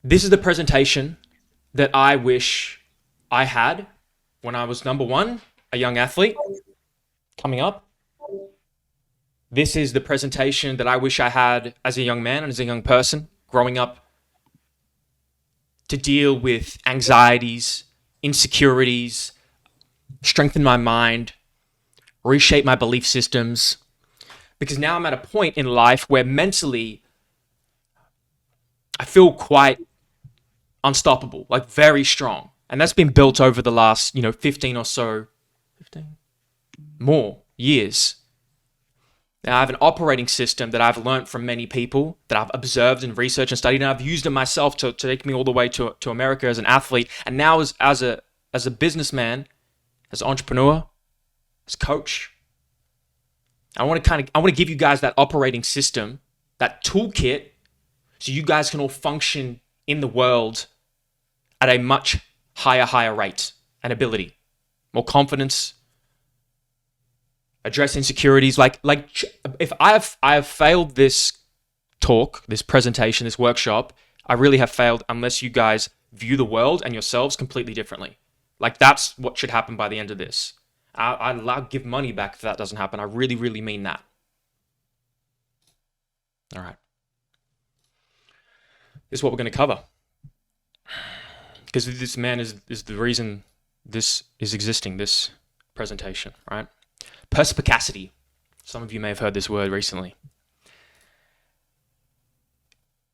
This is the presentation that I wish I had when I was number one, a young athlete coming up. This is the presentation that I wish I had as a young man and as a young person growing up to deal with anxieties, insecurities, strengthen my mind, reshape my belief systems. Because now I'm at a point in life where mentally I feel quite unstoppable, like very strong. And that's been built over the last, 15 or so, 15 more years. Now I have an operating system that I've learned from many people, that I've observed and researched and studied, and I've used it myself to take me all the way to America as an athlete. And now as a businessman, as an entrepreneur, as a coach, I want to give you guys that operating system, that toolkit, so you guys can all function in the world at a much higher rate and ability, more confidence, address insecurities. Like if I have failed this talk, this presentation, this workshop, I really have failed unless you guys view the world and yourselves completely differently. Like that's what should happen by the end of this. I'll give money back if that doesn't happen. I really, really mean that. All right. This is what we're going to cover. Because this man is the reason this is existing, this presentation, right? Perspicacity. Some of you may have heard this word recently.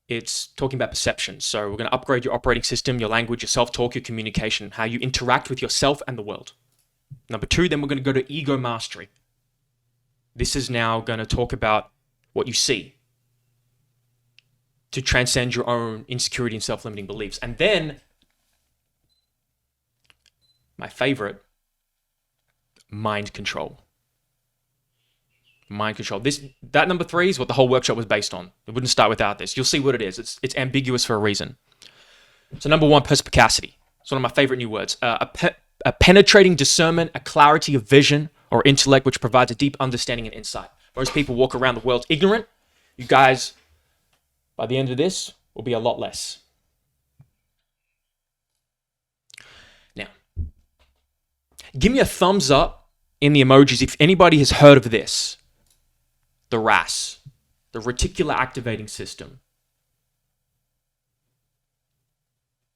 It's talking about perception. So we're going to upgrade your operating system, your language, your self-talk, your communication, how you interact with yourself and the world. Number 2, then we're going to go to ego mastery. This is now going to talk about what you see to transcend your own insecurity and self-limiting beliefs. And then, my favorite, mind control. Mind control. That number 3 is what the whole workshop was based on. It wouldn't start without this. You'll see what it is. It's ambiguous for a reason. So number 1, perspicacity. It's one of my favorite new words. A penetrating discernment, a clarity of vision or intellect which provides a deep understanding and insight. Most people walk around the world ignorant. You guys, by the end of this, will be a lot less. Now, give me a thumbs up in the emojis if anybody has heard of this. The RAS, the reticular activating system.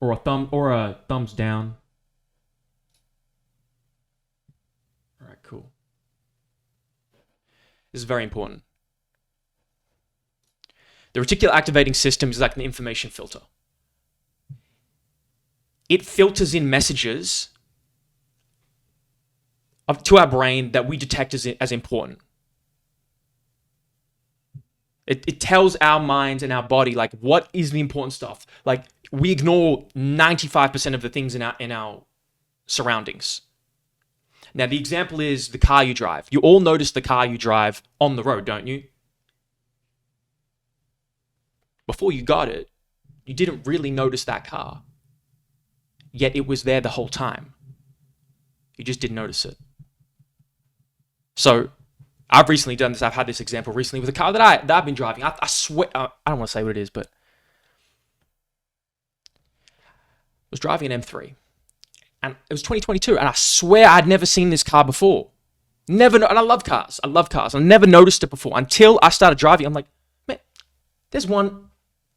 Or a thumbs down. All right, cool. This is very important. The reticular activating system is like an information filter. It filters in messages to our brain that we detect as important. It tells our minds and our body like what is the important stuff. Like we ignore 95% of the things in our surroundings. Now the example is the car you drive. You all notice the car you drive on the road, don't you? Before you got it, you didn't really notice that car. Yet it was there the whole time. You just didn't notice it. So I've recently done this. I've had this example recently with a car that I've been driving. I swear, I don't want to say what it is, but I was driving an M3. And it was 2022, and I swear I'd never seen this car before. Never, and I love cars. I never noticed it before until I started driving. I'm like, man, there's one.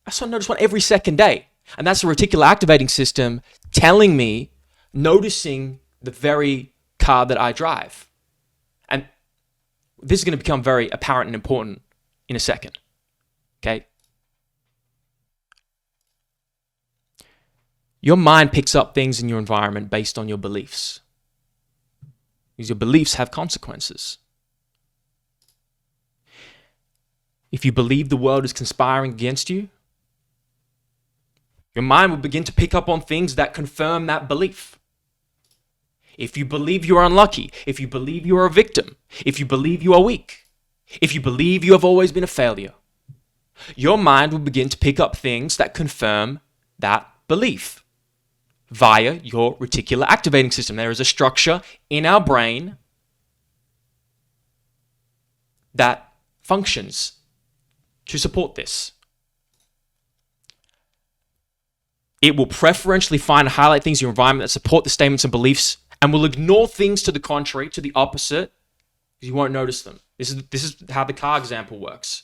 I sort of notice one every second day. And that's the reticular activating system telling me, noticing the very car that I drive. And this is going to become very apparent and important in a second. Okay? Your mind picks up things in your environment based on your beliefs. Because your beliefs have consequences. If you believe the world is conspiring against you, your mind will begin to pick up on things that confirm that belief. If you believe you are unlucky, if you believe you are a victim, if you believe you are weak, if you believe you have always been a failure, your mind will begin to pick up things that confirm that belief via your reticular activating system. There is a structure in our brain that functions to support this. It will preferentially find and highlight things in your environment that support the statements and beliefs, and will ignore things to the contrary, to the opposite, because you won't notice them. This is how the car example works.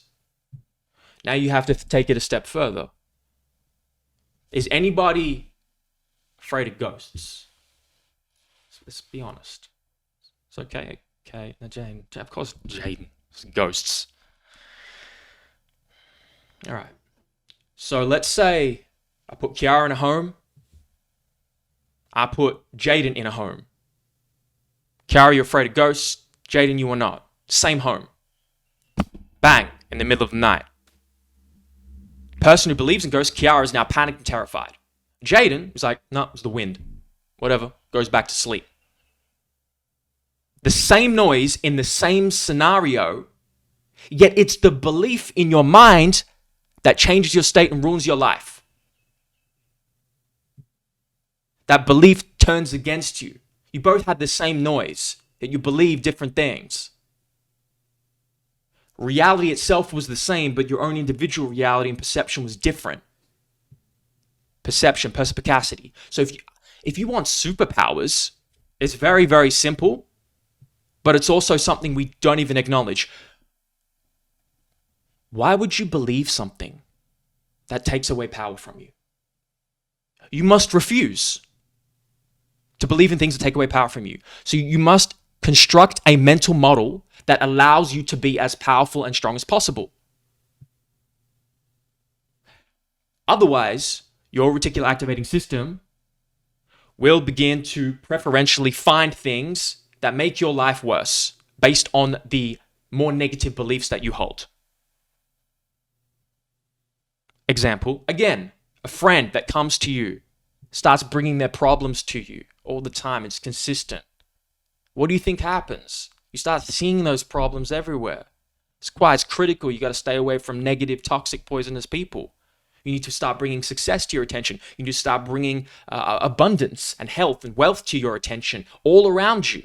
Now you have to take it a step further. Is anybody afraid of ghosts? Let's be honest. It's okay. Okay, now Jane, of course, Jaden, ghosts. All right. So let's say I put Kiara in a home. I put Jaden in a home. Kiara, you're afraid of ghosts. Jaden, you are not. Same home. Bang, in the middle of the night. Person who believes in ghosts, Kiara, is now panicked and terrified. Jaden is like, no, it's the wind. Whatever, goes back to sleep. The same noise in the same scenario, yet it's the belief in your mind that changes your state and ruins your life. That belief turns against you. You both had the same noise, yet you believe different things. Reality itself was the same, but your own individual reality and perception was different. Perception, perspicacity. So if you want superpowers, it's very, very simple, but it's also something we don't even acknowledge. Why would you believe something that takes away power from you? You must refuse to believe in things that take away power from you. So you must construct a mental model that allows you to be as powerful and strong as possible. Otherwise, your reticular activating system will begin to preferentially find things that make your life worse based on the more negative beliefs that you hold. Example, again, a friend that comes to you, starts bringing their problems to you all the time. It's consistent. What do you think happens? You start seeing those problems everywhere. It's quite critical. You got to stay away from negative, toxic, poisonous people. You need to start bringing success to your attention. You need to start bringing abundance and health and wealth to your attention all around you.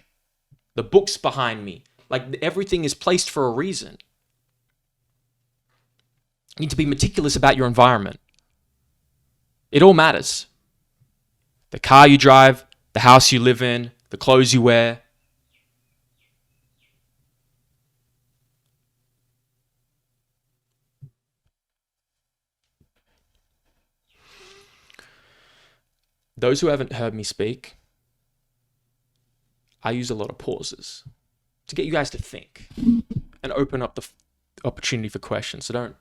The books behind me, like everything is placed for a reason. You need to be meticulous about your environment. It all matters. The car you drive, the house you live in, the clothes you wear. Those who haven't heard me speak, I use a lot of pauses to get you guys to think and open up the opportunity for questions. So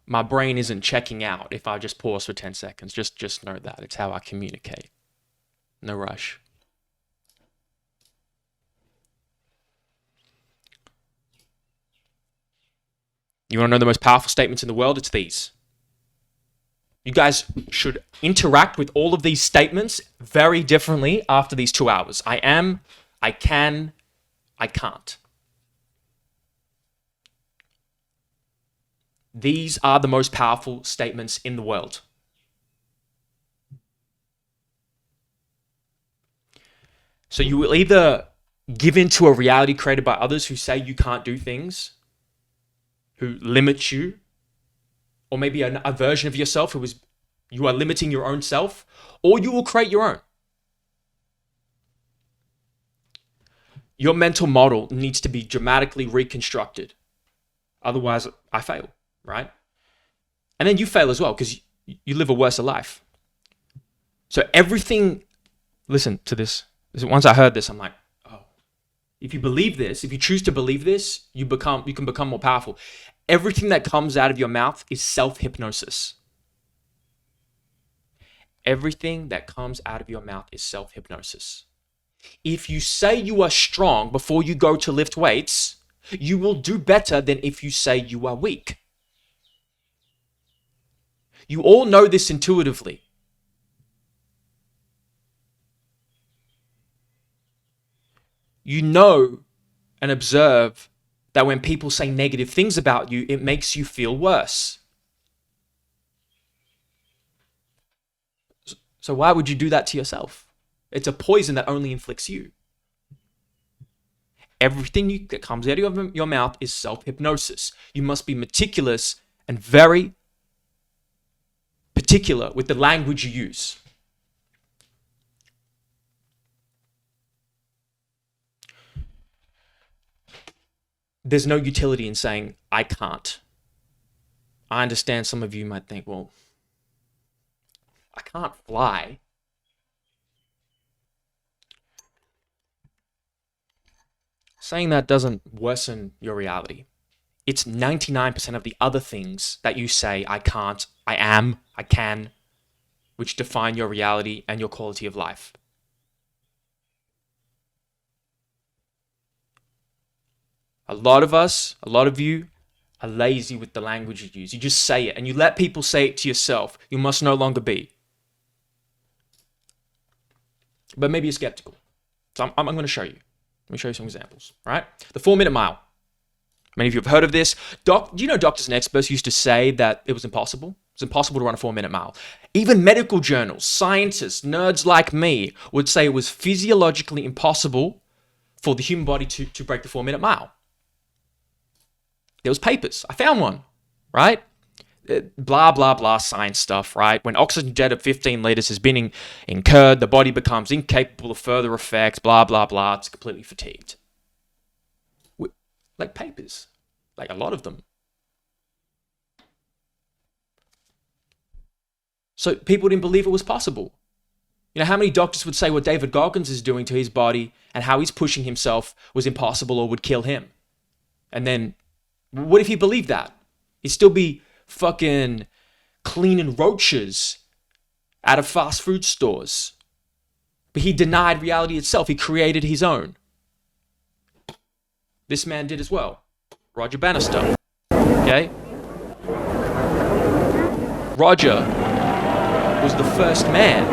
my brain isn't checking out if I just pause for 10 seconds. Just know that. It's how I communicate. No rush. You want to know the most powerful statements in the world? It's these. You guys should interact with all of these statements very differently after these 2 hours. I am, I can, I can't. These are the most powerful statements in the world. So you will either give in to a reality created by others who say you can't do things, who limit you, or maybe a version of yourself you are limiting your own self, or you will create your own. Your mental model needs to be dramatically reconstructed. Otherwise, I fail, right? And then you fail as well because you live a worse life. So everything, listen to this. Once I heard this, I'm like, oh, if you believe this, if you choose to believe this, you can become more powerful. Everything that comes out of your mouth is self-hypnosis. Everything that comes out of your mouth is self-hypnosis. If you say you are strong before you go to lift weights, you will do better than if you say you are weak. You all know this intuitively. You know and observe that when people say negative things about you, it makes you feel worse. So why would you do that to yourself? It's a poison that only inflicts you. Everything that comes out of your mouth is self-hypnosis. You must be meticulous and very particular with the language you use. There's no utility in saying, I can't. I understand some of you might think, well, I can't fly. Saying that doesn't worsen your reality. It's 99% of the other things that you say, I can't, I am, I can, which define your reality and your quality of life. A lot of us, a lot of you are lazy with the language you use. You just say it and you let people say it to yourself. You must no longer be. But maybe you're skeptical. So I'm going to show you. Let me show you some examples, right? The 4-minute mile. Many of you have heard of this. Do you know doctors and experts used to say that it was impossible? It's impossible to run a 4-minute mile. Even medical journals, scientists, nerds like me would say it was physiologically impossible for the human body to break the 4-minute mile. There was papers. I found one, right? Blah, blah, blah, science stuff, right? When oxygen jet of 15 liters has been incurred, the body becomes incapable of further effects, blah, blah, blah. It's completely fatigued. Like papers, like a lot of them. So people didn't believe it was possible. You know, how many doctors would say what David Goggins is doing to his body and how he's pushing himself was impossible or would kill him? And then, what if he believed that? He'd still be fucking cleaning roaches out of fast food stores. But he denied reality itself. He created his own. This man did as well. Roger Bannister. Okay? Roger was the first man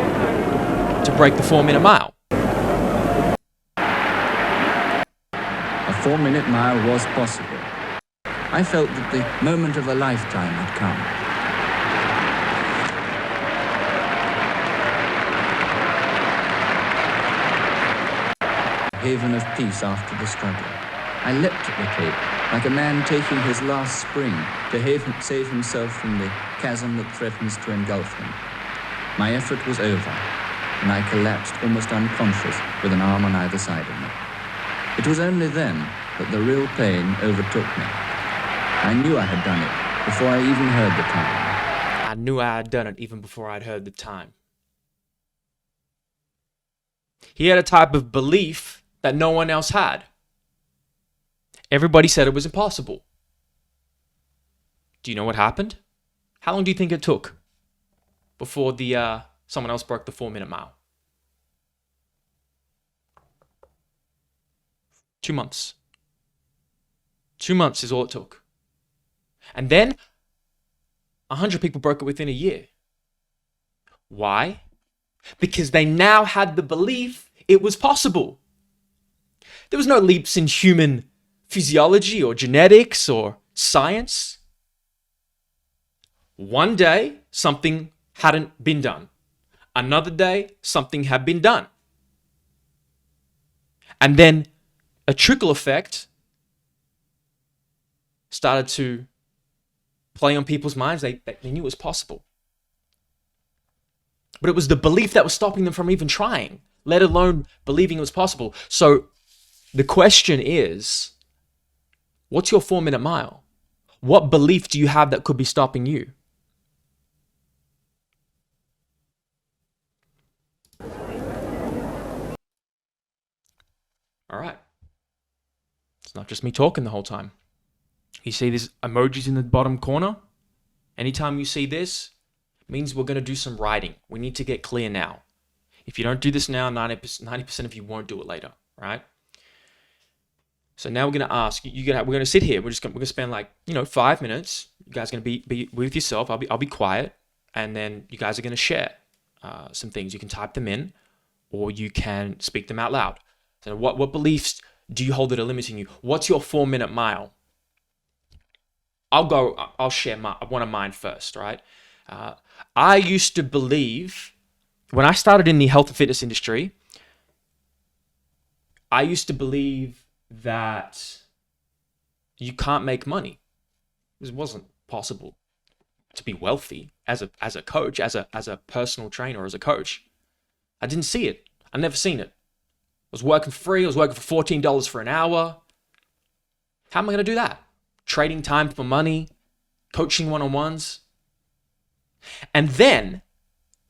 to break the 4-minute mile. A 4-minute mile was possible. I felt that the moment of a lifetime had come. A haven of peace after the struggle. I leapt at the cape, like a man taking his last spring to save himself from the chasm that threatens to engulf him. My effort was over, and I collapsed almost unconscious with an arm on either side of me. It was only then that the real pain overtook me. I knew I had done it before I even heard the time. I knew I had done it even before I'd heard the time. He had a type of belief that no one else had. Everybody said it was impossible. Do you know what happened? How long do you think it took before someone else broke the 4-minute mile? 2 months. 2 months is all it took. And then 100 people broke it within a year. Why? Because they now had the belief it was possible. There was no leaps in human physiology or genetics or science. One day, something hadn't been done. Another day, something had been done. And then a trickle effect started to play on people's minds. They knew it was possible. But it was the belief that was stopping them from even trying, let alone believing it was possible. So the question is, what's your 4-minute mile? What belief do you have that could be stopping you? All right. It's not just me talking the whole time. You see these emojis in the bottom corner? Anytime you see this, it means we're going to do some writing. We need to get clear now. If you don't do this now, 90% of you won't do it later, right? So now we're going to ask, we're going to sit here. We're going to spend 5 minutes. You guys are going to be with yourself. I'll be quiet. And then you guys are going to share some things. You can type them in or you can speak them out loud. So what beliefs do you hold that are limiting you? What's your 4-minute mile? I'll share one of mine first, right? I used to believe, when I started in the health and fitness industry, I used to believe that you can't make money. It wasn't possible to be wealthy as a coach, as a personal trainer, as a coach. I didn't see it. I never seen it. I was working free. I was working for $14 for an hour. How am I going to do that? Trading time for money, coaching one-on-ones. And then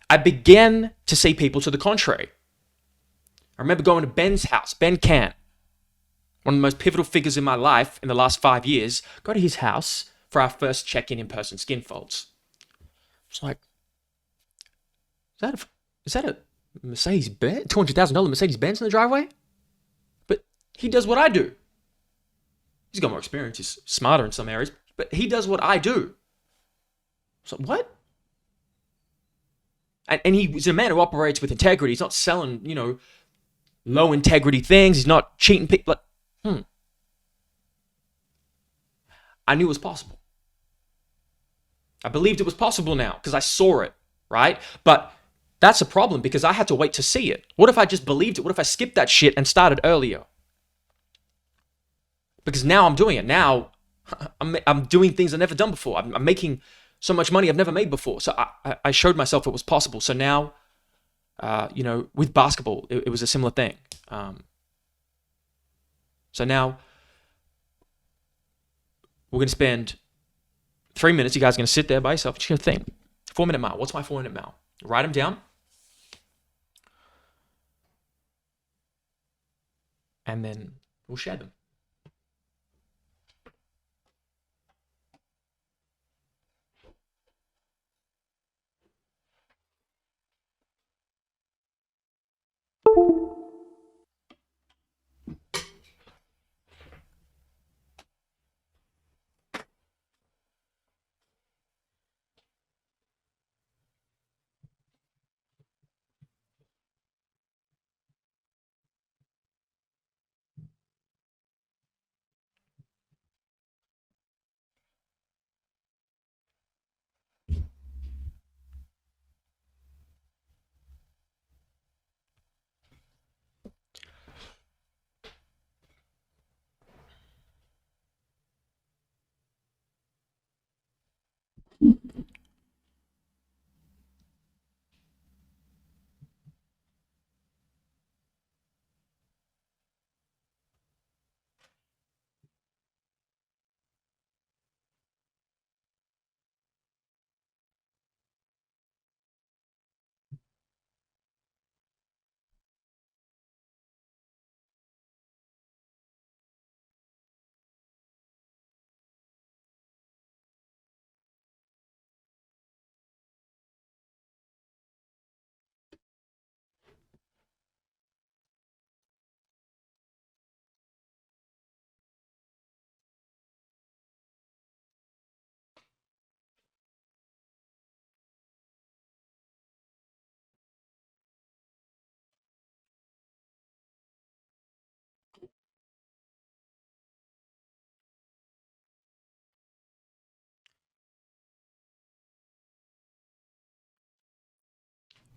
I began to see people to the contrary. I remember going to Ben's house, Ben Cant, one of the most pivotal figures in my life in the last 5 years. Go to his house for our first check-in in-person skin folds. It's like, is that a Mercedes-Benz? $200,000 Mercedes-Benz in the driveway? But he does what I do. He's got more experience. He's smarter in some areas, but he does what I do. So what? And he's a man who operates with integrity. He's not selling, low integrity things. He's not cheating people. I knew it was possible. I believed it was possible now because I saw it, right? But that's a problem because I had to wait to see it. What if I just believed it? What if I skipped that shit and started earlier? Because now I'm doing it. Now I'm doing things I've never done before. I'm making so much money I've never made before. So I showed myself it was possible. So now, with basketball, it was a similar thing. So now we're going to spend 3 minutes. You guys are going to sit there by yourself. Just going to think. 4-minute mile. What's my 4-minute mile? Write them down. And then we'll share them.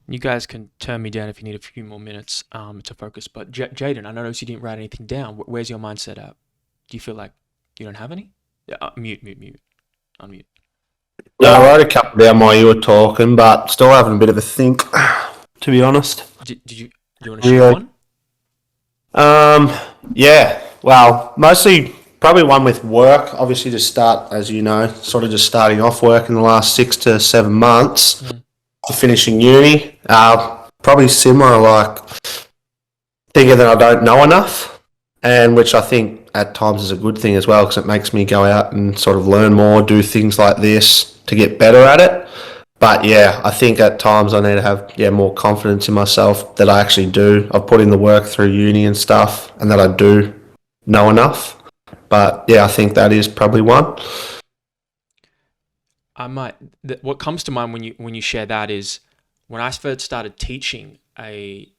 You guys can turn me down if you need a few more minutes to focus. But Jaden, I noticed you didn't write anything down. Where's your mindset at? Do you feel like you don't have any? Yeah, mute. Unmute. No, I wrote a couple down while you were talking, but still having a bit of a think, to be honest. Do you want to share one? Yeah. Well, mostly probably one with work. Obviously, to start, as you know, sort of just starting off work in the last 6 to 7 months. Finishing uni, probably similar, like thinking that I don't know enough, and which I think at times is a good thing as well because it makes me go out and sort of learn more, do things like this to get better at it. But yeah, I think at times I need to have more confidence in myself that I actually do. I've put in the work through uni and stuff, and that I do know enough. But yeah, I think that is probably one. What comes to mind when you share that is when I first started teaching the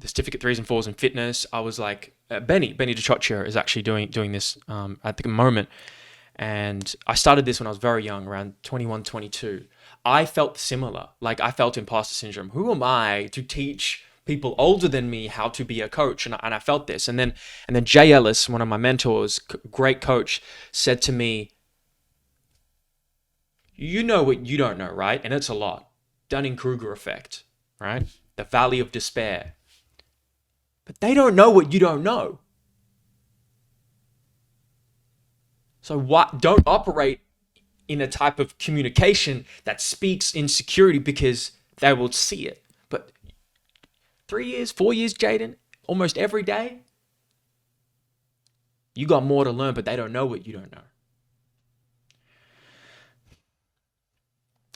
certificate 3s and 4s in fitness. I was like, Benny DiCioccio is actually doing this at the moment, and I started this when I was very young, around 21, 22. I felt similar, like I felt imposter syndrome. Who am I to teach people older than me how to be a coach? And I felt this, and then Jay Ellis, one of my mentors, great coach, said to me, You know what you don't know, right? And it's a lot. Dunning-Kruger effect, right? The valley of despair. But they don't know what you don't know. So don't operate in a type of communication that speaks insecurity, because they will see it. But 3 years, 4 years, Jaden, almost every day, you got more to learn, but they don't know what you don't know.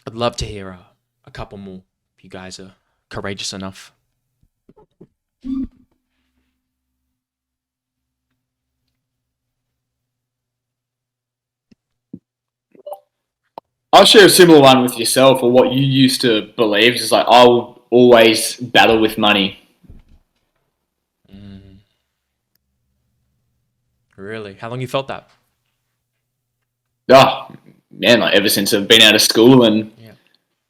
I'd love to hear a couple more if you guys are courageous enough. I'll share a similar one with yourself, or what you used to believe. It's like, I'll always battle with money. Really? How long you felt that? Oh, man, like ever since I've been out of school and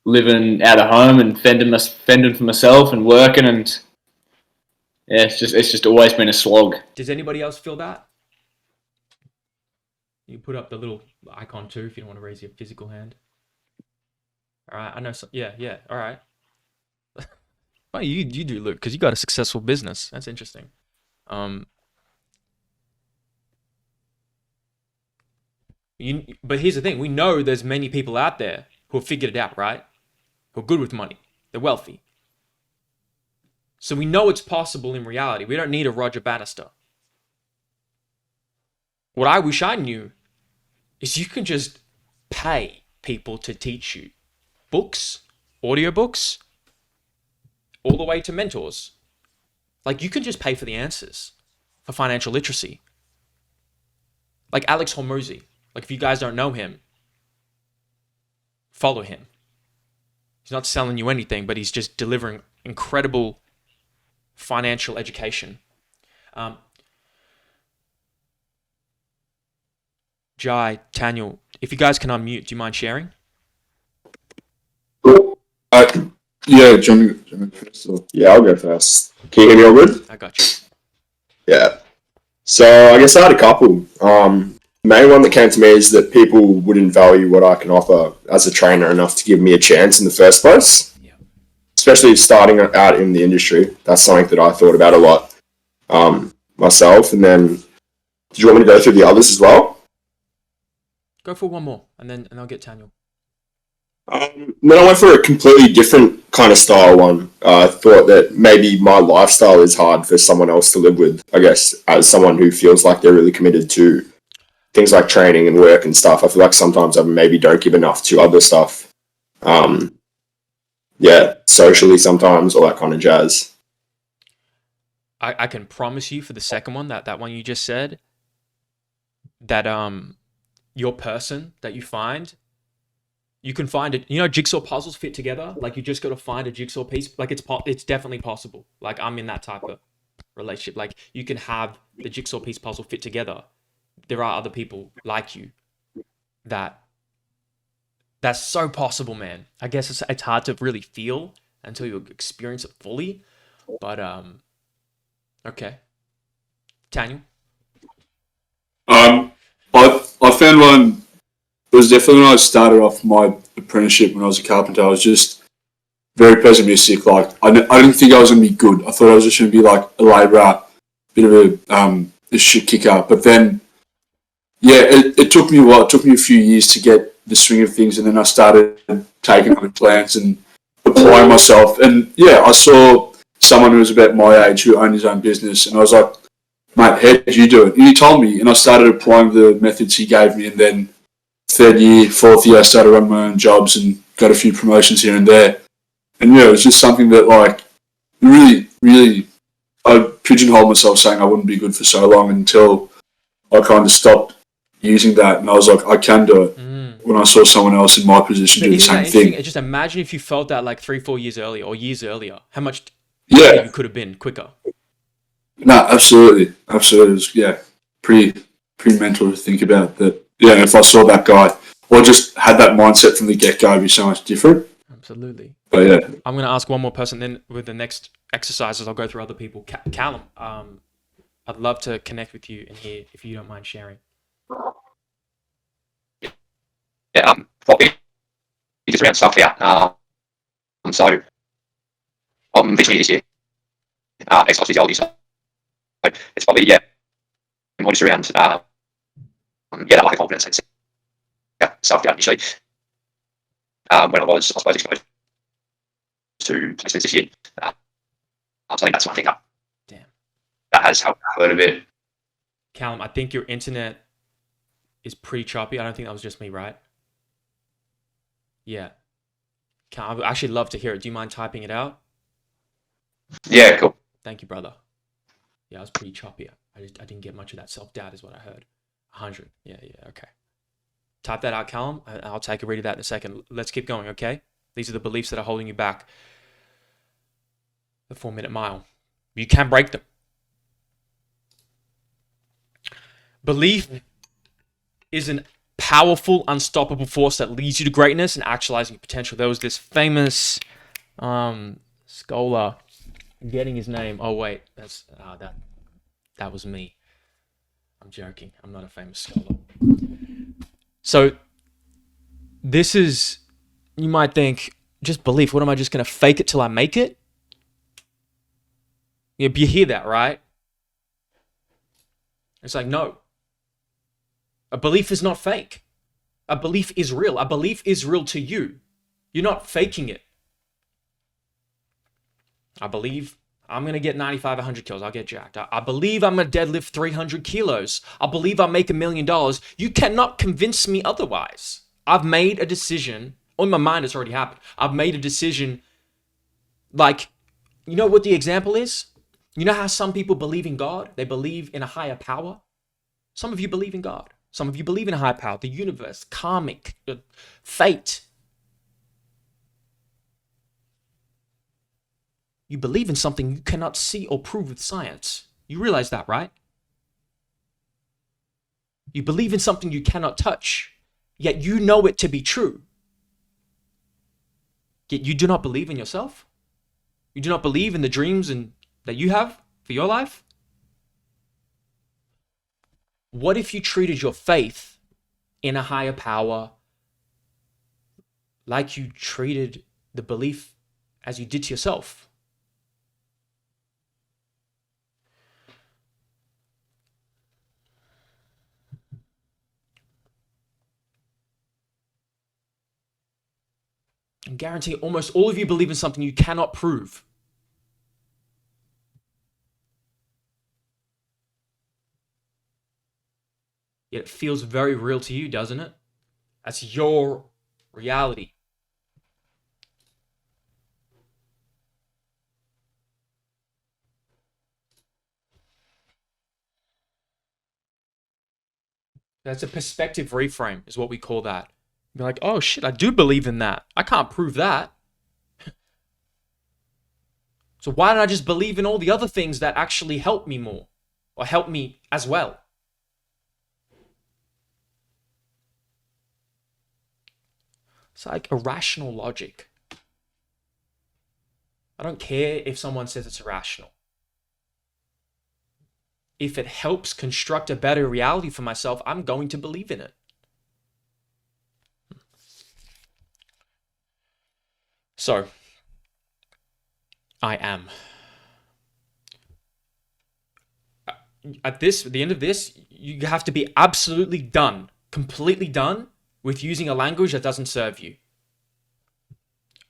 living out of home and fending for myself and working, and yeah, it's just always been a slog. Does anybody else feel that? You put up the little icon too if you don't want to raise your physical hand. All right, I know. Yeah. All right. Well, you do, Luke, because you got a successful business. That's interesting. But here's the thing: we know there's many people out there who have figured it out, right? Who are good with money. They're wealthy. So we know it's possible in reality. We don't need a Roger Bannister. What I wish I knew is you can just pay people to teach you. Books, audiobooks, all the way to mentors. Like, you can just pay for the answers for financial literacy. Like Alex Hormozi. Like, if you guys don't know him, follow him. He's not selling you anything, but he's just delivering incredible financial education. Jai, Taniel, if you guys can unmute, do you mind sharing? Yeah, John. Yeah, I'll go first. Can you hear me all good? I got you. Yeah. So I guess I had a couple. The main one that came to me is that people wouldn't value what I can offer as a trainer enough to give me a chance in the first place. Yeah. Especially starting out in the industry. That's something that I thought about a lot myself. And then, did you want me to go through the others as well? Go for one more, and I'll get Taniel. Then I went for a completely different kind of style one. I thought that maybe my lifestyle is hard for someone else to live with, I guess, as someone who feels like they're really committed to things like training and work and stuff. I feel like sometimes I maybe don't give enough to other stuff. Socially sometimes, all that kind of jazz. I can promise you for the second one, that one you just said, that your person that you find, you can find it. You know, jigsaw puzzles fit together. Like, you just got to find a jigsaw piece. Like, it's definitely possible. Like, I'm in that type of relationship. Like, you can have the jigsaw piece puzzle fit together. There are other people like you that's so possible, man. I guess it's hard to really feel until you experience it fully. But okay, Tanya. I found one. It was definitely when I started off my apprenticeship when I was a carpenter. I was just very pessimistic. Like, I didn't think I was going to be good. I thought I was just going to be like a labourer, bit of a shit kicker. But then, yeah, it took me a while. It took me a few years to get the swing of things, and then I started taking on plans and applying myself. And yeah, I saw someone who was about my age who owned his own business, and I was like, mate, how did you do it? And he told me, and I started applying the methods he gave me, and then third year, fourth year, I started running my own jobs and got a few promotions here and there. And yeah, it was just something that, like, really, really, I pigeonholed myself saying I wouldn't be good for so long until I kind of stopped using that, and I was like, I can do it. When I saw someone else in my position do the same thing. Just imagine if you felt that like 3-4 years earlier or years earlier, how much Yeah, you could have been quicker. no, absolutely. It was, yeah, pretty mental to think about that. Yeah, if I saw that guy or just had that mindset from the get-go, it'd be so much different. Absolutely. But yeah, I'm going to ask one more person, then with the next exercises, I'll go through other people. Callum, I'd love to connect with you and hear if you don't mind sharing. Yeah, probably just around self-doubt. So I'm visually this year, exercise physiology. So it's probably, more just around, that lack of confidence and self-doubt initially. When I was, I suppose, exposed to placements this year. So I think that's one thing that has helped hurt a bit. Callum, I think your internet is pretty choppy. I don't think that was just me, right? Yeah. Callum, I would actually love to hear it. Do you mind typing it out? Yeah, cool. Thank you, brother. Yeah, I was pretty choppy. I didn't get much of that self-doubt is what I heard. 100. Yeah, okay. Type that out, Callum. I'll take a read of that in a second. Let's keep going, okay? These are the beliefs that are holding you back. The 4-minute mile. You can break them. Belief is a powerful, unstoppable force that leads you to greatness and actualizing your potential. There was this famous scholar, I'm getting his name. Oh wait, that was me. I'm joking. I'm not a famous scholar. So this is, you might think, just belief. What am I just going to fake it till I make it? You hear that, right? It's like, no. A belief is not fake. A belief is real. A belief is real to you. You're not faking it. I believe I'm going to get 95, 100 kills. I'll get jacked. I believe I'm going to deadlift 300 kilos. I believe I'll make $1 million. You cannot convince me otherwise. I've made a decision. On my mind, it's already happened. I've made a decision. Like, you know what the example is? You know how some people believe in God? They believe in a higher power. Some of you believe in God. Some of you believe in a higher power, the universe, karmic, fate. You believe in something you cannot see or prove with science. You realize that, right? You believe in something you cannot touch, yet you know it to be true. Yet you do not believe in yourself. You do not believe in the dreams that you have for your life. What if you treated your faith in a higher power like you treated the belief as you did to yourself? I guarantee almost all of you believe in something you cannot prove. Yet it feels very real to you, doesn't it? That's your reality. That's a perspective reframe, is what we call that. You're like, oh shit, I do believe in that. I can't prove that. So why don't I just believe in all the other things that actually help me more? Or help me as well? It's like irrational logic. I don't care if someone says it's irrational. If it helps construct a better reality for myself, I'm going to believe in it. So, I am. At the end of this, you have to be absolutely done, completely done with using a language that doesn't serve you.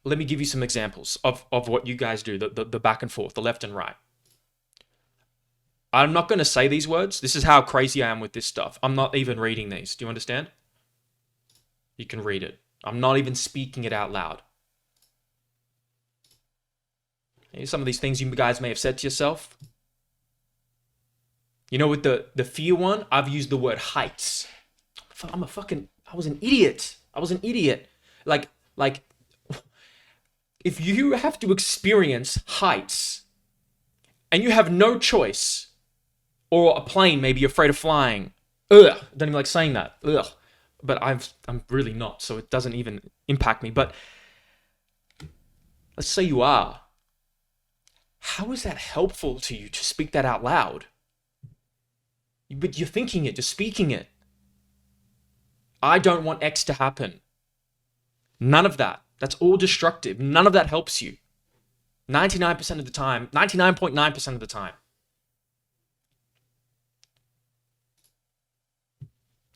Let me give you some examples of what you guys do, the back and forth, the left and right. I'm not going to say these words. This is how crazy I am with this stuff. I'm not even reading these. Do you understand? You can read it. I'm not even speaking it out loud. Some of these things you guys may have said to yourself. You know, with the fear one, I've used the word heights. I was an idiot. Like, if you have to experience heights and you have no choice, or a plane, maybe you're afraid of flying. Ugh, I don't even like saying that. Ugh. But I'm really not, so it doesn't even impact me. But let's say you are. How is that helpful to you to speak that out loud? But you're thinking it, you're speaking it. I don't want X to happen. None of that. That's all destructive. None of that helps you. 99% of the time, 99.9% of the time.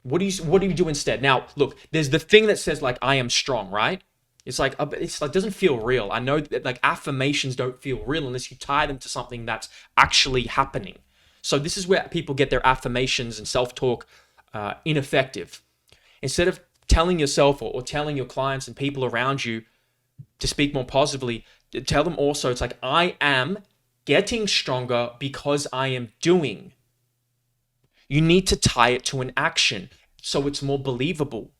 What do you do instead? Now, look, there's the thing that says like I am strong, right? It's like doesn't feel real. I know that like affirmations don't feel real unless you tie them to something that's actually happening. So this is where people get their affirmations and self-talk ineffective. Instead of telling yourself or telling your clients and people around you to speak more positively, tell them also it's like I am getting stronger because I am doing. You need to tie it to an action so it's more believable.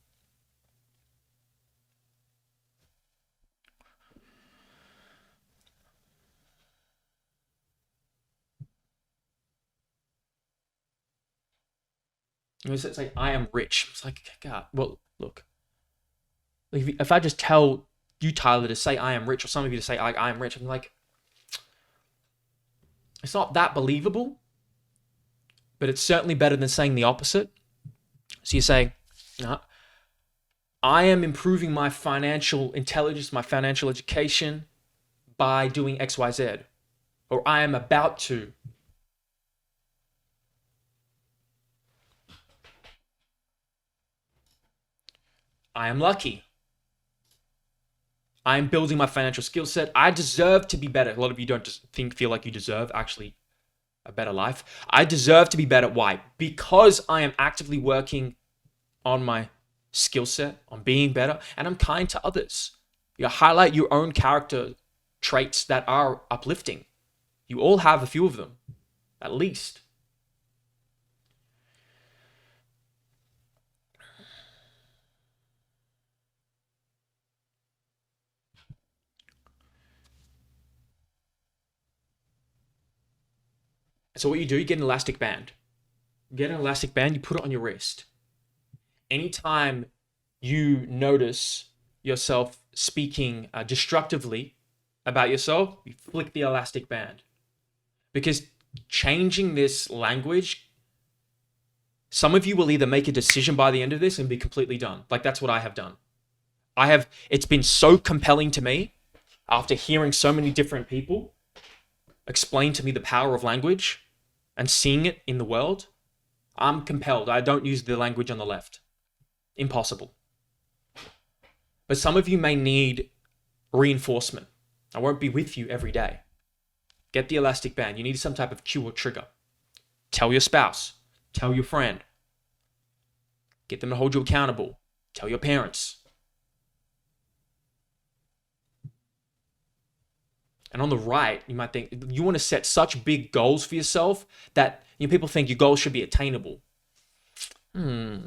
It's like, I am rich. It's like, God, well, look. If I just tell you, Tyler, to say I am rich, or some of you to say I am rich, I'm like, it's not that believable, but it's certainly better than saying the opposite. So you say, I am improving my financial intelligence, my financial education by doing X, Y, Z. Or I am about to. I am lucky. I am building my financial skill set. I deserve to be better. A lot of you don't just feel like you deserve actually a better life. I deserve to be better. Why? Because I am actively working on my skill set, on being better, and I'm kind to others. You highlight your own character traits that are uplifting. You all have a few of them, at least. So what you do, you get an elastic band. Get an elastic band, you put it on your wrist. Anytime you notice yourself speaking destructively about yourself, you flick the elastic band. Because changing this language, some of you will either make a decision by the end of this and be completely done. Like that's what I have done. It's been so compelling to me after hearing so many different people explain to me the power of language and seeing it in the world. I'm compelled. I don't use the language on the left. Impossible. But some of you may need reinforcement. I won't be with you every day. Get the elastic band. You need some type of cue or trigger. Tell your spouse. Tell your friend. Get them to hold you accountable. Tell your parents. And on the right, you might think you want to set such big goals for yourself that people think your goals should be attainable. I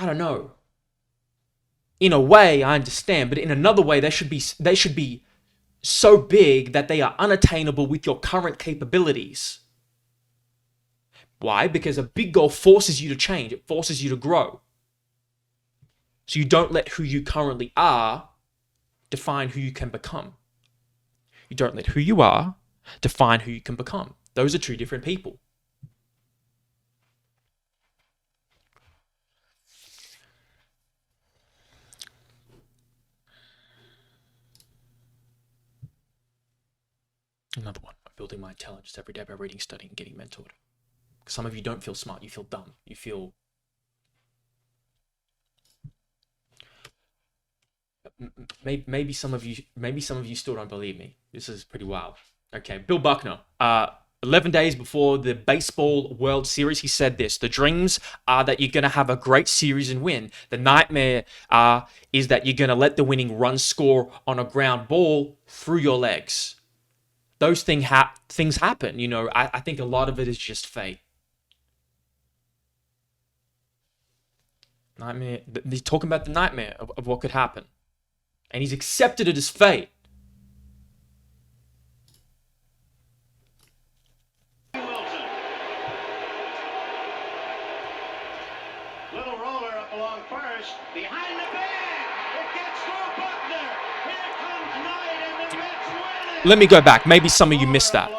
don't know. In a way, I understand, but in another way, they should be so big that they are unattainable with your current capabilities. Why? Because a big goal forces you to change. It forces you to grow. So you don't let who you currently are define who you can become. You don't let who you are define who you can become. Those are two different people. Another one, I'm building my intelligence every day by reading, studying, getting mentored. Some of you don't feel smart, you feel dumb. You feel maybe some of you still don't believe me. This is pretty wild. Okay, Bill Buckner. 11 days before the baseball World Series, he said this: the dreams are that you're going to have a great series and win. The nightmare is that you're going to let the winning run score on a ground ball through your legs. Those things happen. I think a lot of it is just fate. Nightmare. He's talking about the nightmare of what could happen. And he's accepted it as fate. Little roller up along first. Behind the bag. It gets through Buckner. Here comes Knight and the Mets win it. Let me go back. Maybe some of you missed that.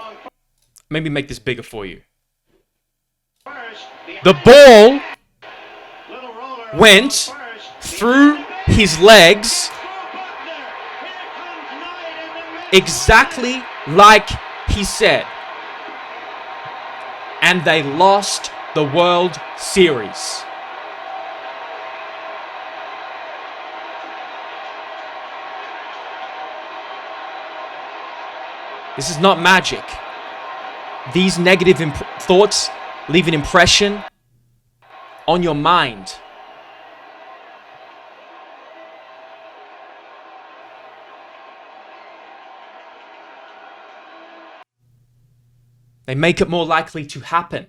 Maybe make this bigger for you. The ball went through his legs exactly like he said. And they lost the World Series. This is not magic. These negative thoughts leave an impression on your mind. They make it more likely to happen.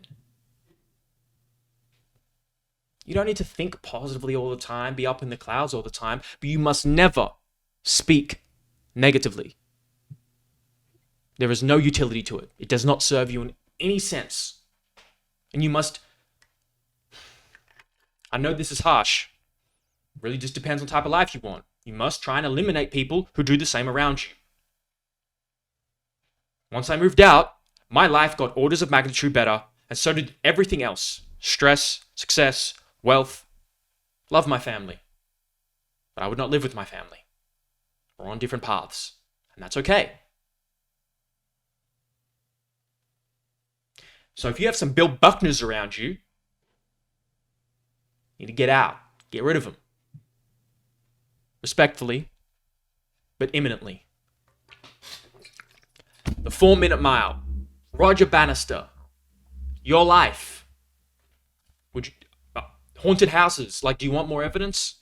You don't need to think positively all the time, be up in the clouds all the time, but you must never speak negatively. There is no utility to it. It does not serve you in any sense. And you must, I know this is harsh, it really just depends on the type of life you want. You must try and eliminate people who do the same around you. Once I moved out, my life got orders of magnitude better, and so did everything else. Stress, success, wealth. Love my family. But I would not live with my family. We're on different paths, and that's okay. So if you have some Bill Buckners around you, you need to get out. Get rid of them. Respectfully, but imminently. The 4-minute mile. Roger Bannister. Your life. Would you, haunted houses. Like, do you want more evidence?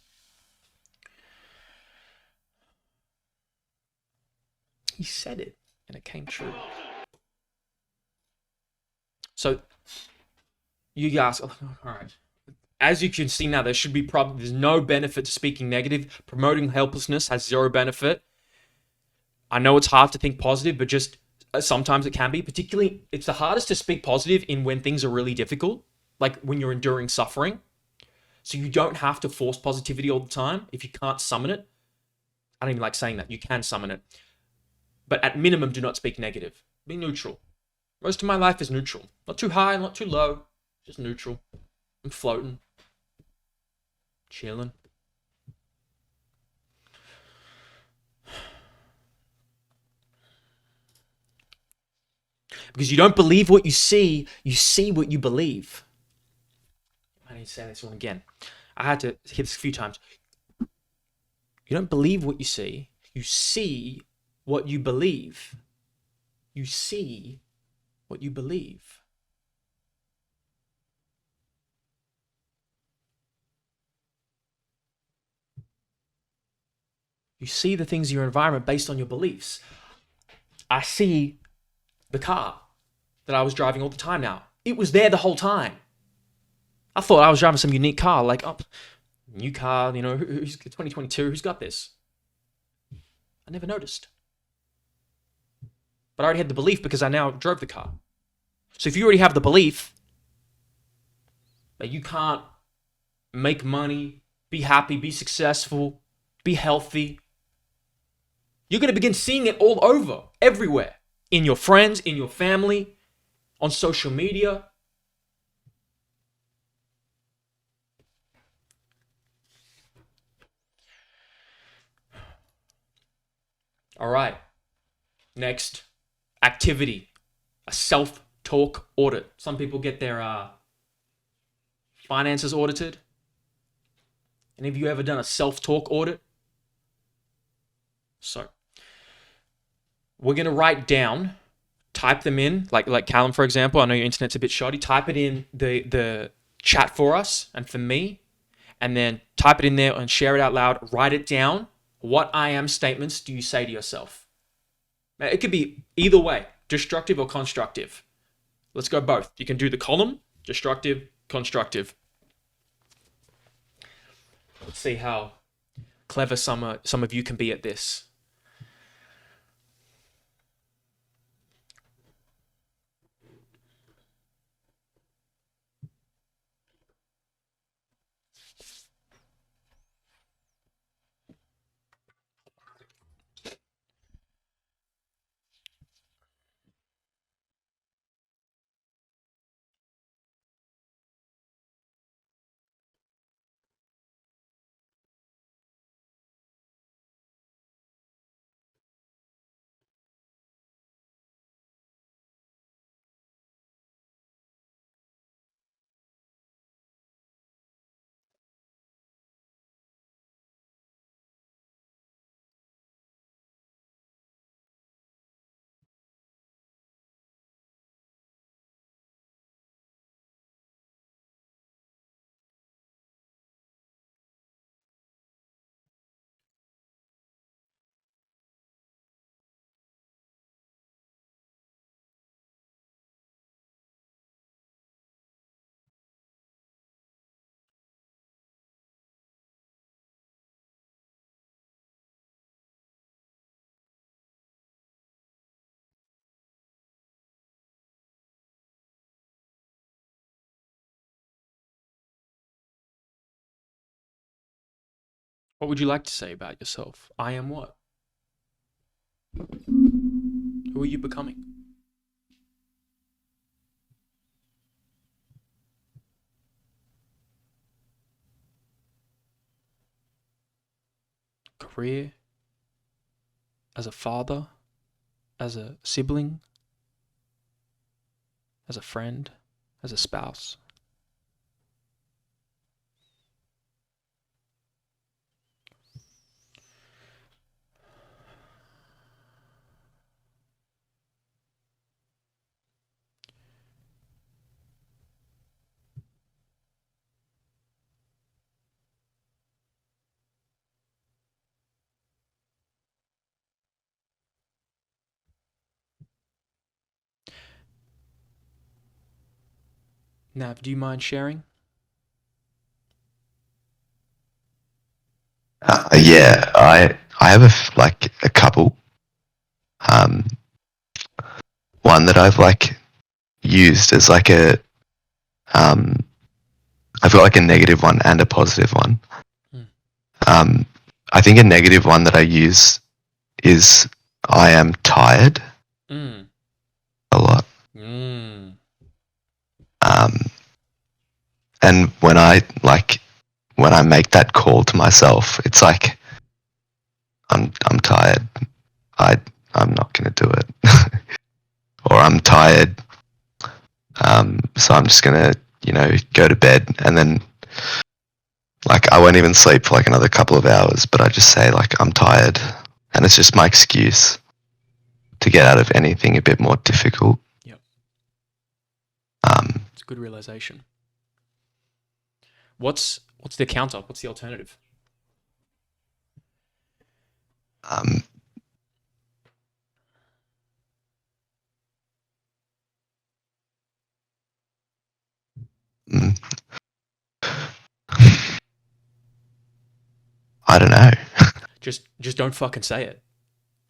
He said it, and it came true. So, you guys, all right. As you can see now, there should be there's no benefit to speaking negative. Promoting helplessness has zero benefit. I know it's hard to think positive, but just sometimes it can be. Particularly, it's the hardest to speak positive in when things are really difficult, like when you're enduring suffering. So you don't have to force positivity all the time if you can't summon it. I don't even like saying that. You can summon it. But at minimum, do not speak negative. Be neutral. Most of my life is neutral. Not too high, not too low. Just neutral. I'm floating. Chilling. Because you don't believe what you see what you believe. I need to say this one again. I had to hit this a few times. You don't believe what you see what you believe. You see what you believe. You see the things in your environment based on your beliefs. I see the car that I was driving all the time now. It was there the whole time. I thought I was driving some unique car, like, oh, new car, you know, who's 2022, who's got this? I never noticed. But I already had the belief because I now drove the car. So if you already have the belief that you can't make money, be happy, be successful, be healthy, you're going to begin seeing it all over, everywhere. In your friends, in your family, on social media. All right. Next, activity. A self-talk audit. Some people get their finances audited. Any of you ever done a self-talk audit? So, we're going to write down, type them in, like Callum, for example. I know your internet's a bit shoddy. Type it in the chat for us and for me, and then type it in there and share it out loud. Write it down. What I am statements do you say to yourself? Now, it could be either way, destructive or constructive. Let's go both. You can do the column, destructive, constructive. Let's see how clever some of you can be at this. What would you like to say about yourself? I am what? Who are you becoming? Career, as a father, as a sibling, as a friend, as a spouse. Nav, do you mind sharing? Yeah, I have a couple. One that I've used as I've got a negative one and a positive one. I think a negative one that I use is I am tired a lot. And when I make that call to myself, it's like I'm tired. I'm not gonna do it. Or I'm tired. So I'm just gonna, go to bed, and then I won't even sleep for another couple of hours, but I just say I'm tired, and it's just my excuse to get out of anything a bit more difficult. Yep. It's a good realization. What's the counter? What's the alternative? I don't know. Just don't fucking say it.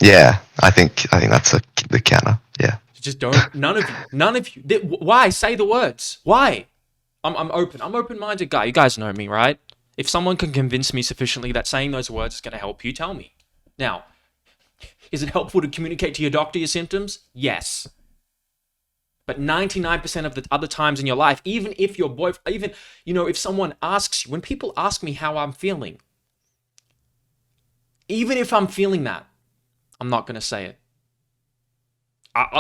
Yeah, I think that's the counter. Yeah. Just don't. None of you. Why say the words? Why? I'm open. I'm open-minded guy. You guys know me, right? If someone can convince me sufficiently that saying those words is going to help you, tell me. Now, is it helpful to communicate to your doctor your symptoms? Yes. But 99% of the other times in your life, even if your boyfriend, if someone asks you, when people ask me how I'm feeling, even if I'm feeling that, I'm not going to say it.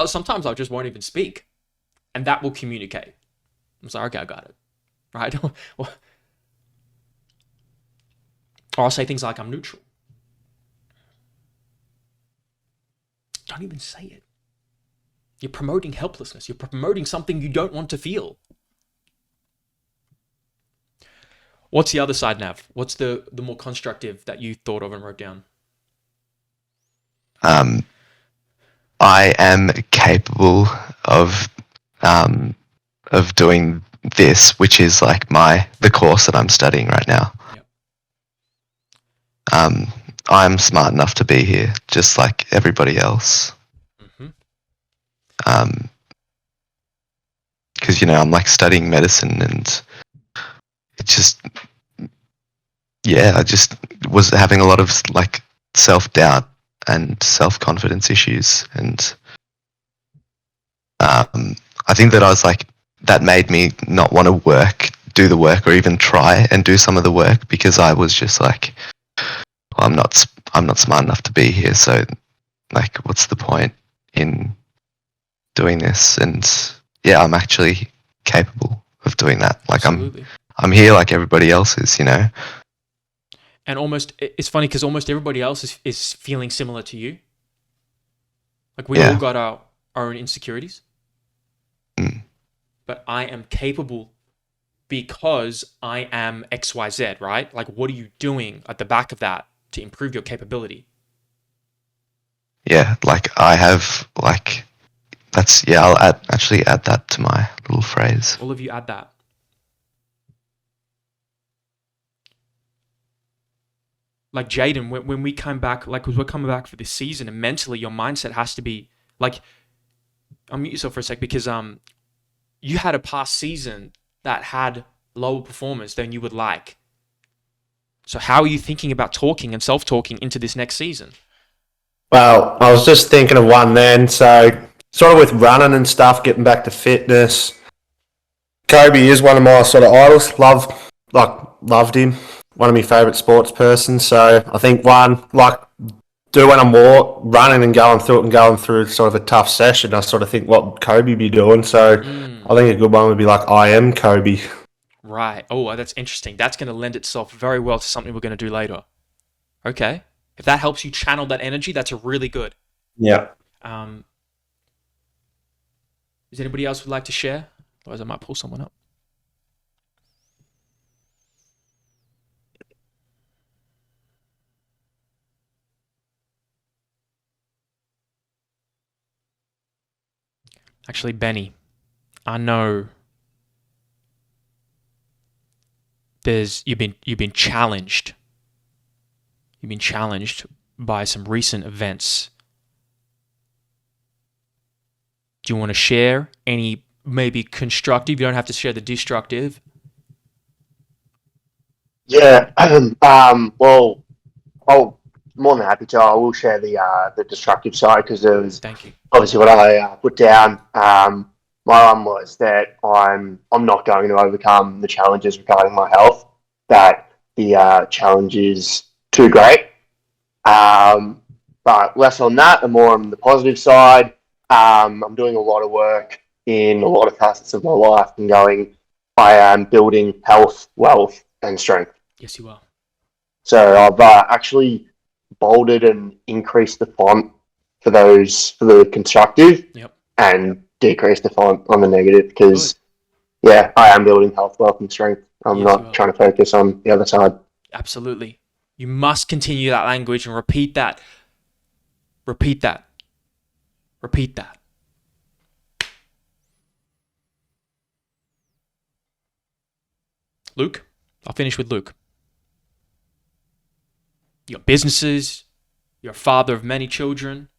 Sometimes I just won't even speak, and that will communicate. I'm sorry, okay, I got it, right? Or I'll say things like I'm neutral. Don't even say it. You're promoting helplessness. You're promoting something you don't want to feel. What's the other side, Nav? What's the more constructive that you thought of and wrote down? I am capable of doing this, which is the course that I'm studying right now. Yep. I'm smart enough to be here, just like everybody else. Because I'm studying medicine, and it just, I just was having a lot of self-doubt and self-confidence issues, and I think that I was that made me not want to do the work, or even try and do some of the work, because I was just well, I'm not smart enough to be here, so what's the point in doing this? And yeah, I'm actually capable of doing that. Absolutely. I'm here like everybody else is, And it's funny because almost everybody else is feeling similar to you. We all got our own insecurities. But I am capable because I am XYZ, right? What are you doing at the back of that to improve your capability? Yeah, I have that's, I'll actually add that to my little phrase. All of you add that. Jaden, when we come back, because we're coming back for this season, and mentally your mindset has to be unmute yourself for a sec, because you had a past season that had lower performance than you would like. So how are you thinking about talking and self-talking into this next season? Well, I was just thinking of one then. So, sort of with running and stuff, getting back to fitness. Kobe is one of my sort of idols. Loved him. One of my favourite sports persons. So, I think do when I'm running and going through sort of a tough session, I sort of think what Kobe be doing. So, I think a good one would be like, I am Kobe. Right. Oh, that's interesting. That's going to lend itself very well to something we're going to do later. Okay. If that helps you channel that energy, that's a really good. Yeah. Is anybody else would like to share? Otherwise, I might pull someone up. Actually, Benny, I know you've been challenged. You've been challenged by some recent events. Do you want to share any maybe constructive? You don't have to share the destructive. Yeah. Well, I'll more than happy to. I will share the destructive side because it was Thank you. obviously what I put down. My one was that I'm not going to overcome the challenges regarding my health. That the challenge is too great. But less on that and more on the positive side. I'm doing a lot of work in a lot of facets of my life and I am building health, wealth, and strength. Yes, you are. So I've actually bolded and increased the font for the constructive. Yep. And decreased the font on the negative because, yeah, I am building health, wealth, and strength. I'm not trying to focus on the other side. Absolutely. You must continue that language and repeat that. Repeat that. Repeat that. Luke, I'll finish with Luke. You got businesses. You're a father of many children.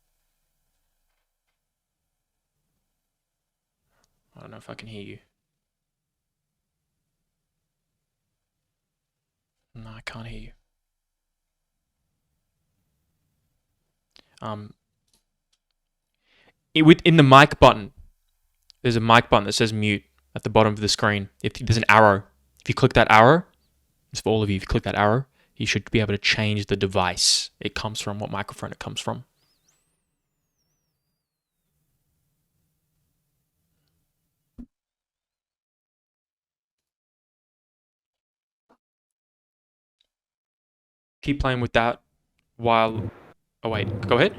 I don't know if I can hear you. No, I can't hear you. In the mic button, there's a mic button that says mute at the bottom of the screen. If there's an arrow, if you click that arrow, it's for all of you. If you click that arrow, you should be able to change the device it comes from, what microphone it comes from. Keep playing with that while... Oh, wait. Go ahead.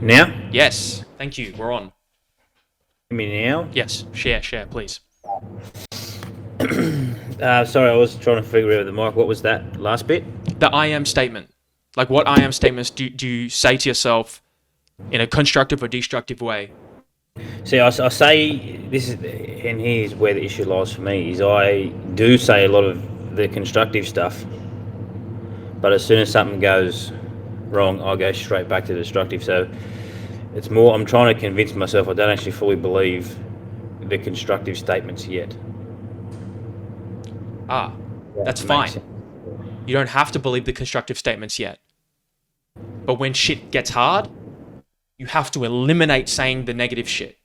Now? Yes. Thank you. We're on. You mean now? Yes. Share, please. Sorry, I was trying to figure out the mic. What was that last bit? The I am statement. Like, what I am statements do you say to yourself in a constructive or destructive way? See, I say this is, and here's where the issue lies for me, is I do say a lot of the constructive stuff, but as soon as something goes wrong, I go straight back to destructive. So it's more, I'm trying to convince myself I don't actually fully believe the constructive statements yet. That's fine. You don't have to believe the constructive statements yet. But when shit gets hard, you have to eliminate saying the negative shit.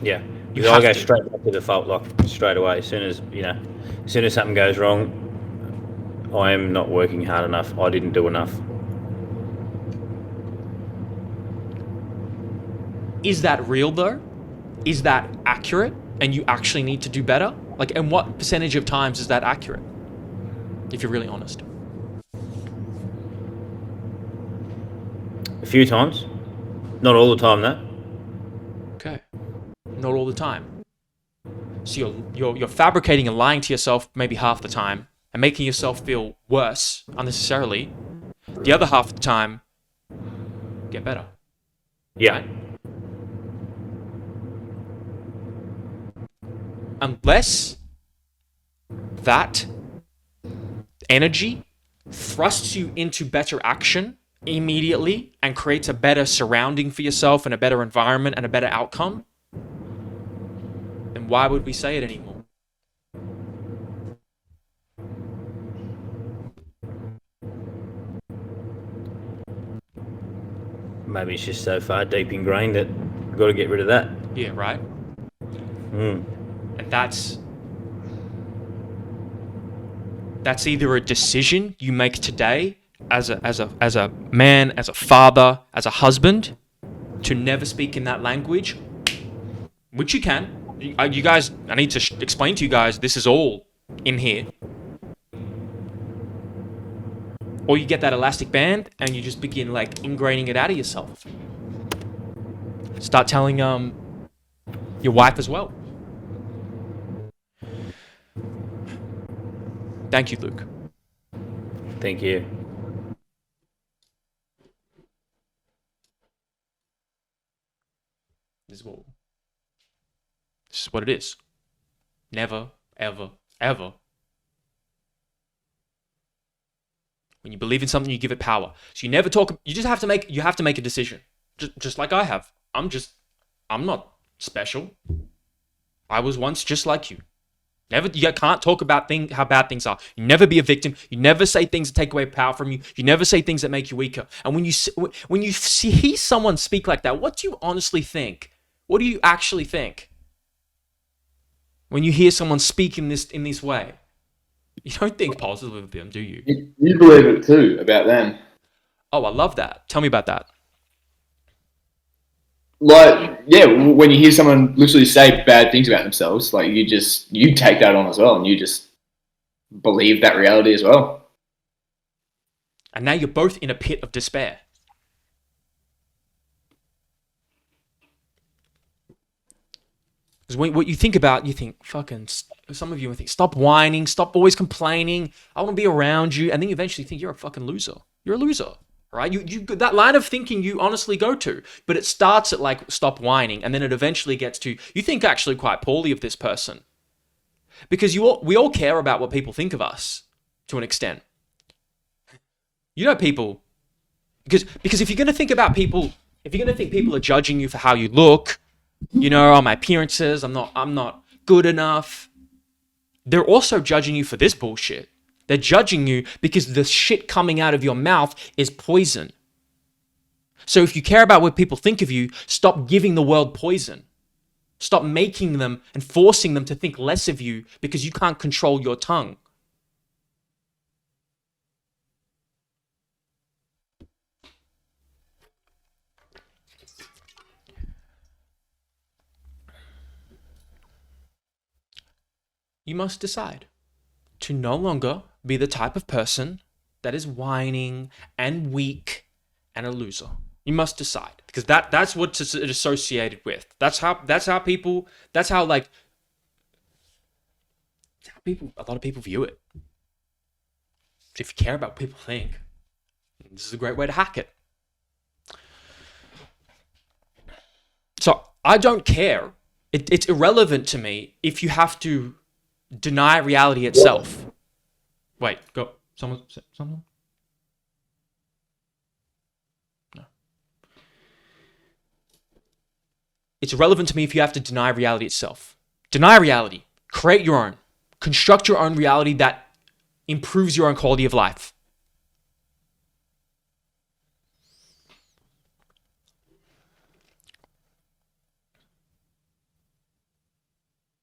Yeah. You I have go to. straight back to default lock straight away. As soon as something goes wrong, I am not working hard enough. I didn't do enough. Is that real though? Is that accurate? And you actually need to do better? Like, and what percentage of times is that accurate? If you're really honest. A few times. Not all the time, though. Okay. Not all the time. So you're fabricating and lying to yourself maybe half the time and making yourself feel worse unnecessarily. The other half of the time, get better. Yeah. Right? Unless that energy thrusts you into better action immediately and creates a better surrounding for yourself and a better environment and a better outcome, then why would we say it anymore? maybe it's just so far deep ingrained that you've got to get rid of that. Yeah, right? Mm. And that's either a decision you make today as a man, as a father, as a husband, to never speak in that language, which you can. You guys, I need to explain to you guys, this is all in here. Or you get that elastic band and you just begin like ingraining it out of yourself. Start telling your wife as well. Thank you, Luke. Thank you. This is what it is. Never, ever, ever. When you believe in something, you give it power. So you never talk. You just have to make. You have to make a decision. Just like I have. I'm not special. I was once just like you. You can't talk about how bad things are. You never be a victim. You never say things that take away power from you. You never say things that make you weaker. And when you see someone speak like that, what do you honestly think? What do you actually think? When you hear someone speak in this way, you don't think positively of them, do you? You believe it too about them. Oh, I love that. Tell me about that. Like, yeah, when you hear someone literally say bad things about themselves, like you take that on as well, and you just believe that reality as well. And now you're both in a pit of despair. Because what you think about, you think, fucking, some of you think, stop whining, stop always complaining, I want to be around you, and then you eventually think you're a fucking loser. You're a loser. Right? You that line of thinking you honestly go to, but it starts at like stop whining, and then it eventually gets to you think actually quite poorly of this person, because we all care about what people think of us to an extent. You know, people, because if you're gonna think about people, if you're gonna think people are judging you for how you look, you know, on my appearances, I'm not good enough. They're also judging you for this bullshit. They're judging you because the shit coming out of your mouth is poison. So if you care about what people think of you, stop giving the world poison. Stop making them and forcing them to think less of you because you can't control your tongue. You must decide to no longer be the type of person that is whining and weak and a loser. You must decide, because that's what it's associated with. A lot of people view it. If you care about what people think, this is a great way to hack it. So I don't care. It's irrelevant to me if you have to deny reality itself. Wait, go. Someone? No. It's irrelevant to me if you have to deny reality itself. Deny reality. Create your own. Construct your own reality that improves your own quality of life.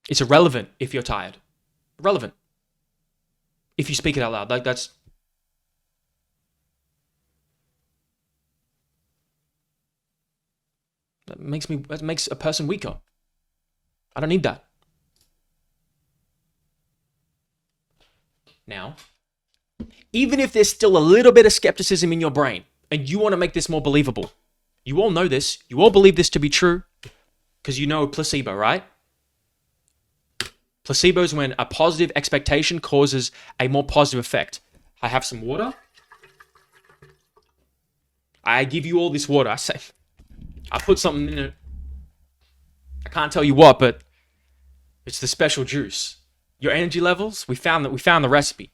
It's irrelevant if you're tired. Irrelevant. If you speak it out loud, like that makes a person weaker. I don't need that. Now, even if there's still a little bit of skepticism in your brain and you want to make this more believable, you all know this, you all believe this to be true because you know placebo, right? Placebo is when a positive expectation causes a more positive effect. I have some water. I give you all this water. I put something in it. I can't tell you what, but it's the special juice. Your energy levels, we found the recipe.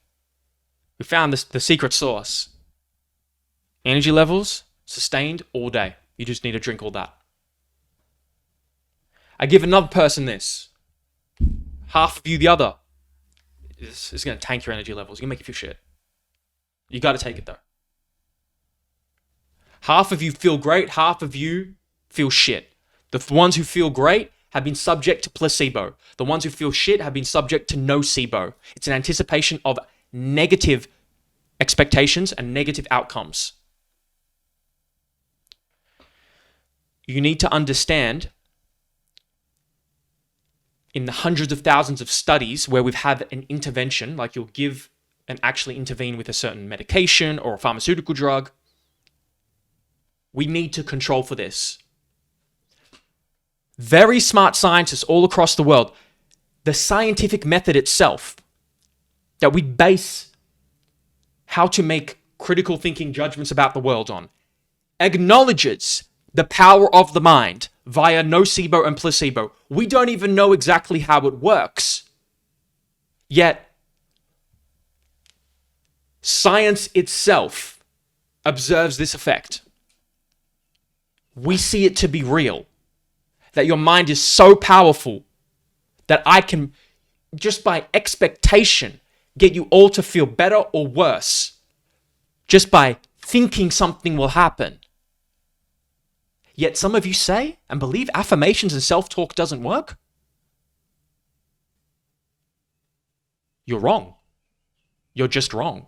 We found the secret sauce. Energy levels sustained all day. You just need to drink all that. I give another person this. Half of you the other. This is going to tank your energy levels. It's going to make you feel shit. You got to take it though. Half of you feel great, half of you feel shit. The ones who feel great have been subject to placebo. The ones who feel shit have been subject to nocebo. It's an anticipation of negative expectations and negative outcomes. You need to understand, in the hundreds of thousands of studies where we've had an intervention, like you'll give and actually intervene with a certain medication or a pharmaceutical drug, we need to control for this. Very smart scientists all across the world, the scientific method itself that we base how to make critical thinking judgments about the world on, acknowledges the power of the mind via nocebo and placebo. We don't even know exactly how it works. Yet, science itself observes this effect. We see it to be real. That your mind is so powerful that I can, just by expectation, get you all to feel better or worse just by thinking something will happen. Yet some of you say and believe affirmations and self-talk doesn't work. You're wrong. You're just wrong.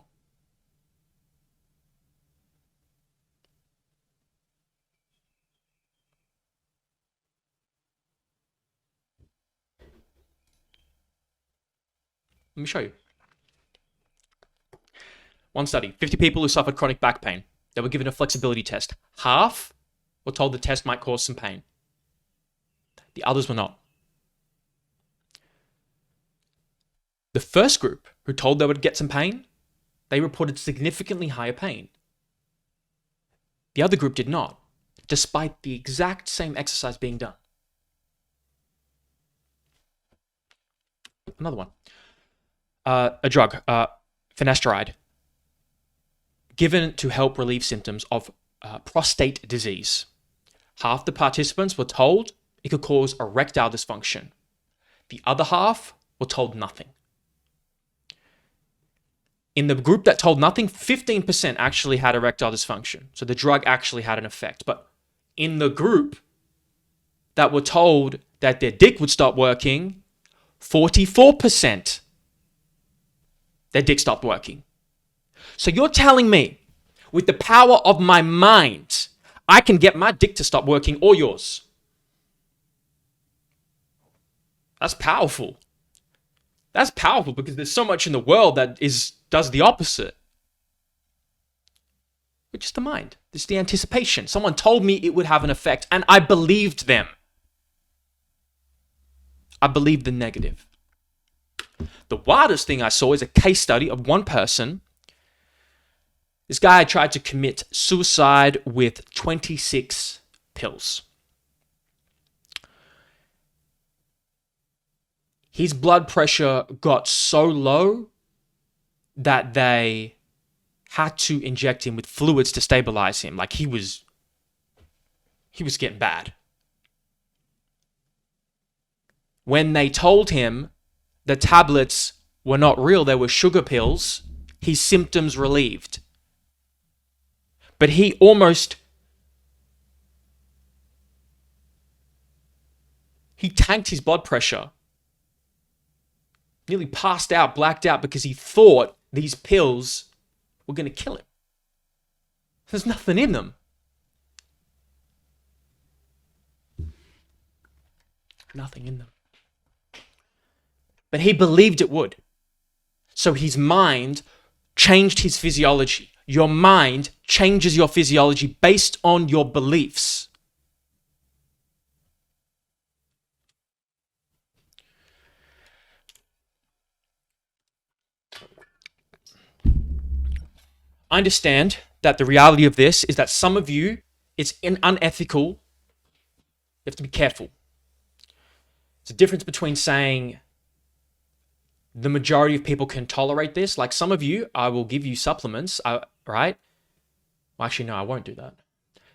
Let me show you. One study, 50 people who suffered chronic back pain. They were given a flexibility test. Half were told the test might cause some pain. The others were not. The first group, who told they would get some pain, they reported significantly higher pain. The other group did not, despite the exact same exercise being done. Another one. A drug, finasteride, given to help relieve symptoms of prostate disease. Half the participants were told it could cause erectile dysfunction. The other half were told nothing. In the group that told nothing, 15% actually had erectile dysfunction. So the drug actually had an effect. But in the group that were told that their dick would stop working, 44%, their dick stopped working. So you're telling me, with the power of my mind, I can get my dick to stop working or yours. That's powerful. That's powerful because there's so much in the world that does the opposite. It's just the mind. It's the anticipation. Someone told me it would have an effect and I believed them. I believed the negative. The wildest thing I saw is a case study of one person. This guy tried to commit suicide with 26 pills. His blood pressure got so low that they had to inject him with fluids to stabilize him. Like he was getting bad. When they told him the tablets were not real, they were sugar pills, his symptoms relieved. But he tanked his blood pressure. Nearly passed out, blacked out, because he thought these pills were going to kill him. There's nothing in them. Nothing in them. But he believed it would. So his mind changed his physiology. Your mind changes your physiology based on your beliefs. I understand that the reality of this is that some of you, it's unethical. You have to be careful. It's a difference between saying the majority of people can tolerate this. Like some of you, I will give you supplements, right? Well, actually, no, I won't do that.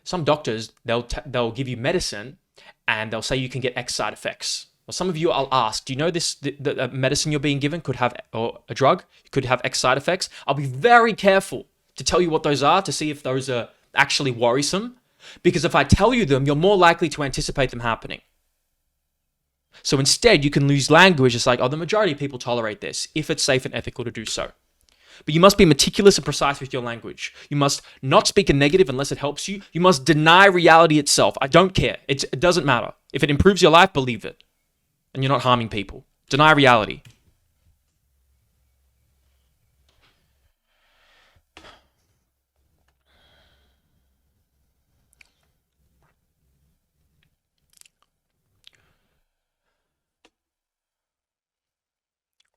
Some doctors, they'll give you medicine and they'll say you can get X side effects. Well, some of you, I'll ask, do you know the medicine you're being given could have, or a drug, could have X side effects? I'll be very careful to tell you what those are, to see if those are actually worrisome, because if I tell you them, you're more likely to anticipate them happening. So instead, you can use language. It's like, oh, the majority of people tolerate this if it's safe and ethical to do so. But you must be meticulous and precise with your language. You must not speak a negative unless it helps you. You must deny reality itself. I don't care. It doesn't matter. If it improves your life, believe it. And you're not harming people. Deny reality.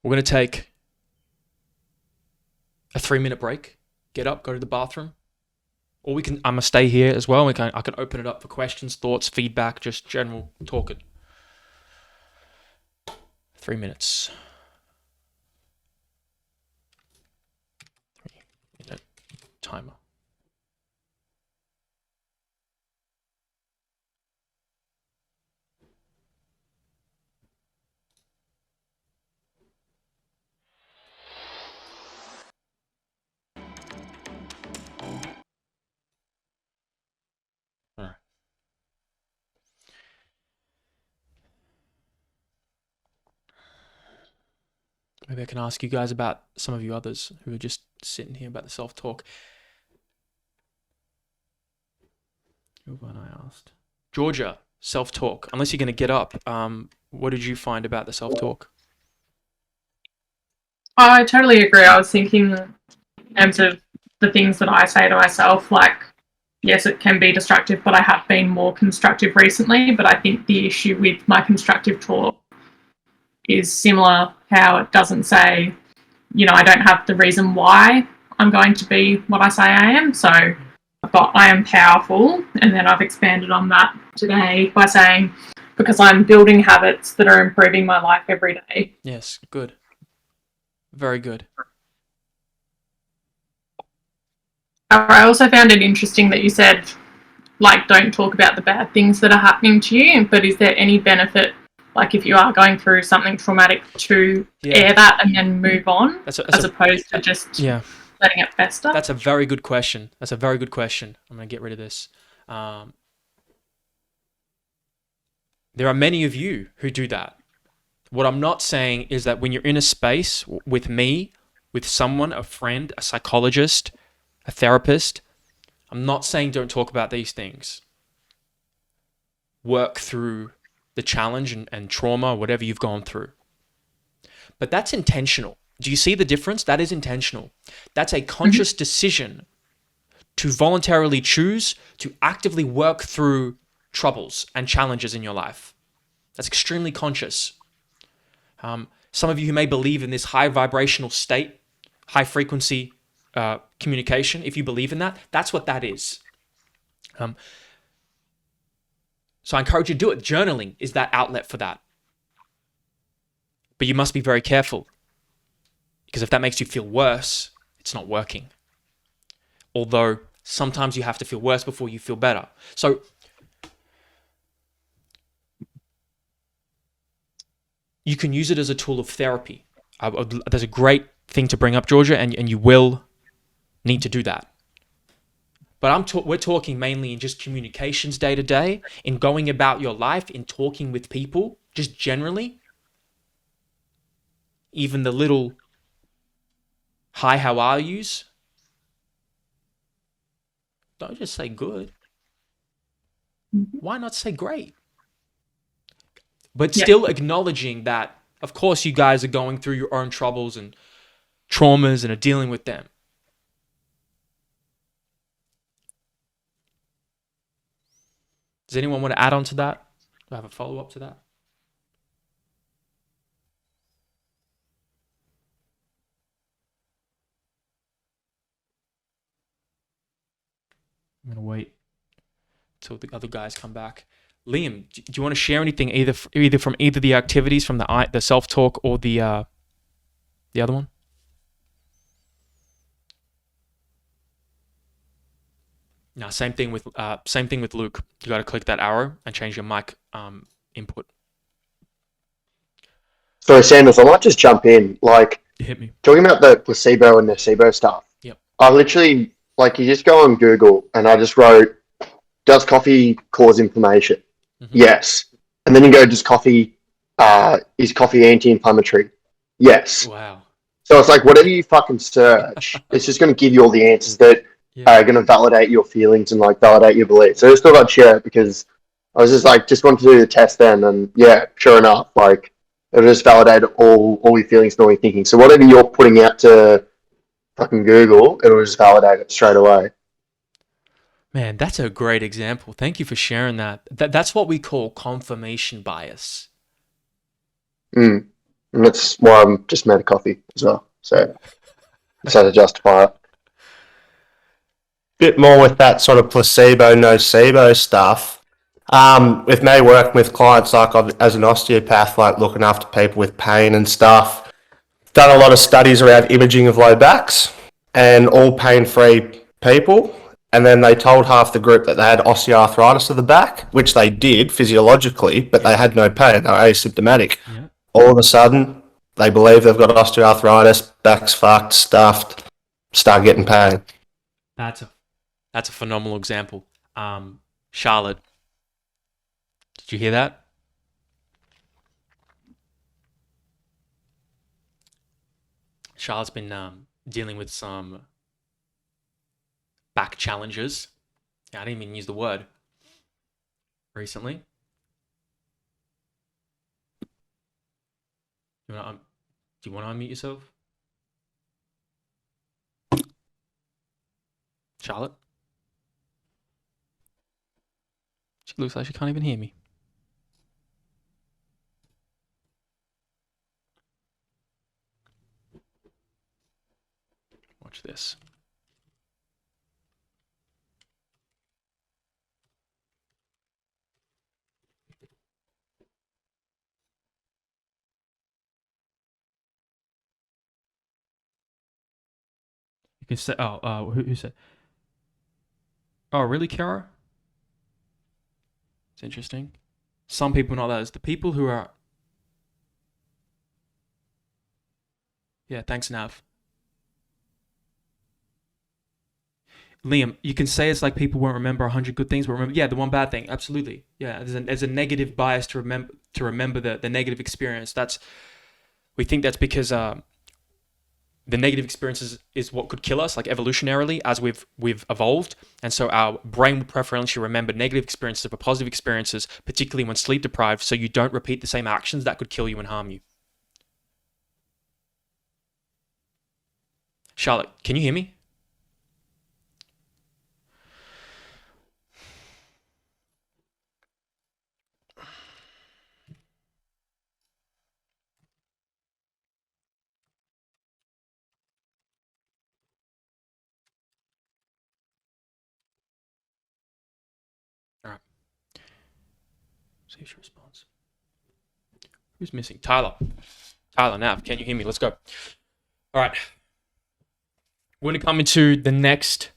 We're going to take a 3-minute break. Get up, go to the bathroom. Or I'm going to stay here as well. I can open it up for questions, thoughts, feedback, just general talking. 3 minutes. 3-minute timer. All right. Maybe I can ask you guys about some of you others who are just sitting here about the self-talk. Who have I asked? Georgia, self-talk. Unless you're going to get up, what did you find about the self-talk? I totally agree. I was thinking in terms of the things that I say to myself, like, yes, it can be destructive, but I have been more constructive recently. But I think the issue with my constructive talk is similar, how it doesn't say, I don't have the reason why I'm going to be what I say I am. So I've got, I am powerful. And then I've expanded on that today by saying, because I'm building habits that are improving my life every day. Yes, good. Very good. I also found it interesting that you said, like, don't talk about the bad things that are happening to you, but is there any benefit, like if you are going through something traumatic, to air that and then move on, as opposed to just letting it fester? That's a very good question. I'm going to get rid of this. There are many of you who do that. What I'm not saying is that when you're in a space with me, with someone, a friend, a psychologist, a therapist, I'm not saying don't talk about these things. Work through the challenge and trauma, whatever you've gone through. But that's intentional. Do you see the difference? That is intentional. That's a conscious decision to voluntarily choose to actively work through troubles and challenges in your life. That's extremely conscious. Some of you who may believe in this high vibrational state, high frequency communication, if you believe in that, that's what that is. So I encourage you to do it. Journaling is that outlet for that. But you must be very careful, because if that makes you feel worse, it's not working. Although sometimes you have to feel worse before you feel better. So you can use it as a tool of therapy. There's a great thing to bring up, Georgia, and you will need to do that. But we're talking mainly in just communications day to day, in going about your life, in talking with people, just generally. Even the little hi, how are yous? Don't just say good. Why not say great? But still acknowledging that, of course, you guys are going through your own troubles and traumas and are dealing with them. Does anyone want to add on to that? Do I have a follow-up to that? I'm going to wait until the other guys come back. Liam, do you want to share anything either from either the activities from the self-talk or the other one? No, same thing with Luke. You got to click that arrow and change your mic input. Sorry, Sam, if I might just jump in, like, Hit me. talking about the placebo and nocebo stuff. Yep. I literally, like you just go on Google and I just wrote, does coffee cause inflammation? Yes. And then you go, is coffee anti-inflammatory? Yes. Wow. So it's like whatever you fucking search, it's just going to give you all the answers that are going to validate your feelings and like validate your beliefs. So I just thought I'd share it because I was just like, just wanted to do the test then, and yeah, sure enough, like it'll just validate all your feelings and all your thinking. So whatever you're putting out to fucking Google, it'll just validate it straight away. Man, that's a great example. Thank you for sharing that. That's what we call confirmation bias. And that's why I'm just made a coffee as well. So to justify it. Bit more with that sort of placebo, nocebo stuff. With me working with clients, like as an osteopath, like looking after people with pain and stuff, done a lot of studies around imaging of low backs and all pain-free people. And then they told half the group that they had osteoarthritis of the back, which they did physiologically, but they had no pain. They were asymptomatic. Yeah. All of a sudden, they believe they've got osteoarthritis, back's fucked, stuffed, start getting pain. That's a phenomenal example. Charlotte, did you hear that? Charlotte's been dealing with some back challenges. I didn't even use the word recently. Do you want to unmute yourself? Charlotte? She looks like she can't even hear me. Watch this. You can say, who said? Oh, really, Kara? It's interesting. Some people not that. It's the people who are. Yeah, thanks, Nav. Liam, you can say it's like people won't remember 100 good things, but remember, yeah, the one bad thing. Absolutely, yeah. There's a negative bias to remember the negative experience. We think that's because the negative experiences is what could kill us, like evolutionarily, as we've evolved, and so our brain will preferentially remember negative experiences over positive experiences, particularly when sleep deprived, so you don't repeat the same actions that could kill you and harm you. Charlotte, can you hear me? All right. See if she responds. Who's missing? Tyler. Tyler, Nav, can you hear me? Let's go. All right. We're going to come into the next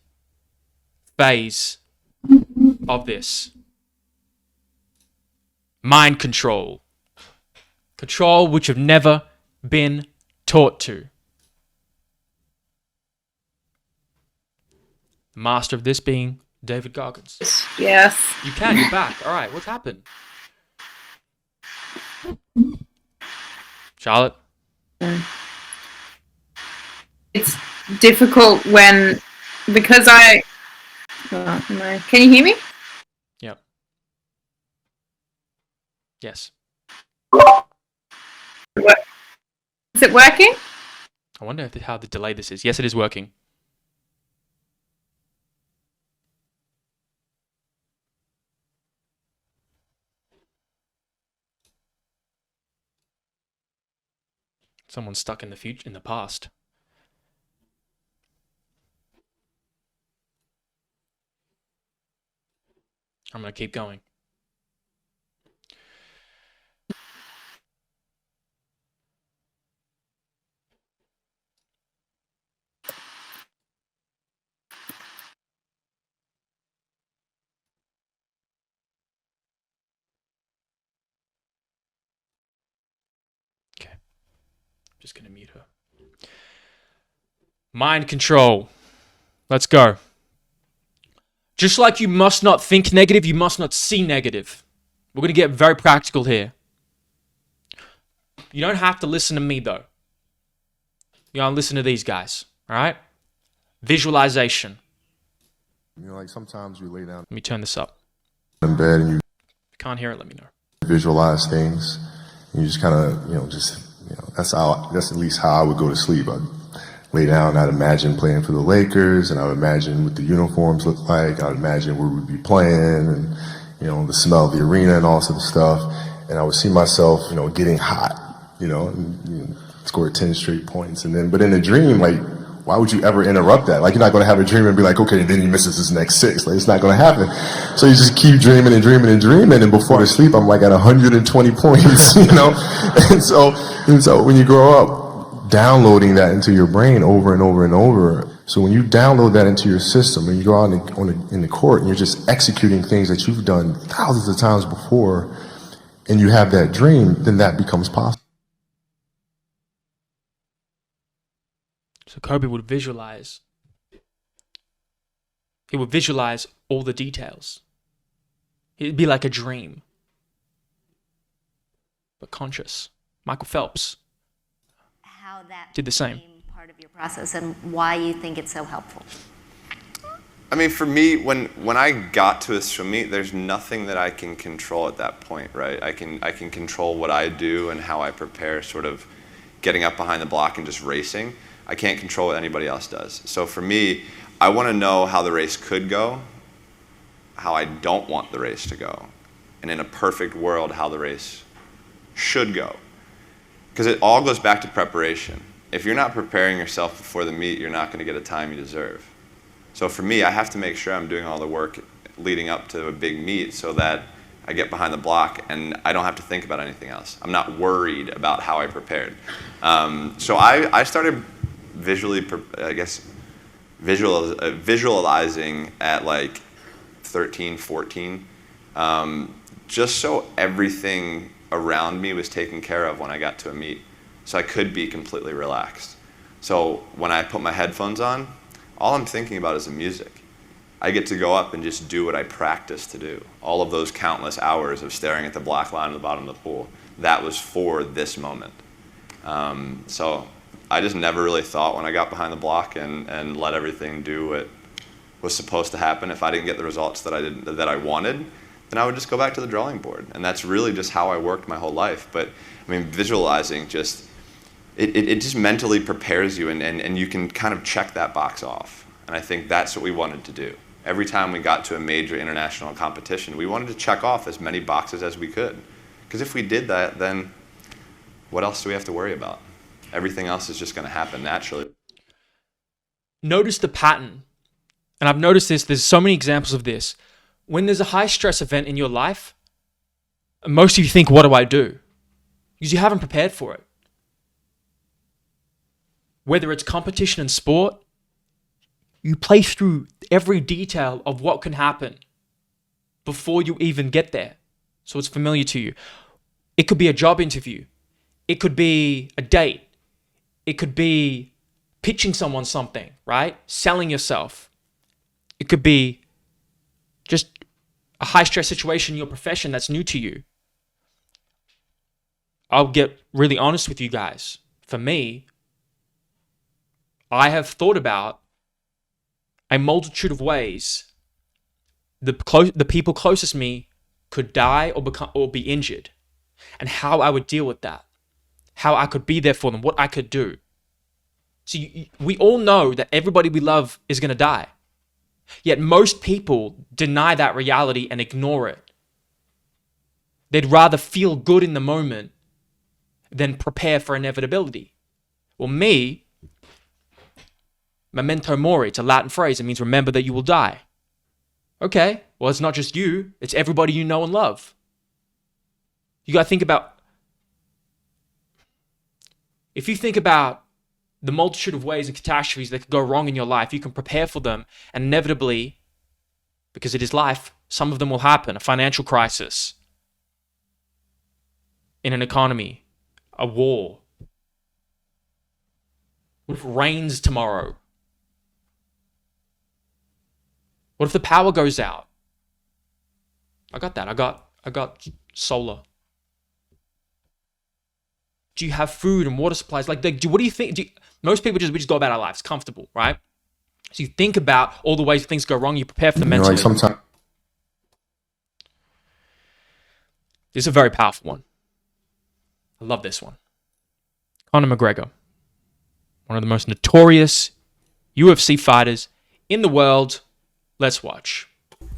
phase of this. Mind control. Control which you've never been taught to. The master of this being David Goggins. Yes. You can, you're back. All right, what's happened? Charlotte? It's difficult when, because can you hear me? Yep. Yes. Is it working? I wonder how the delay this is. Yes, it is working. Someone's stuck in the past. I'm going to keep going. Okay. I'm just going to mute her. Mind control. Let's go. Just like you must not think negative, you must not see negative. We're going to get very practical here. You don't have to listen to me, though. You gotta listen to these guys, all right? Visualization. You know, like sometimes you lay down Let me turn this up. in bed and you Can't hear it, let me know. visualize things. And you just kind of, that's at least how I would go to sleep. I'd lay down, I'd imagine playing for the Lakers, and I would imagine what the uniforms look like. I'd imagine where we'd be playing, and, the smell of the arena and all sorts of stuff. And I would see myself, getting hot, and score 10 straight points. But in a dream, like, why would you ever interrupt that? Like, you're not going to have a dream and be like, okay, and then he misses his next 6. Like, it's not going to happen. So you just keep dreaming and dreaming and dreaming. And before I sleep, I'm like at 120 points, And so when you grow up, downloading that into your brain over and over and over. So when you download that into your system and you go out in the court and you're just executing things that you've done thousands of times before, and you have that dream, then that becomes possible. So Kobe would visualize. He would visualize all the details. It'd be like a dream, but conscious. Michael Phelps How that did the same. became part of your process and why you think it's so helpful. I mean, for me, when I got to a swim meet, there's nothing that I can control at that point, right? I can control what I do and how I prepare, sort of getting up behind the block and just racing. I can't control what anybody else does. So for me, I want to know how the race could go, how I don't want the race to go, and in a perfect world, how the race should go. Because it all goes back to preparation. If you're not preparing yourself before the meet, you're not going to get a time you deserve. So for me, I have to make sure I'm doing all the work leading up to a big meet so that I get behind the block and I don't have to think about anything else. I'm not worried about how I prepared. So I started visualizing at like 13, 14, just so everything around me was taken care of when I got to a meet. So I could be completely relaxed. So when I put my headphones on, all I'm thinking about is the music. I get to go up and just do what I practice to do. All of those countless hours of staring at the black line at the bottom of the pool, that was for this moment. So I just never really thought when I got behind the block and let everything do what was supposed to happen. If I didn't get the results that I wanted, then I would just go back to the drawing board. And that's really just how I worked my whole life. But I mean, visualizing just, it just mentally prepares you and you can kind of check that box off. And I think that's what we wanted to do. Every time we got to a major international competition, we wanted to check off as many boxes as we could. Because if we did that, then what else do we have to worry about? Everything else is just going to happen naturally. Notice the pattern. And I've noticed this, there's so many examples of this. When there's a high stress event in your life, most of you think, what do I do? Because you haven't prepared for it. Whether it's competition in sport, you play through every detail of what can happen before you even get there. So it's familiar to you. It could be a job interview. It could be a date. It could be pitching someone something, right? Selling yourself. It could be just a high stress situation in your profession that's new to you. I'll get really honest with you guys. For me, I have thought about a multitude of ways the people closest to me could die or be injured, and how I would deal with that, how I could be there for them, what I could do. So we all know that everybody we love is going to die. Yet most people deny that reality and ignore it. They'd rather feel good in the moment than prepare for inevitability. Well, me, memento mori, it's a Latin phrase. It means remember that you will die. Okay, well, it's not just you. It's everybody you know and love. You got to think about, if you think about the multitude of ways and catastrophes that could go wrong in your life, you can prepare for them, and inevitably, because it is life, some of them will happen. A financial crisis, in an economy, a war. What if it rains tomorrow? What if the power goes out? I got that. I got solar. Do you have food and water supplies? Like, what do you think? Most people we just go about our lives comfortable, right? So you think about all the ways things go wrong. You prepare for them mentally. Like sometimes. This is a very powerful one. I love this one. Conor McGregor, one of the most notorious UFC fighters in the world. Let's watch.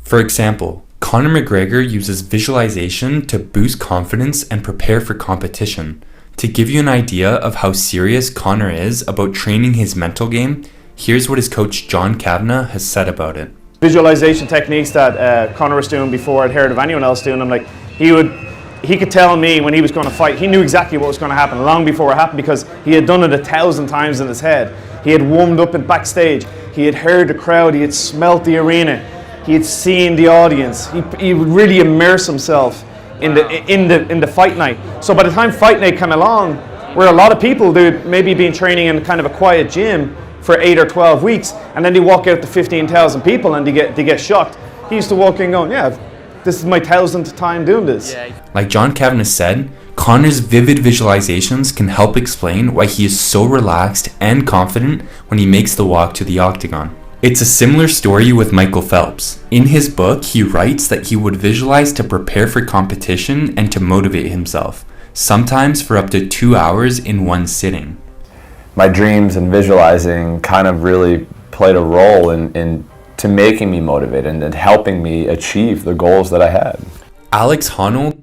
For example, Conor McGregor uses visualization to boost confidence and prepare for competition. To give you an idea of how serious Conor is about training his mental game, here's what his coach John Kavanagh has said about it. Visualization techniques that Conor was doing before I'd heard of anyone else doing them. Like he could tell me when he was going to fight. He knew exactly what was going to happen long before it happened because he had done it 1,000 times in his head. He had warmed up in backstage. He had heard the crowd. He had smelt the arena. He had seen the audience. He would really immerse himself in the fight night. So by the time fight night came along, where a lot of people they'd maybe been training in kind of a quiet gym for 8 or 12 weeks, and then they walk out to 15,000 people and they get shocked. He used to walk in going, yeah, this is my 1,000th time doing this. Like John Kavanagh said, Conor's vivid visualizations can help explain why he is so relaxed and confident when he makes the walk to the octagon. It's a similar story with Michael Phelps. In his book, he writes that he would visualize to prepare for competition and to motivate himself, sometimes for up to 2 hours in one sitting. My dreams and visualizing kind of really played a role in to making me motivated and helping me achieve the goals that I had. Alex Honnold.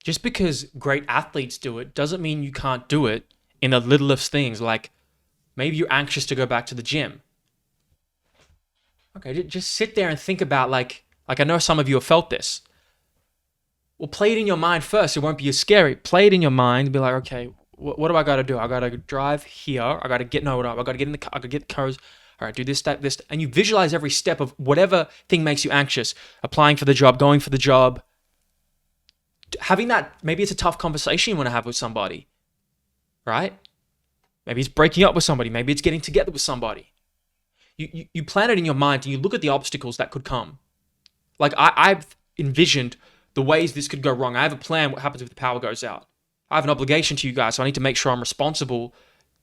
Just because great athletes do it doesn't mean you can't do it in the littlest things. Like maybe you're anxious to go back to the gym. Okay, just sit there and think about like I know some of you have felt this. Well, play it in your mind first. It won't be as scary. Play it in your mind and be like, okay, what do I got to do? I got to drive here. I got to get I got to get in the car. I got to get the cars. All right, do this, that, this. And you visualize every step of whatever thing makes you anxious. Applying for the job, going for the job. Having that, maybe it's a tough conversation you want to have with somebody, right? Maybe it's breaking up with somebody. Maybe it's getting together with somebody. You plan it in your mind and you look at the obstacles that could come. Like I've envisioned the ways this could go wrong. I have a plan what happens if the power goes out. I have an obligation to you guys, so I need to make sure I'm responsible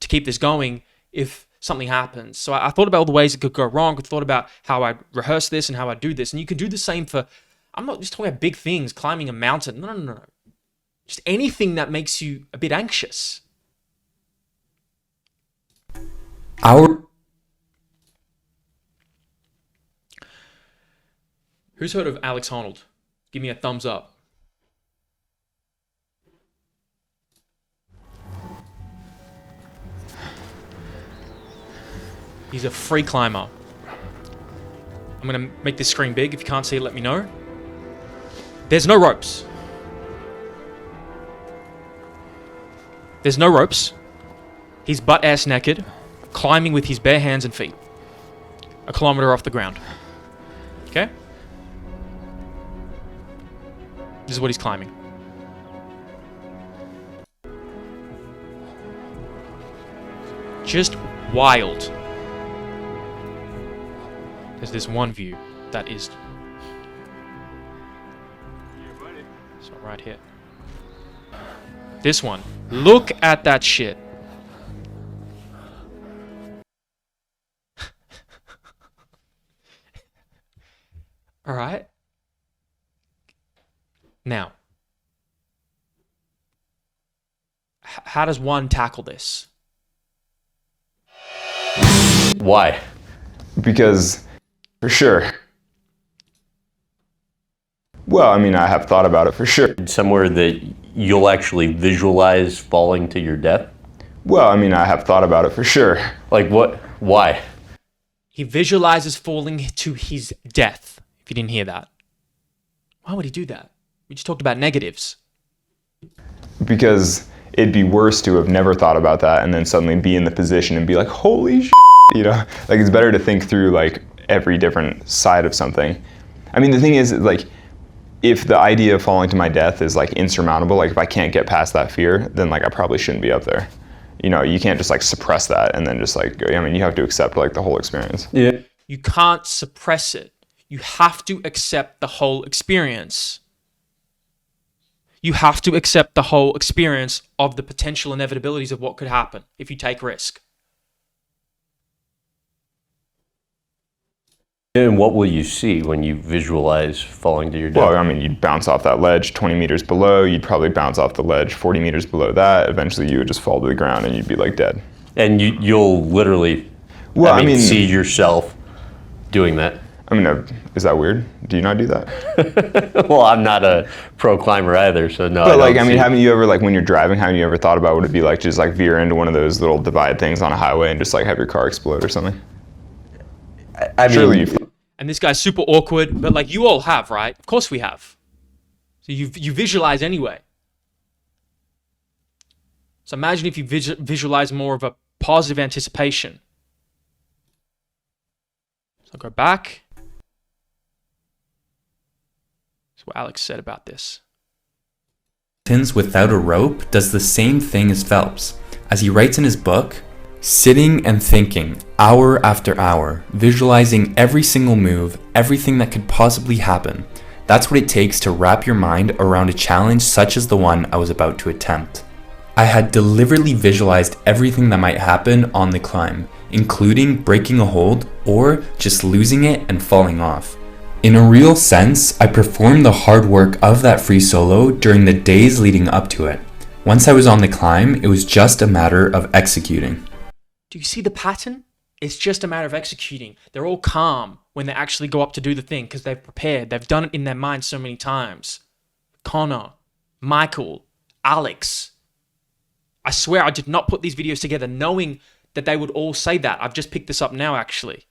to keep this going if something happens. So I thought about all the ways it could go wrong. I thought about how I rehearse this and how I do this. And you can do the same for, I'm not just talking about big things, climbing a mountain. No. Just anything that makes you a bit anxious. Who's heard of Alex Honnold? Give me a thumbs up. He's a free climber. I'm going to make this screen big. If you can't see it, let me know. There's no ropes. There's no ropes. He's butt-ass naked, climbing with his bare hands and feet. 1 kilometer off the ground. Okay? This is what he's climbing. Just wild. There's this one view that is... So right here. This one. Look at that shit. All right. Now, how does one tackle this? Why? Because, for sure. Well, I mean, I have thought about it for sure. Somewhere that you'll actually visualize falling to your death? Well, I mean, I have thought about it for sure. Like what? Why? He visualizes falling to his death, if you didn't hear that. Why would he do that? We just talked about negatives. Because it'd be worse to have never thought about that and then suddenly be in the position and be like, holy shit, you know? Like, it's better to think through, like, every different side of something. I mean, the thing is, like, if the idea of falling to my death is, like, insurmountable, like, if I can't get past that fear, then, like, I probably shouldn't be up there. you know, you can't just like suppress that and then just like go. I mean, you have to accept like the whole experience. Yeah. You can't suppress it. You have to accept the whole experience. You have to accept the whole experience of the potential inevitabilities of what could happen if you take risk. And what will you see when you visualize falling to your death? Well, I mean, you'd bounce off that ledge 20 meters below. You'd probably bounce off the ledge 40 meters below that. Eventually, you would just fall to the ground and you'd be like dead. And you'll literally, well, I mean, see yourself doing that. I mean, is that weird? Do you not do that? Well, I'm not a pro climber either, so no. But like, I mean, haven't you ever, like, when you're driving, haven't you ever thought about what it'd be like to just like veer into one of those little divide things on a highway and just like have your car explode or something? I mean, and this guy's super awkward, but like you all have, right? Of course we have. So you visualize anyway. So imagine if you visualize more of a positive anticipation. So I'll go back. That's what Alex said about this. Without a rope does the same thing as Phelps. As he writes in his book, sitting and thinking, hour after hour, visualizing every single move, everything that could possibly happen. That's what it takes to wrap your mind around a challenge such as the one I was about to attempt. I had deliberately visualized everything that might happen on the climb, including breaking a hold or just losing it and falling off. In a real sense, I performed the hard work of that free solo during the days leading up to it. Once I was on the climb, it was just a matter of executing. Do you see the pattern? It's just a matter of executing. They're all calm when they actually go up to do the thing because they've prepared. They've done it in their mind so many times. Connor, Michael, Alex. I swear I did not put these videos together knowing that they would all say that. I've just picked this up now, actually.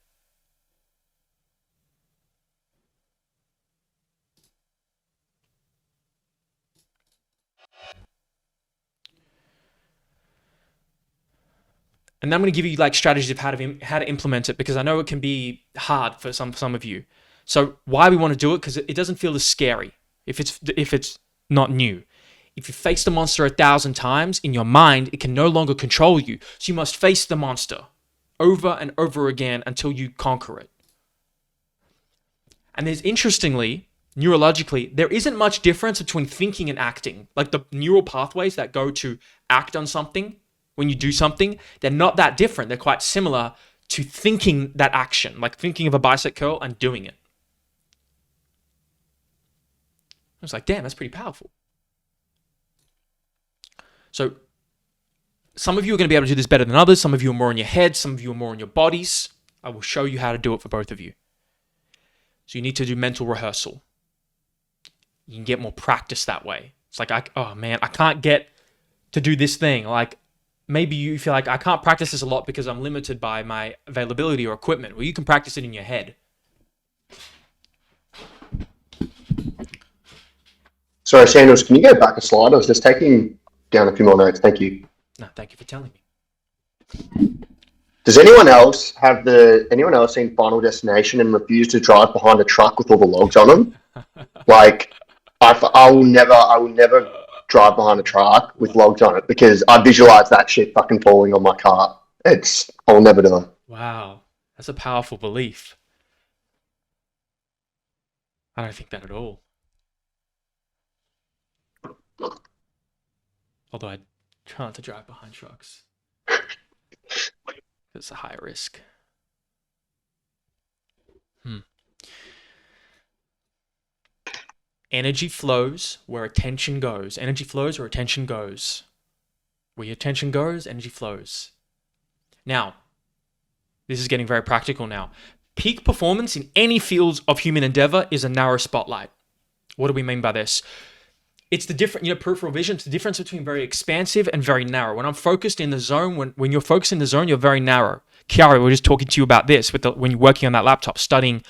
And then I'm going to give you like strategies of how to implement it because I know it can be hard for some of you. So why we want to do it, because it doesn't feel as scary if it's not new. If you face the monster 1,000 times in your mind, it can no longer control you. So you must face the monster over and over again until you conquer it. And there's, interestingly, neurologically, there isn't much difference between thinking and acting. Like the neural pathways that go to act on something, when you do something, they're not that different. They're quite similar to thinking that action, like thinking of a bicep curl and doing it. I was like, damn, that's pretty powerful. So some of you are going to be able to do this better than others. Some of you are more in your head. Some of you are more in your bodies. I will show you how to do it for both of you. So you need to do mental rehearsal. You can get more practice that way. It's like, oh man, I can't get to do this thing. Like maybe you feel like I can't practice this a lot because I'm limited by my availability or equipment. Well, you can practice it in your head. Sorry, Sanders, can you go back a slide? I was just taking down a few more notes. Thank you. No, thank you for telling me. Does anyone else seen Final Destination and refuse to drive behind a truck with all the logs on them? Like, I will never drive behind a truck with logs on it because I visualize that shit fucking falling on my car. I'll never do it. Wow, that's a powerful belief. I don't think that at all. Although I try not to drive behind trucks. It's a higher risk. Energy flows where attention goes. Energy flows where attention goes. Where your attention goes, energy flows. Now, this is getting very practical now. Peak performance in any fields of human endeavor is a narrow spotlight. What do we mean by this? It's the different, peripheral vision, it's the difference between very expansive and very narrow. When I'm focused in the zone, when you're focused in the zone, you're very narrow. Kiara, we were just talking to you about this when you're working on that laptop, studying,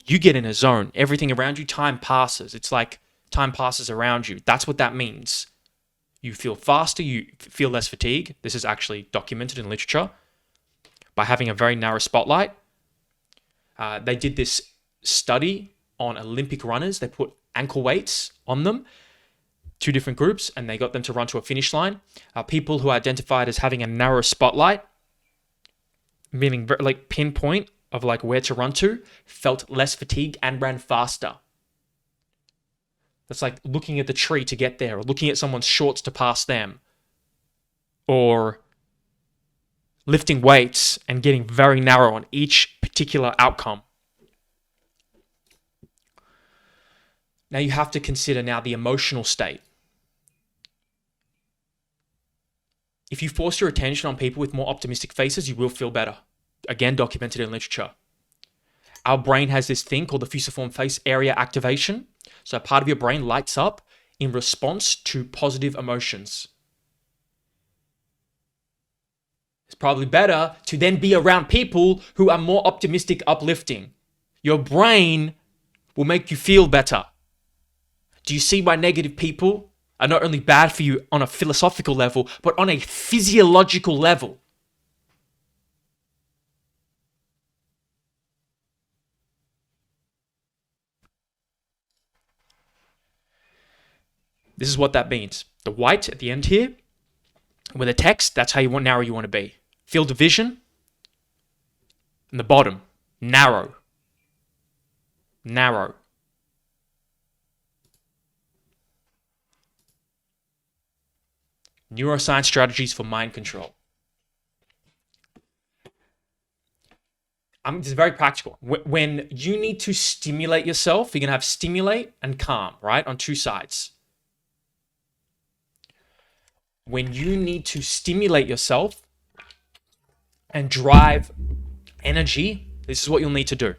you get in a zone. Everything around you, time passes. It's like time passes around you. That's what that means. You feel faster, you feel less fatigue. This is actually documented in literature by having a very narrow spotlight. They did this study on Olympic runners. They put ankle weights on them two different groups, and they got them to run to a finish line. People who identified as having a narrow spotlight, meaning like pinpoint of like where to run to, felt less fatigued and ran faster. That's like looking at the tree to get there, or looking at someone's shorts to pass them, or lifting weights and getting very narrow on each particular outcome. Now you have to consider now the emotional state. If you force your attention on people with more optimistic faces, you will feel better. Again, documented in literature. Our brain has this thing called the fusiform face area activation. So part of your brain lights up in response to positive emotions. It's probably better to then be around people who are more optimistic, uplifting. Your brain will make you feel better. Do you see why negative people are not only bad for you on a philosophical level, but on a physiological level? This is what that means. The white at the end here, with a text, that's how narrow you want to be. Field of vision. And the bottom, narrow. Narrow. Neuroscience strategies for mind control. This is very practical. When you need to stimulate yourself, you're going to have stimulate and calm, right? On two sides. When you need to stimulate yourself and drive energy, this is what you'll need to do.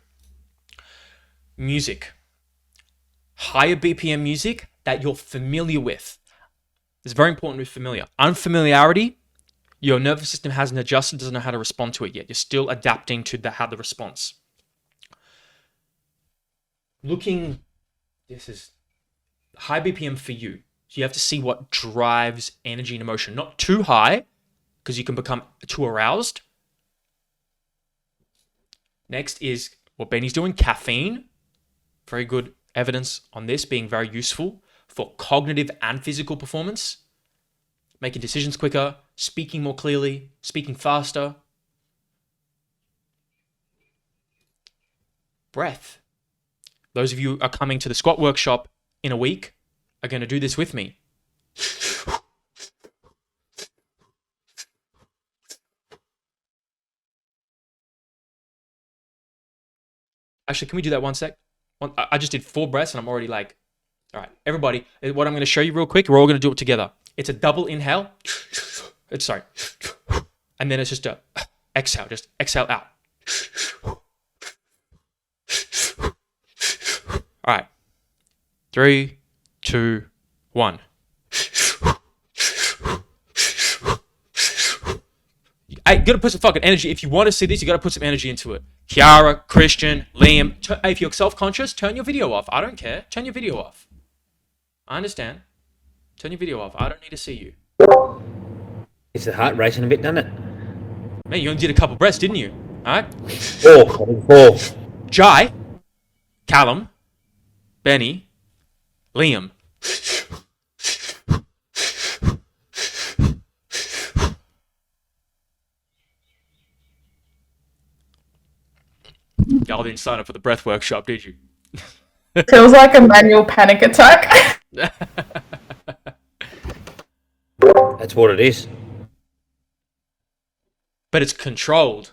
Music. Higher BPM music that you're familiar with. It's very important to be familiar. Unfamiliarity, your nervous system hasn't adjusted, doesn't know how to respond to it yet. You're still adapting to how the response. This is high BPM for you. So you have to see what drives energy and emotion. Not too high, because you can become too aroused. Next is what Benny's doing, caffeine. Very good evidence on this being very useful for cognitive and physical performance. Making decisions quicker, speaking more clearly, speaking faster. Breath. Those of you who are coming to the squat workshop in a week are going to do this with me. Actually, can we do that one sec? I just did 4 breaths and I'm already like, all right, everybody, what I'm going to show you real quick, we're all going to do it together. It's a double inhale. Sorry. And then it's just a exhale, just exhale out. All right. 3, 2, 1. Hey, you gotta put some fucking energy. If you want to see this, you gotta put some energy into it. Kiara, Christian, Liam. If you're self-conscious, turn your video off. I don't care. Turn your video off. I understand. Turn your video off. I don't need to see you. Is the heart racing a bit, doesn't it? Man, you only did a couple breaths, didn't you? All right. 4. Jai, Callum, Benny, Liam. Y'all didn't sign up for the breath workshop, did you? Feels like a manual panic attack. That's what it is. But it's controlled.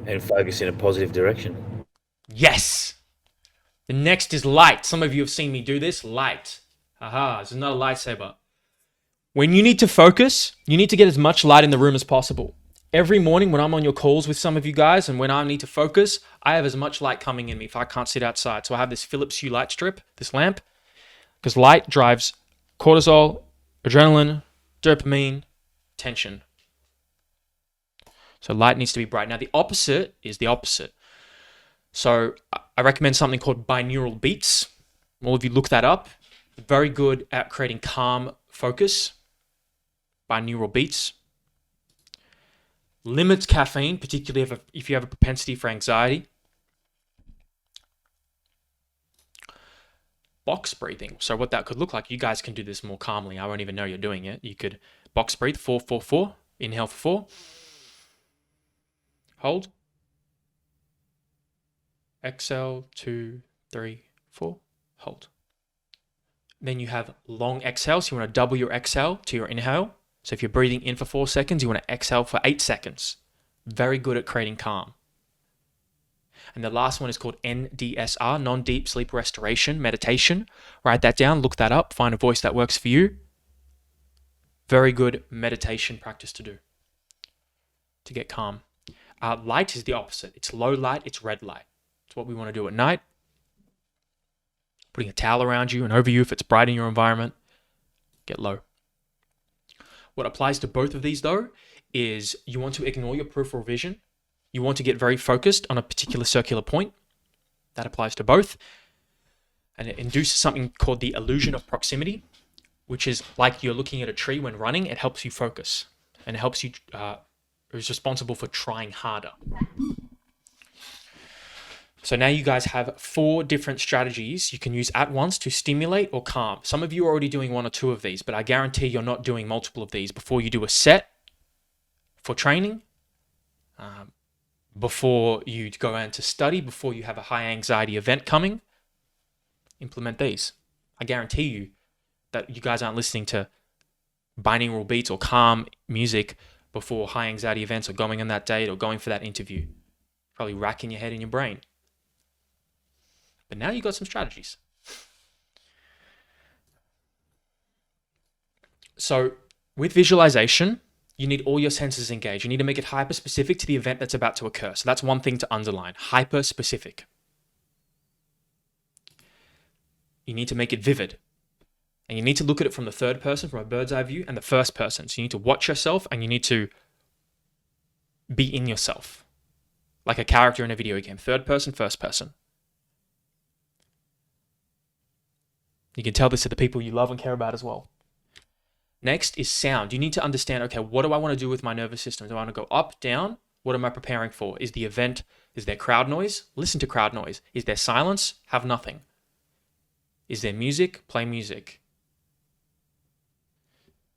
And focus in a positive direction. Yes. The next is light. Some of you have seen me do this. Light. Aha, it's another lightsaber. When you need to focus, you need to get as much light in the room as possible. Every morning when I'm on your calls with some of you guys and when I need to focus, I have as much light coming in me if I can't sit outside. So I have this Philips Hue light strip, this lamp, because light drives cortisol, adrenaline, dopamine, tension. So light needs to be bright. Now the opposite is the opposite. So I recommend something called binaural beats. All of you look that up. Very good at creating calm focus. Binaural beats. Limits caffeine, particularly if you have a propensity for anxiety. box breathing. So what that could look like, you guys can do this more calmly. I won't even know you're doing it. You could box breathe, 4, 4, 4. Inhale for 4. Hold. Exhale, 2, 3, 4. Hold. Then you have long exhales. You want to double your exhale to your inhale. So if you're breathing in for 4 seconds, you want to exhale for 8 seconds. Very good at creating calm. And the last one is called NDSR, non-deep sleep restoration meditation. Write that down, look that up, find a voice that works for you. Very good meditation practice to do to get calm. Light is the opposite. It's low light, it's red light. It's what we want to do at night. Putting a towel around you and over you if it's bright in your environment. Get low. What applies to both of these though is you want to ignore your peripheral vision. You want to get very focused on a particular circular point. That applies to both. And it induces something called the illusion of proximity, which is like you're looking at a tree when running. It helps you focus and it helps you, is responsible for trying harder. So now you guys have 4 different strategies you can use at once to stimulate or calm. Some of you are already doing 1 or 2 of these, but I guarantee you're not doing multiple of these before you do a set for training, before you go out to study, before you have a high anxiety event coming. Implement these. I guarantee you that you guys aren't listening to binaural beats or calm music before high anxiety events or going on that date or going for that interview. Probably racking your head in your brain. But now you got some strategies. So with visualization, you need all your senses engaged. You need to make it hyper-specific to the event that's about to occur. So that's one thing to underline, hyper-specific. You need to make it vivid. And you need to look at it from the third person, from a bird's eye view, and the first person. So you need to watch yourself and you need to be in yourself. Like a character in a video game. Third person, first person. You can tell this to the people you love and care about as well. Next is sound. You need to understand, okay, what do I want to do with my nervous system? Do I want to go up, down? What am I preparing for? Is the event, is there crowd noise? Listen to crowd noise. Is there silence? Have nothing. Is there music? Play music.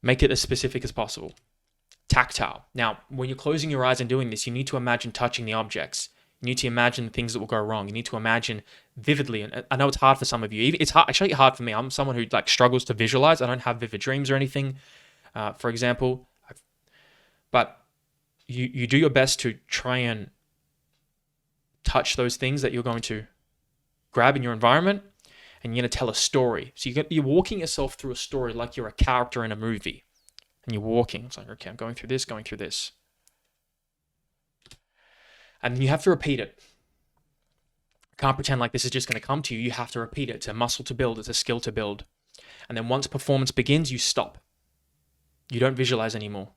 Make it as specific as possible. Tactile. Now, when you're closing your eyes and doing this, you need to imagine touching the objects. You need to imagine the things that will go wrong. You need to imagine vividly. And I know it's hard for some of you. It's actually hard for me. I'm someone who struggles to visualize. I don't have vivid dreams or anything, for example. But you do your best to try and touch those things that you're going to grab in your environment, and you're going to tell a story. So you're walking yourself through a story like you're a character in a movie. And you're walking. It's like, okay, I'm going through this, going through this. And you have to repeat it. You can't pretend like this is just going to come to you. You have to repeat it. It's a muscle to build. It's a skill to build. And then once performance begins, you stop. You don't visualize anymore.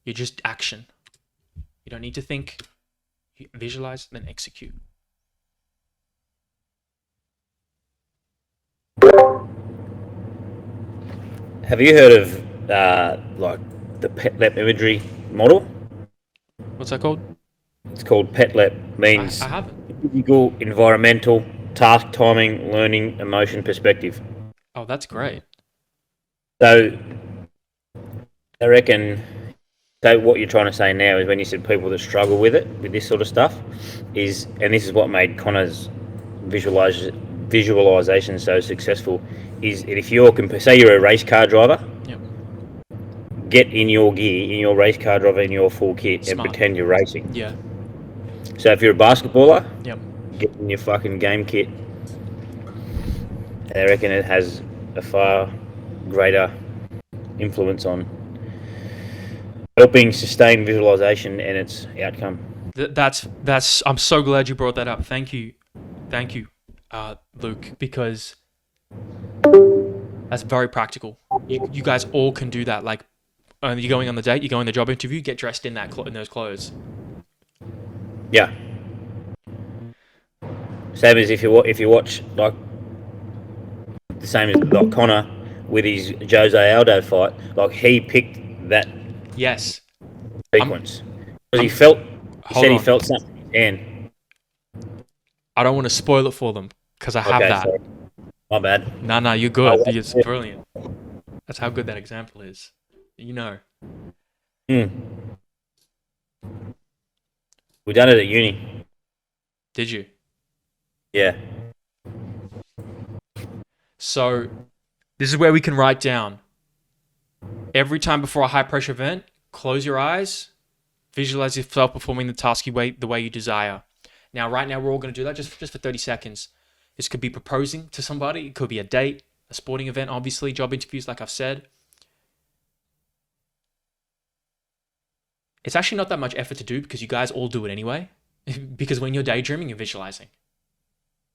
You just action. You don't need to think. You visualize, then execute. Have you heard of the PET-LEP imagery model? What's that called? It's called PET-LEP. Means I haven't. physical, environmental, task, timing, learning, emotion, perspective. Oh, that's great. So I reckon. So what you're trying to say now is when you said people that struggle with it, with this sort of stuff, is, and this is what made Connor's visualization so successful, is that if you're, say you're a race car driver, yep, get in your gear, in your race car driver, in your full kit, Smart. and pretend you're racing. Yeah. So if you're a basketballer, Yep. get in your fucking game kit. And I reckon it has a far greater influence on helping sustain visualization and its outcome. That's. I'm so glad you brought that up. Thank you, Luke, because that's very practical. You guys all can do that. Like, you're going on the date, you're going to the job interview, get dressed in in those clothes. Yeah. Same as if you watch like the same as like Connor with his Jose Aldo fight, like he picked that yes sequence because he said he felt something. And I don't want to spoil it for them because I have that. Sorry. My bad. No, you're good. It's brilliant. That's how good that example is. You know. We done it at uni. Did you? Yeah. So, this is where we can write down. Every time before a high pressure event, close your eyes, visualize yourself performing the task the way you desire. Now, right now, we're all going to do that just for 30 seconds. This could be proposing to somebody. It could be a date, a sporting event, obviously, job interviews, like I've said. It's actually not that much effort to do because you guys all do it anyway. Because when you're daydreaming, you're visualizing.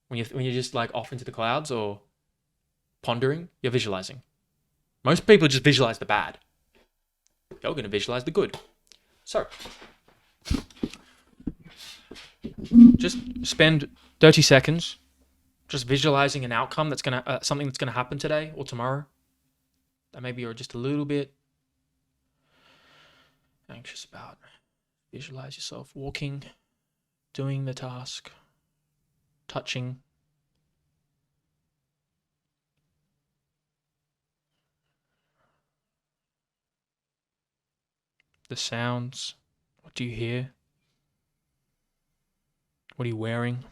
When you're just like off into the clouds or pondering, you're visualizing. Most people just visualize the bad. You're going to visualize the good. So, just spend 30 seconds just visualizing an outcome that's gonna something that's gonna happen today or tomorrow that maybe you're just a little bit anxious about. Visualize yourself walking, doing the task, touching. The sounds. What do you hear? What are you wearing?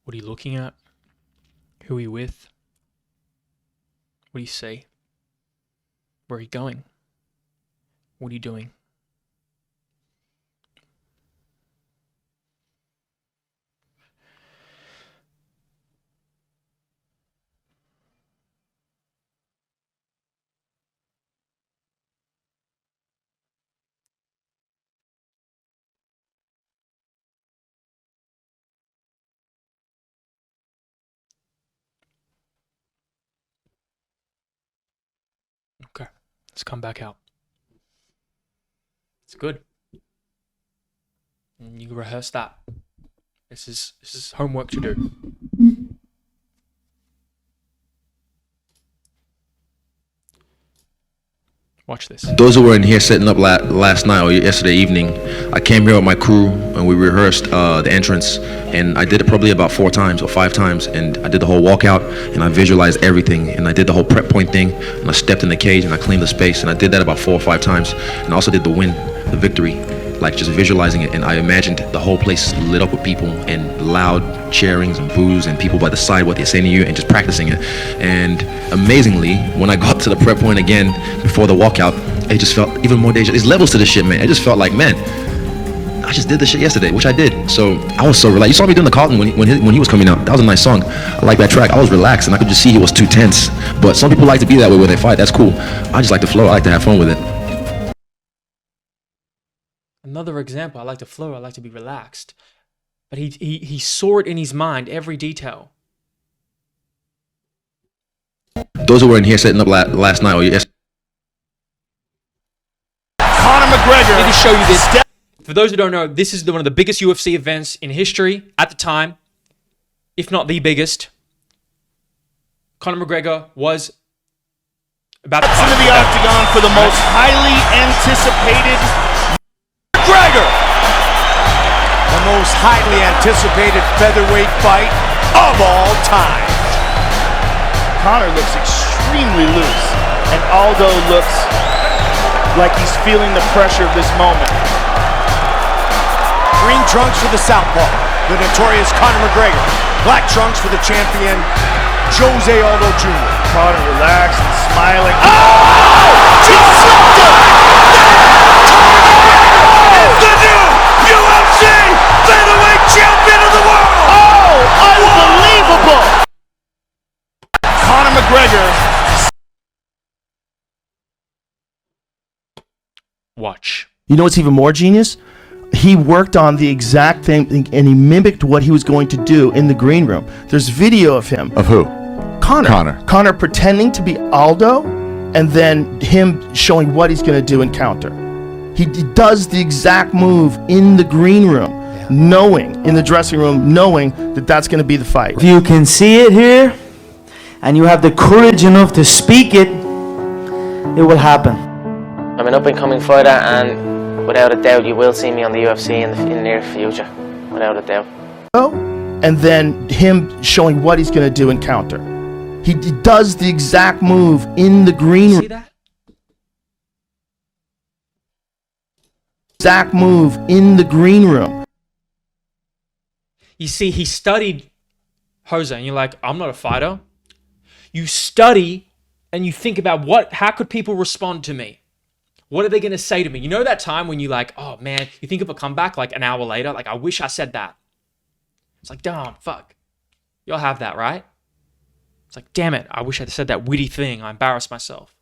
What are you looking at? Who are you with? What do you say? Where are you going? What are you doing? Okay, let's come back out. It's good. And you can rehearse that. This is homework to do. Watch this. Those who were in here setting up last night or yesterday evening, I came here with my crew and we rehearsed the entrance, and I did it probably about 4 times or 5 times, and I did the whole walkout and I visualized everything, and I did the whole prep point thing, and I stepped in the cage and I cleaned the space, and I did that about 4 or 5 times, and I also did the win, the victory, like just visualizing it, and I imagined the whole place lit up with people and loud cheerings and boos and people by the side what they're saying to you, and just practicing it. And amazingly, when I got to the prep point again before the walkout, it just felt even more dangerous. There's levels to this shit, man. It just felt like, man, I just did this shit yesterday, which I did. So I was so relaxed. You saw me doing the Carlton when he was coming out. That was a nice song. I like that track. I was relaxed and I could just see he was too tense. But some people like to be that way when they fight. That's cool. I just like to flow. I like to have fun with it. Another example, I like to flow, I like to be relaxed. But he saw it in his mind, every detail. Those who were in here setting up last night or yesterday. Conor McGregor. I need to show you this. For those who don't know, this is one of the biggest UFC events in history at the time, if not the biggest. Conor McGregor was about to into the octagon for the most highly anticipated McGregor, the most highly anticipated featherweight fight of all time. Conor looks extremely loose, and Aldo looks like he's feeling the pressure of this moment. Green trunks for the southpaw, the notorious Conor McGregor. Black trunks for the champion, Jose Aldo Jr. Conor relaxed and smiling. Oh! Is the new UFC featherweight champion of the world! Oh, unbelievable! Conor McGregor. Watch. You know what's even more genius? He worked on the exact thing and he mimicked what he was going to do in the green room. There's video of him. Of who? Conor. Conor pretending to be Aldo and then him showing what he's going to do in counter. He does the exact move in the green room, knowing, in the dressing room, knowing that that's going to be the fight. If you can see it here and you have the courage enough to speak it, it will happen. I'm an up-and-coming fighter, and without a doubt you will see me on the UFC in the near future. without a doubt. And then him showing what he's going to do in counter. He does the exact move in the green room. See that? Exact move in the green room. You see, he studied Jose, and you're like, I'm not a fighter. You study and you think about how could people respond to me? What are they going to say to me? You know that time when you like, oh man, you think of a comeback like an hour later, like I wish I said that. It's like, damn, fuck. You'll have that, right? It's like, damn it, I wish I'd said that witty thing. I embarrassed myself.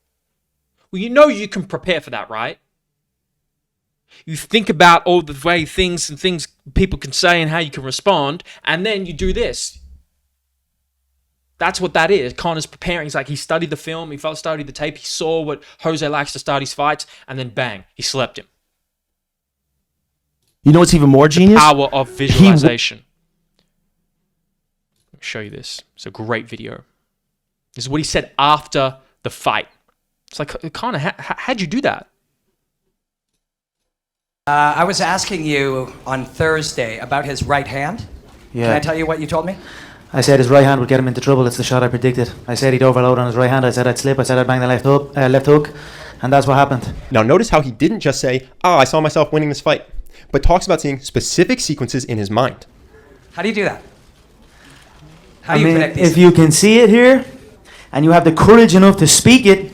Well, you know you can prepare for that, right? You think about all the way things people can say and how you can respond, and then you do this. That's what that is. Connor's preparing. He's like, he studied the film, he studied the tape, he saw what Jose likes to start his fights, and then bang, he slept him. You know what's even more genius? Power of visualization. Let me show you this. It's a great video. This is what he said after the fight. It's like, Connor, how'd you do that? I was asking you on Thursday about his right hand. Yeah. Can I tell you what you told me? I said his right hand would get him into trouble. It's the shot I predicted. I said he'd overload on his right hand. I said I'd slip. I said I'd bang the left hook, and that's what happened. Now notice how he didn't just say, I saw myself winning this fight, but talks about seeing specific sequences in his mind. How do you do that? How do you predict these if things? you can see it here, and you have the courage enough to speak it,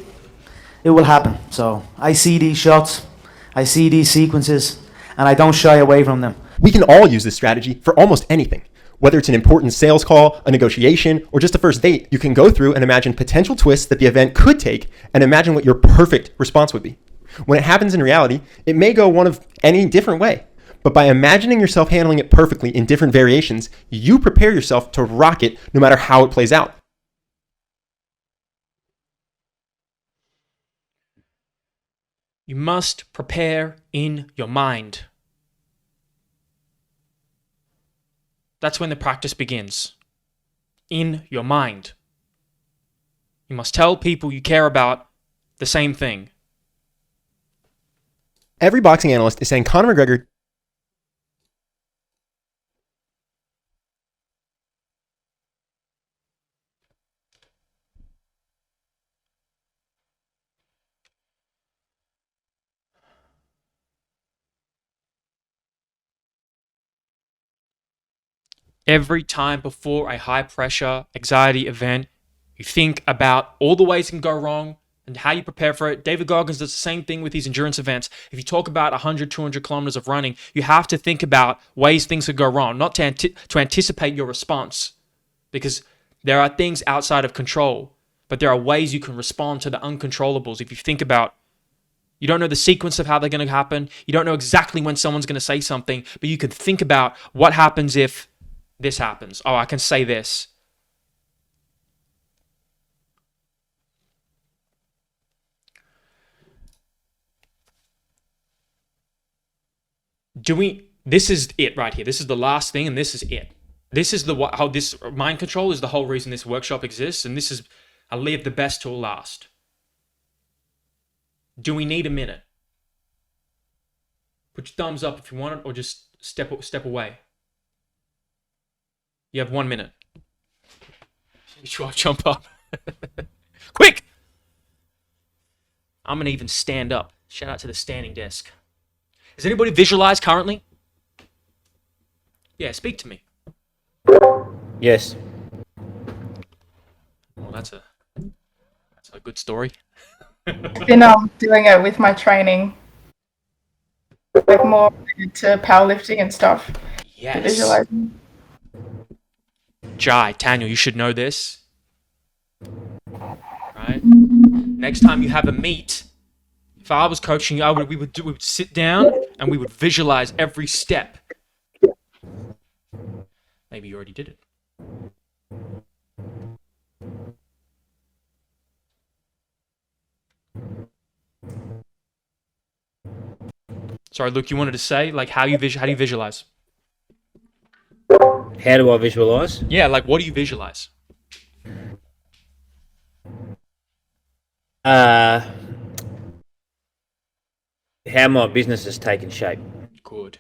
it will happen. So I see these shots, I see these sequences, and I don't shy away from them. We can all use this strategy for almost anything. Whether it's an important sales call, a negotiation, or just a first date, you can go through and imagine potential twists that the event could take and imagine what your perfect response would be. When it happens in reality, it may go one of any different way. But by imagining yourself handling it perfectly in different variations, you prepare yourself to rock it no matter how it plays out. You must prepare in your mind. That's when the practice begins. In your mind. You must tell people you care about the same thing. Every boxing analyst is saying Conor McGregor Every time before a high pressure anxiety event, you think about all the ways it can go wrong and how you prepare for it. David Goggins does the same thing with these endurance events. If you talk about 100, 200 kilometers of running, you have to think about ways things could go wrong, not to anticipate your response, because there are things outside of control, but there are ways you can respond to the uncontrollables. If you think about, you don't know the sequence of how they're going to happen, you don't know exactly when someone's going to say something, but you can think about what happens if this happens. Oh, I can say this. This is it right here. This is the last thing, and this is it. This is how this mind control is the whole reason this workshop exists, and this is, I leave the best till last. Do we need a minute? Put your thumbs up if you want it, or just step away. You have 1 minute. You jump up. Quick! I'm gonna even stand up. Shout out to the standing desk. Does anybody visualize currently? Yeah, speak to me. Yes. Well, that's a good story. I've been doing it with my training, like more related to powerlifting and stuff. Yes. Visualizing. Jai, Tanya, you should know this. Right? Next time you have a meet, if I was coaching you, we would sit down and we would visualize every step. Maybe you already did it. Sorry, Luke, you wanted to say, like, how do you visualize? How do I visualize? Yeah, like, what do you visualize? How my business has taken shape. Good.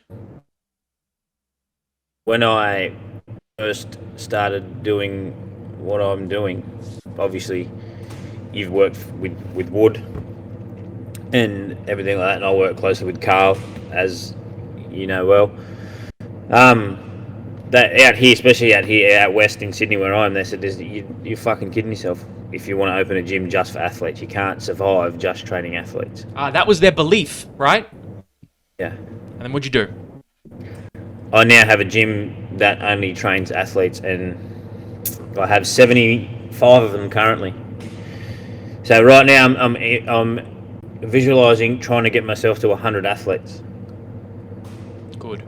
when I first started doing what I'm doing, obviously you've worked with wood and everything like that, and I work closely with Carl, as you know well. That out here, especially out west in Sydney where I am, they said you're fucking kidding yourself if you want to open a gym just for athletes. You can't survive just training athletes. That was their belief, right? Yeah. And then what'd you do? I now have a gym that only trains athletes, and I have 75 of them currently. So right now I'm visualizing trying to get myself to 100 athletes. Good.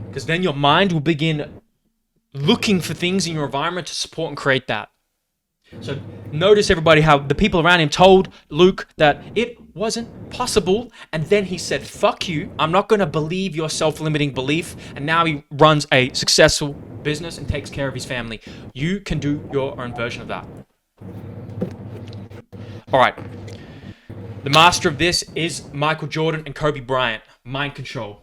Because then your mind will begin looking for things in your environment to support and create that. So notice, everybody, how the people around him told Luke that it wasn't possible, and then he said, fuck you, I'm not going to believe your self-limiting belief, and now he runs a successful business and takes care of his family. You can do your own version of that. All right. The master of this is Michael Jordan and Kobe Bryant. Mind control.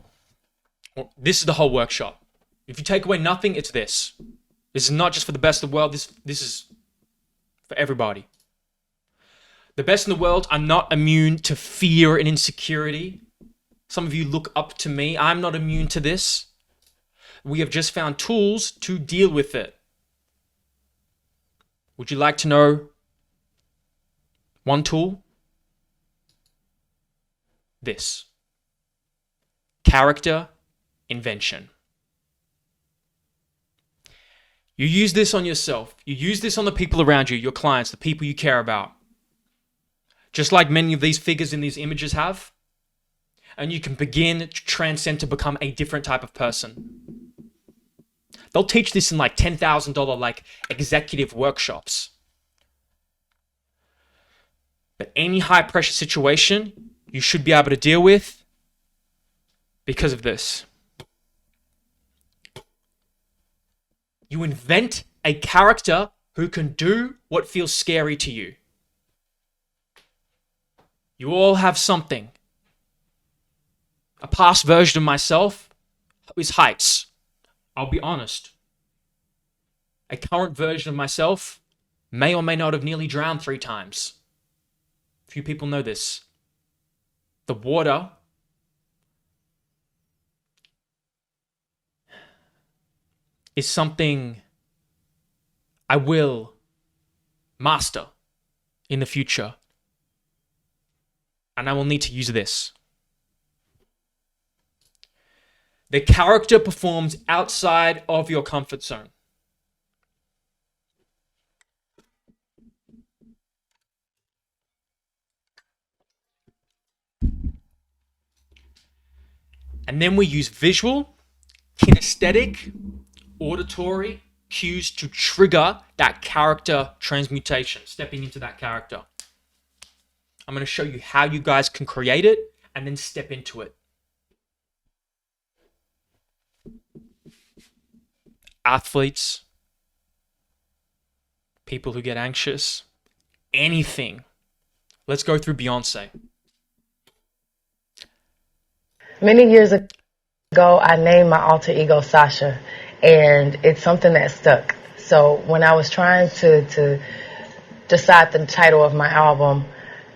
This is the whole workshop. If you take away nothing, it's this. This is not just for the best of the world. This is for everybody. The best in the world are not immune to fear and insecurity. Some of you look up to me. I'm not immune to this. We have just found tools to deal with it. Would you like to know one tool? This. Character invention. You use this on yourself. You use this on the people around you, your clients, the people you care about. Just like many of these figures in these images have. And you can begin to transcend to become a different type of person. They'll teach this in like $10,000 like executive workshops. But any high pressure situation you should be able to deal with because of this. You invent a character who can do what feels scary to you. You all have something. A past version of myself is heights. I'll be honest. A current version of myself may or may not have nearly drowned 3 times. Few people know this. The water is something I will master in the future. And I will need to use this. The character performs outside of your comfort zone. And then we use visual, kinesthetic, auditory cues to trigger that character transmutation, stepping into that character. I'm going to show you how you guys can create it and then step into it. Athletes, people who get anxious, anything. Let's go through Beyonce. Many years ago, I named my alter ego Sasha, and it's something that stuck. So when I was trying to decide the title of my album,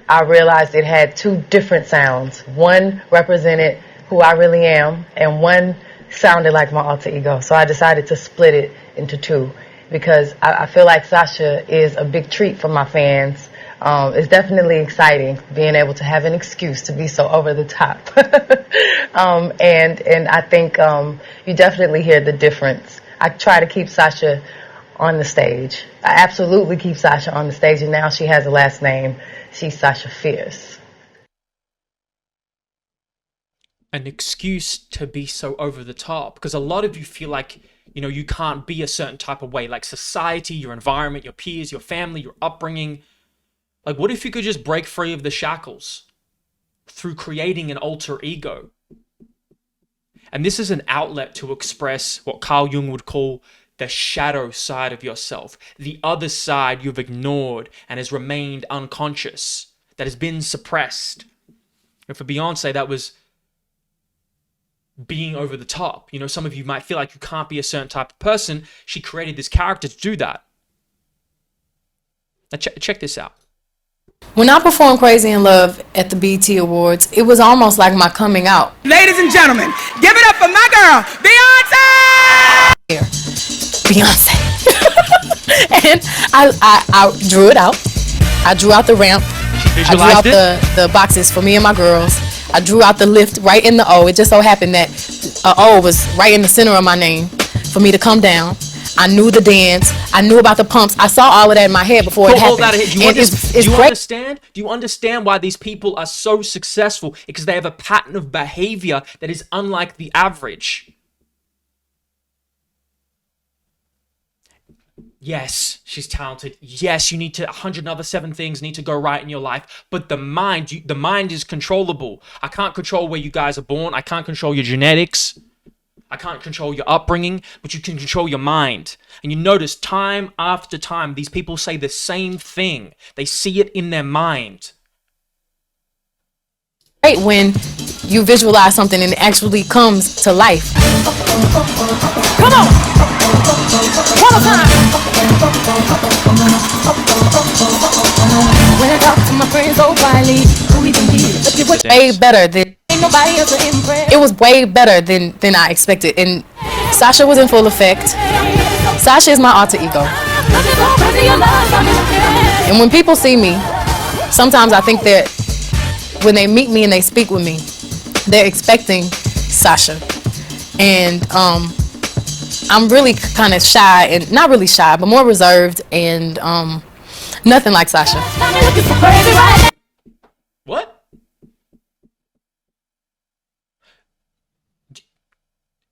I realized it had 2 different sounds. One represented who I really am, and one sounded like my alter ego. So I decided to split it into 2 because I feel like Sasha is a big treat for my fans. It's definitely exciting being able to have an excuse to be so over the top. And I think you definitely hear the difference. I try to keep Sasha on the stage. I absolutely keep Sasha on the stage, and now she has a last name. She's Sasha Fierce. An excuse to be so over the top, because a lot of you feel like, you know, you can't be a certain type of way, like society, your environment, your peers, your family, your upbringing. Like, what if you could just break free of the shackles through creating an alter ego? And this is an outlet to express what Carl Jung would call the shadow side of yourself, the other side you've ignored and has remained unconscious, that has been suppressed. And for Beyonce, that was being over the top. You know, some of you might feel like you can't be a certain type of person. She created this character to do that. Now check this out. When I performed Crazy in Love at the BET Awards, it was almost like my coming out. Ladies and gentlemen, give it up for my girl, Beyonce! Beyonce. And I drew it out. I drew out the ramp. I drew out the boxes for me and my girls. I drew out the lift right in the O. It just so happened that O was right in the center of my name for me to come down. I knew the dance. I knew about the pumps. I saw all of that in my head before it happened. Do you understand why these people are so successful? Because they have a pattern of behavior that is unlike the average. Yes, she's talented. Yes, you need to 100 other 7 things need to go right in your life. But the mind is controllable. I can't control where you guys are born. I can't control your genetics. I can't control your upbringing, but you can control your mind. And you notice time after time, these people say the same thing. They see it in their mind. Great when you visualize something and it actually comes to life. Come on! One more time! When I talk to my friends so quietly, who even did? But it was way better than ain't nobody else to impress. It was way better than I expected. And Sasha was in full effect. Sasha is my alter ego. And when people see me, sometimes I think that when they meet me and they speak with me, they're expecting Sasha. And I'm really kind of shy, and not really shy, but more reserved, and nothing like Sasha. What?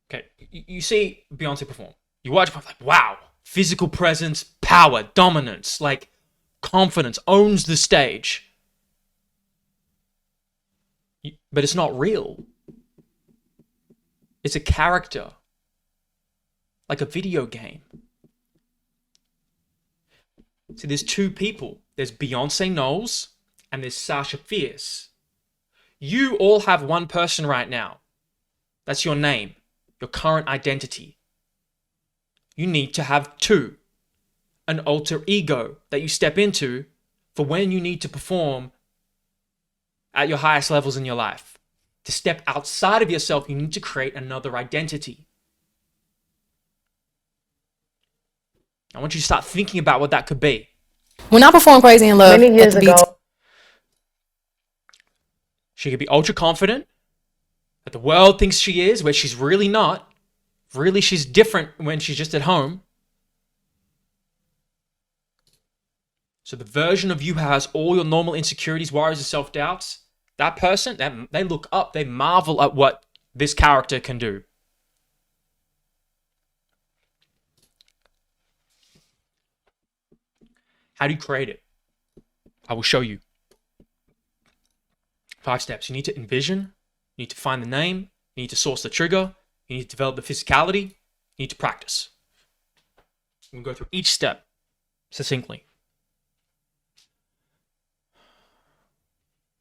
Okay, you see Beyonce perform. You watch her like, wow, physical presence, power, dominance, like confidence, owns the stage. But it's not real. It's a character. Like a video game. So there's 2 people. There's Beyonce Knowles and there's Sasha Fierce. You all have one person right now. That's your name, your current identity. You need to have 2. An alter ego that you step into for when you need to perform at your highest levels in your life. To step outside of yourself, you need to create another identity. I want you to start thinking about what that could be. When I performed Crazy in Love Many years at the ago. BET, She could be ultra confident, that the world thinks she is, where she's really not. Really, she's different when she's just at home. So the version of you who has all your normal insecurities, worries, and self-doubts, that person, they look up, they marvel at what this character can do. How do you create it? I will show you. 5 steps. You need to envision. You need to find the name. You need to source the trigger. You need to develop the physicality. You need to practice. We'll go through each step succinctly.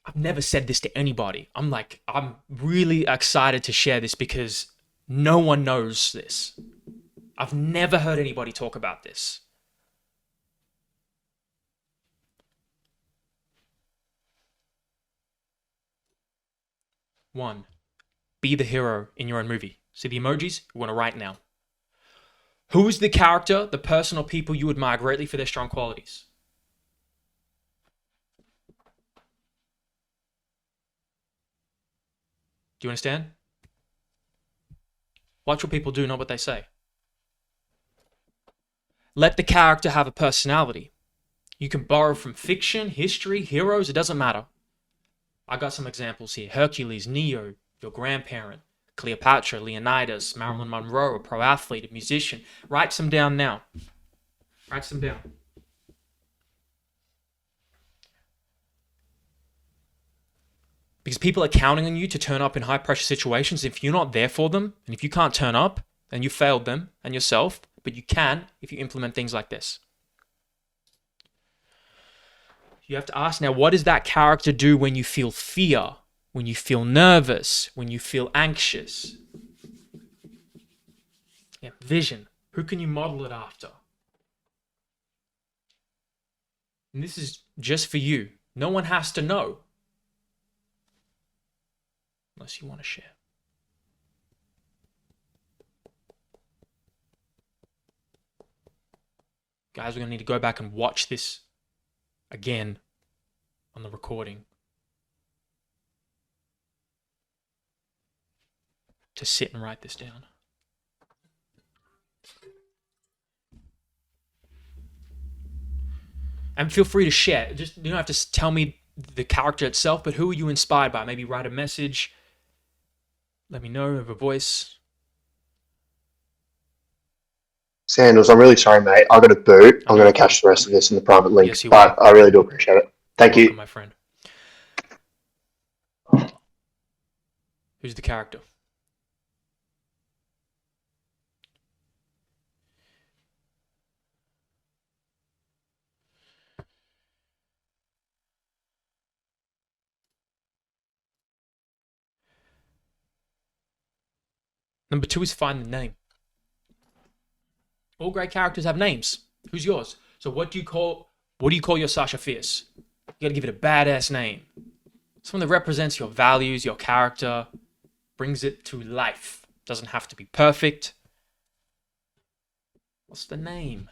I've never said this to anybody. I'm really excited to share this because no one knows this. I've never heard anybody talk about this. One, be the hero in your own movie. See the emojis? You want to write now. Who is the character, the person or people you admire greatly for their strong qualities? Do you understand? Watch what people do, not what they say. Let the character have a personality. You can borrow from fiction, history, heroes, it doesn't matter. I got some examples here. Hercules, Neo, your grandparent, Cleopatra, Leonidas, Marilyn Monroe, a pro athlete, a musician. Write some down now. Write some down. Because people are counting on you to turn up in high pressure situations. If you're not there for them, and if you can't turn up, then you failed them and yourself. But you can if you implement things like this. You have to ask now, what does that character do when you feel fear, when you feel nervous, when you feel anxious? Yeah, vision. Who can you model it after? And this is just for you. No one has to know. Unless you want to share. Guys, we're going to need to go back and watch this again on the recording to sit and write this down. And feel free to share. Just you don't have to tell me the character itself, but who are you inspired by? Maybe write a message. Let me know. Have a voice. Sandals, I'm really sorry, mate. I got a boot. I'm going to catch the rest of this in the private link. Yes, you but will. I really do appreciate it. Thank you. Welcome, my friend. Who's the character? Number 2 is find the name. All great characters have names. Who's yours? So what do you call your Sasha Fierce? You gotta give it a badass name. Someone that represents your values, your character, brings it to life. Doesn't have to be perfect. What's the name?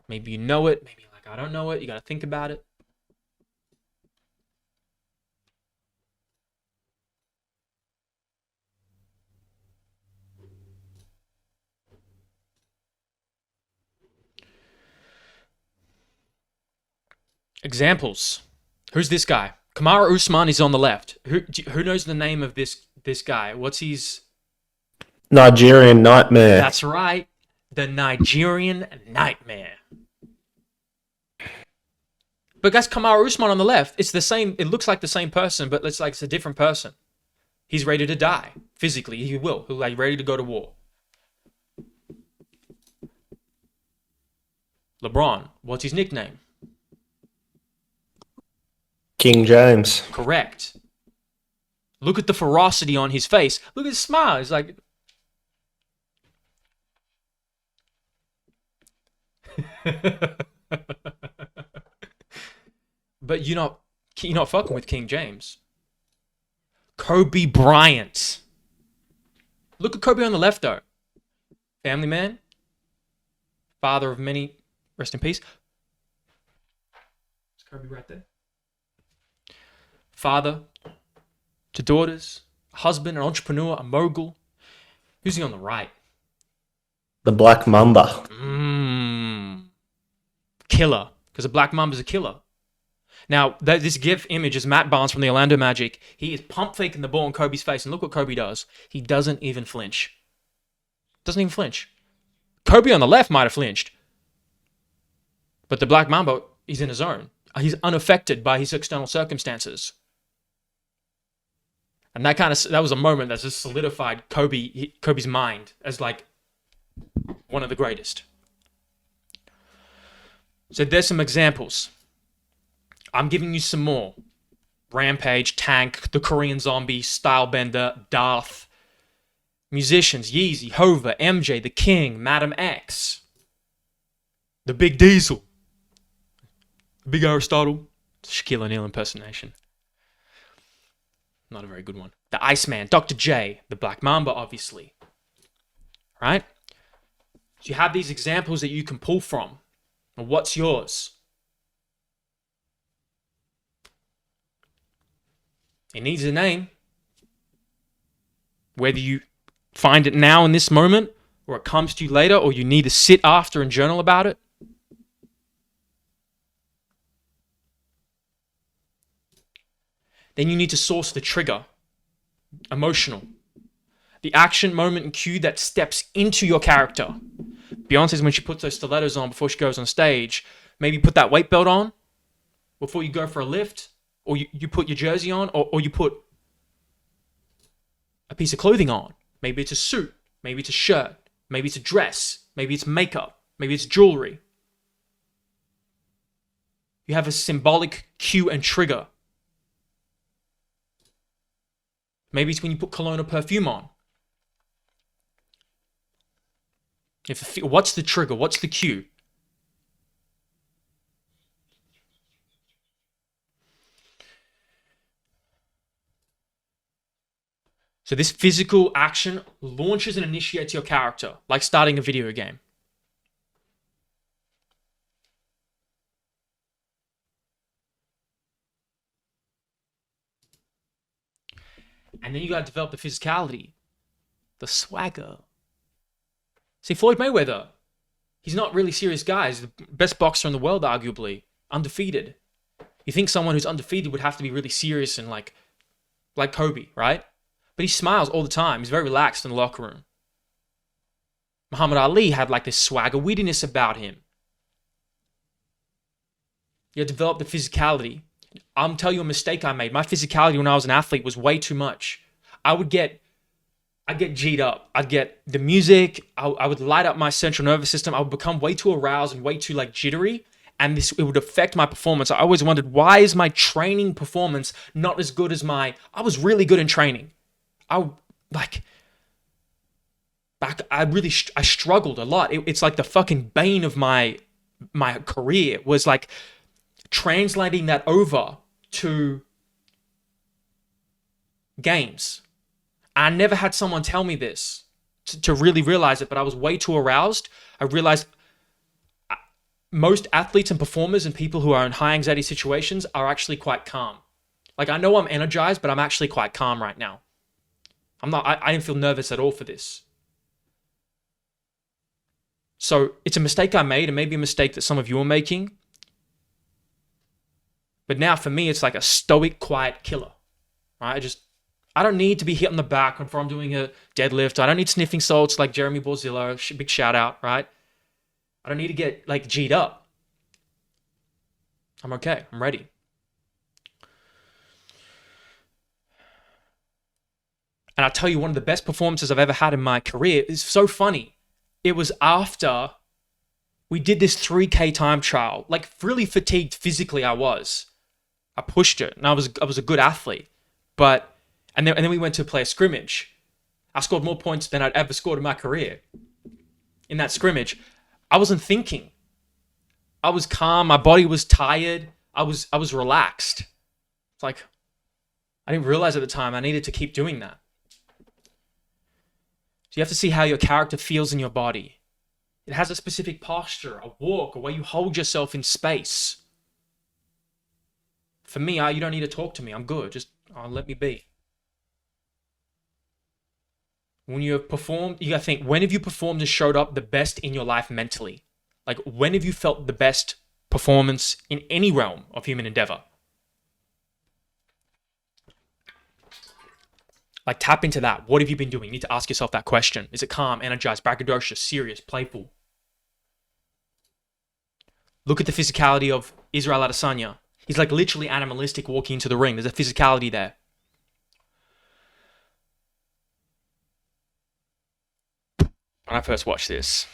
Maybe you know it, maybe you're like, I don't know it, you gotta think about it. Examples. Who's this guy? Kamara Usman is on the left. Who knows the name of this guy? What's his... Nigerian Nightmare. That's right. The Nigerian Nightmare. But that's Kamara Usman on the left. It's the same. It looks like the same person, but it's like it's a different person. He's ready to die. Physically, he will. He's like ready to go to war. LeBron. What's his nickname? King James. Correct. Look at the ferocity on his face. Look at his smile. He's like... But you're not fucking with King James. Kobe Bryant. Look at Kobe on the left, though. Family man. Father of many. Rest in peace. Is Kobe right there? Father to daughters, a husband, an entrepreneur, a mogul. Who's he on the right? The Black Mamba. Killer. Because a Black Mamba is a killer. Now, this GIF image is Matt Barnes from the Orlando Magic. He is pump faking the ball in Kobe's face, and look what Kobe does. He doesn't even flinch. Doesn't even flinch. Kobe on the left might have flinched. But the Black Mamba, he's in his zone. He's unaffected by his external circumstances. And that was a moment that just solidified Kobe's mind as like one of the greatest. So there's some examples. I'm giving you some more. Rampage, Tank, the Korean Zombie, Stylebender, Darth. Musicians, Yeezy, Hova, MJ, The King, Madam X. The Big Diesel. The Big Aristotle. Shaquille O'Neal impersonation. Not a very good one. The Iceman, Dr. J, the Black Mamba, obviously. Right? So you have these examples that you can pull from. And what's yours? It needs a name. Whether you find it now in this moment, or it comes to you later, or you need to sit after and journal about it. Then you need to source the trigger. Emotional. The action, moment, and cue that steps into your character. Beyonce's when she puts those stilettos on before she goes on stage. Maybe put that weight belt on before you go for a lift. Or you put your jersey on. Or you put a piece of clothing on. Maybe it's a suit. Maybe it's a shirt. Maybe it's a dress. Maybe it's makeup. Maybe it's jewelry. You have a symbolic cue and trigger. Maybe it's when you put cologne or perfume on. What's the trigger? What's the cue? So this physical action launches and initiates your character, like starting a video game. And then you got to develop the physicality, the swagger. See, Floyd Mayweather, he's not really serious guy. He's the best boxer in the world, arguably, undefeated. You think someone who's undefeated would have to be really serious and like Kobe, right? But he smiles all the time. He's very relaxed in the locker room. Muhammad Ali had like this swagger, wittiness about him. You develop the physicality. I'll tell you a mistake I made. My physicality when I was an athlete was way too much. I'd get G'd up. I'd get the music. I would light up my central nervous system. I would become way too aroused and way too like jittery. And it would affect my performance. I always wondered, why is my training performance not as good as I was really good in training. I struggled a lot. It's like the fucking bane of my career was like translating that over to games. I never had someone tell me this to really realize it, but I was way too aroused. I realized most athletes and performers and people who are in high anxiety situations are actually quite calm. Like, I know I'm energized, but I'm actually quite calm right now. I didn't feel nervous at all for this. So it's a mistake I made, and maybe a mistake that some of you are making. But now for me, it's like a stoic, quiet killer. Right? I don't need to be hit on the back before I'm doing a deadlift. I don't need sniffing salts like Jeremy Borzillo. Big shout out, right? I don't need to get like G'd up. I'm okay. I'm ready. And I'll tell you, one of the best performances I've ever had in my career is so funny. It was after we did this 3K time trial. Like, really fatigued physically I was. I pushed it, and I was a good athlete. And then we went to play a scrimmage. I scored more points than I'd ever scored in my career. In that scrimmage, I wasn't thinking. I was calm. My body was tired. I was relaxed. It's like, I didn't realize at the time I needed to keep doing that. So you have to see how your character feels in your body. It has a specific posture, a walk, a way you hold yourself in space. For me, you don't need to talk to me. I'm good. Just let me be. When you have performed, you gotta think, when have you performed and showed up the best in your life mentally? Like, when have you felt the best performance in any realm of human endeavor? Like, tap into that. What have you been doing? You need to ask yourself that question. Is it calm, energized, braggadocious, serious, playful? Look at the physicality of Israel Adesanya. He's like literally animalistic walking into the ring. There's a physicality there. When I first watched this,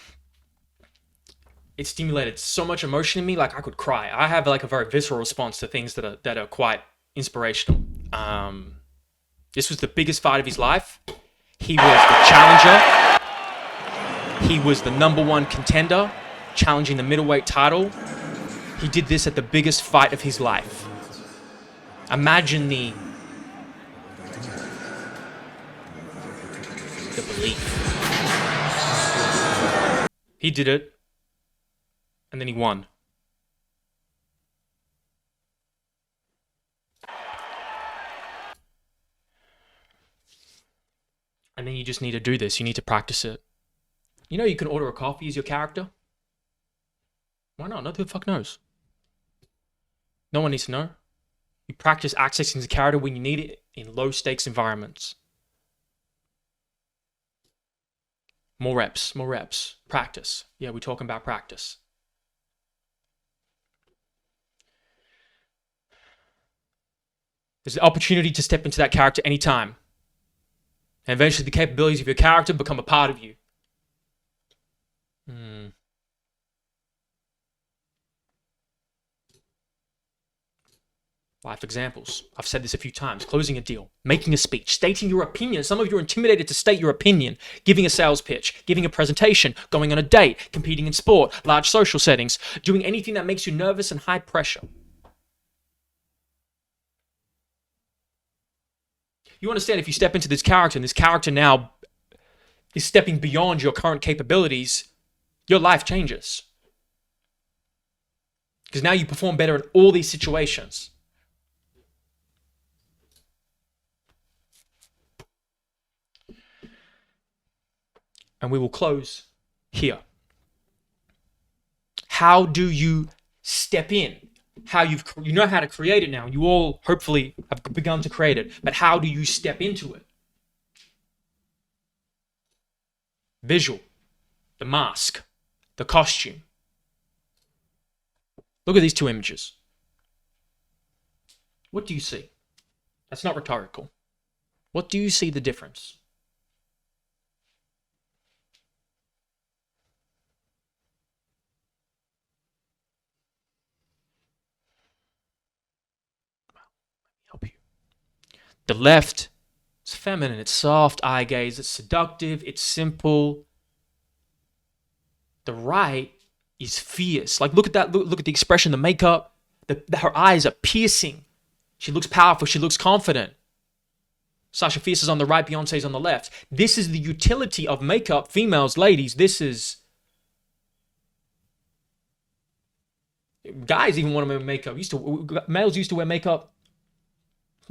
it stimulated so much emotion in me, like I could cry. I have like a very visceral response to things that are quite inspirational. This was the biggest fight of his life. He was the challenger. He was the #1 contender, challenging the middleweight title. He did this at the biggest fight of his life. Imagine the belief. He did it, and then he won. And then you just need to do this. You need to practice it. You know you can order a coffee as your character? Why not? Who the fuck knows? No one needs to know. You practice accessing the character when you need it in low-stakes environments. More reps. Practice. Yeah, we're talking about practice. There's the opportunity to step into that character anytime. And eventually the capabilities of your character become a part of you. Life examples. I've said this a few times. Closing a deal, making a speech, stating your opinion. Some of you are intimidated to state your opinion. Giving a sales pitch, giving a presentation, going on a date, competing in sport, large social settings, doing anything that makes you nervous and high pressure. You understand, if you step into this character, and this character now is stepping beyond your current capabilities, your life changes. Because now you perform better in all these situations. And we will close here. How do you step in? You know how to create it now. You all hopefully have begun to create it. But how do you step into it? Visual, the mask, the costume. Look at these two images. What do you see? That's not rhetorical. What do you see the difference? Help you. The left is feminine, it's soft, eye gaze, it's seductive, it's simple. The right is fierce. Like, look at that, look at the expression, the makeup, her eyes are piercing. She looks powerful, she looks confident. Sasha Fierce is on the right, Beyonce's on the left. This is the utility of makeup, females, ladies. This is... Guys even want to wear makeup. Males used to wear makeup.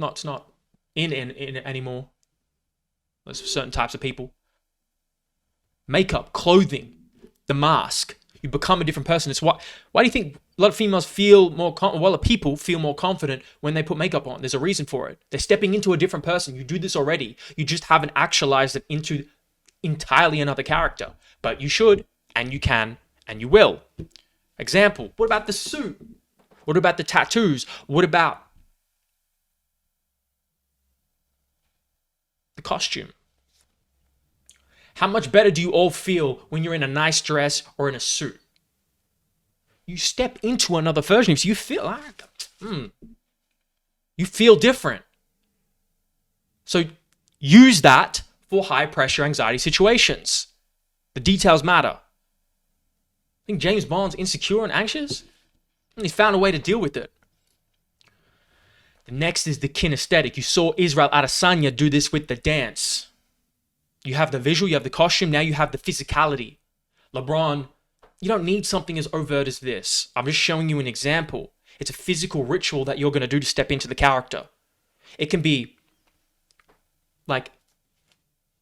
It's not in anymore. There's certain types of people. Makeup, clothing, the mask. You become a different person. It's why do you think a lot of females feel more people feel more confident when they put makeup on? There's a reason for it. They're stepping into a different person. You do this already. You just haven't actualized it into entirely another character. But you should, and you can, and you will. Example, what about the suit? What about the tattoos? What about the costume? How much better do you all feel when you're in a nice dress or in a suit? You step into another version of you. You feel different. So use that for high pressure anxiety situations. The details matter. I think James Bond's insecure and anxious, and he found a way to deal with it. The next is the kinesthetic. You saw Israel Adesanya do this with the dance. You have the visual, you have the costume, now you have the physicality. LeBron, you don't need something as overt as this. I'm just showing you an example. It's a physical ritual that you're going to do to step into the character. It can be like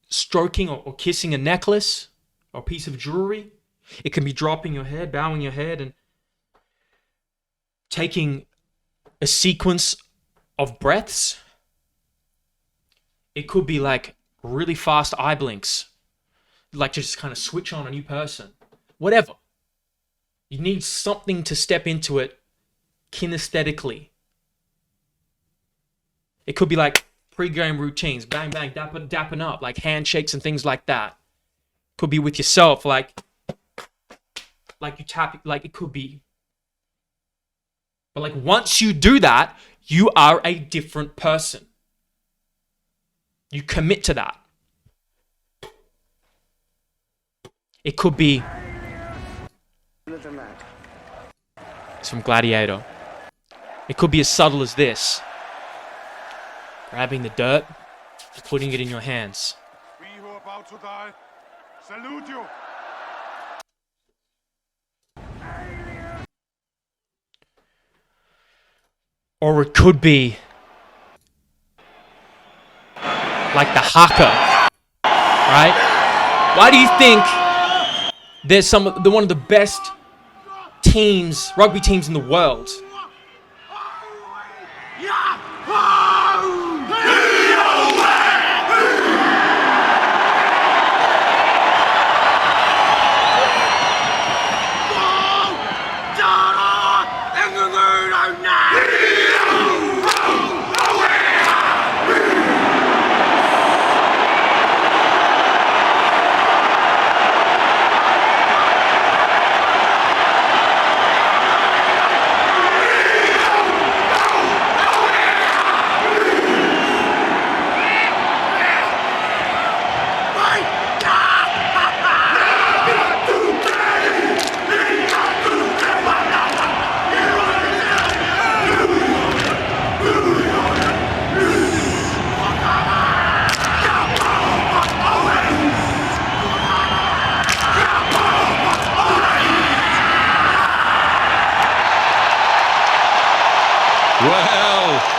stroking or kissing a necklace or a piece of jewelry. It can be dropping your head, bowing your head, and taking a sequence of breaths. It could be like really fast eye blinks, like just kind of switch on a new person. Whatever. You need something to step into it kinesthetically. It could be like pre-game routines, bang, bang, dapping up, like handshakes and things like that. Could be with yourself, like you tap, like it could be. But like once you do that, you are a different person. You commit to that. It could be... It's from Gladiator. It could be as subtle as this. Grabbing the dirt, putting it in your hands. We who are about to die, salute you. Or it could be like the haka, right? Why do you think there's one of the best teams, rugby teams in the world?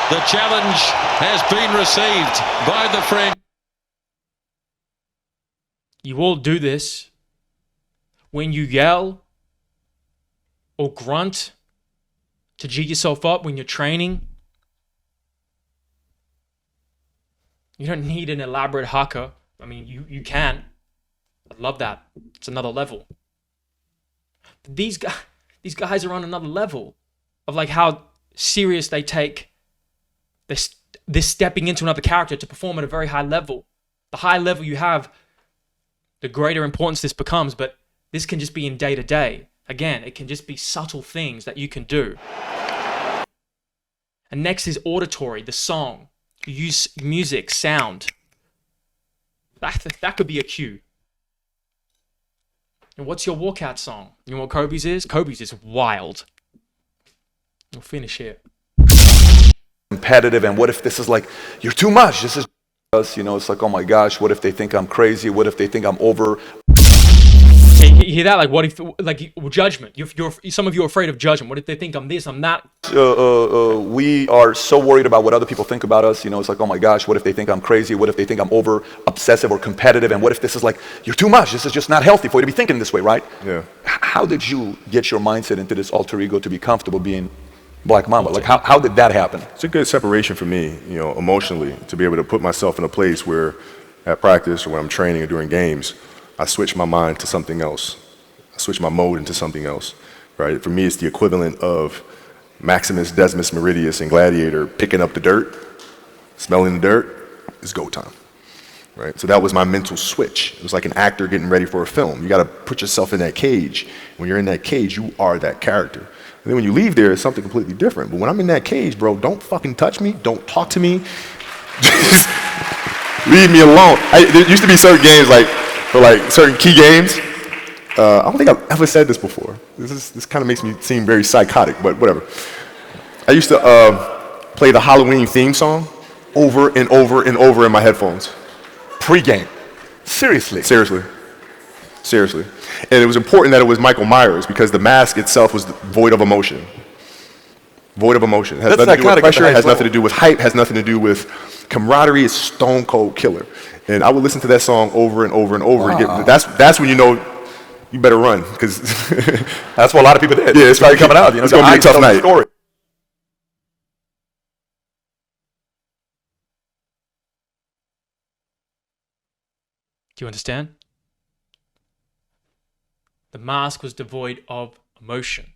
The challenge has been received by the friend. You all do this when you yell or grunt to G yourself up when you're training. You don't need an elaborate haka. I mean, you can. I love that. It's another level. These guys are on another level of like how serious they take this stepping into another character to perform at a very high level. The higher level you have, the greater importance this becomes, but this can just be in day to day. Again, it can just be subtle things that you can do. And next is auditory, the song. You use music, sound. That could be a cue. And what's your walkout song? You know what Kobe's is? Kobe's is wild. We'll finish here. Competitive, and what if this is like, you're too much, this is us, you know, it's like, oh my gosh, what if they think I'm crazy? What if they think I'm over? You hear that? Like, what if, like, judgment? Some of you are afraid of judgment. What if they think I'm this, I'm that? We are so worried about what other people think about us, you know, it's like, oh my gosh, what if they think I'm crazy? What if they think I'm over obsessive or competitive? And what if this is like, you're too much, this is just not healthy for you to be thinking this way, right? Yeah. How did you get your mindset into this alter ego to be comfortable being Black Mamba? Like, how did that happen? It's a good separation for me, you know, emotionally, to be able to put myself in a place where at practice or when I'm training or during games, I switch my mind to something else. I switch my mode into something else, right? For me, it's the equivalent of Maximus Decimus Meridius in Gladiator picking up the dirt, smelling the dirt. It's go time, right? So that was my mental switch. It was like an actor getting ready for a film. You got to put yourself in that cage. When you're in that cage, you are that character. And then when you leave there, it's something completely different. But when I'm in that cage, bro, don't fucking touch me. Don't talk to me. Just leave me alone. There used to be certain games, like, for like certain key games. I don't think I've ever said this before. This kind of makes me seem very psychotic, but whatever. I used to play the Halloween theme song over and over and over in my headphones. Pre-game. Seriously. Seriously. And it was important that it was Michael Myers because the mask itself was void of emotion. Void of emotion. Has nothing to do with pressure, has nothing to do with hype, has nothing to do with camaraderie. It's stone cold killer. And I would listen to that song over and over and over again. That's when you know you better run, because that's what a lot of people did. Yeah, it's started coming out. You know, it's gonna be a tough night. Story. Do you understand? The mask was devoid of emotion.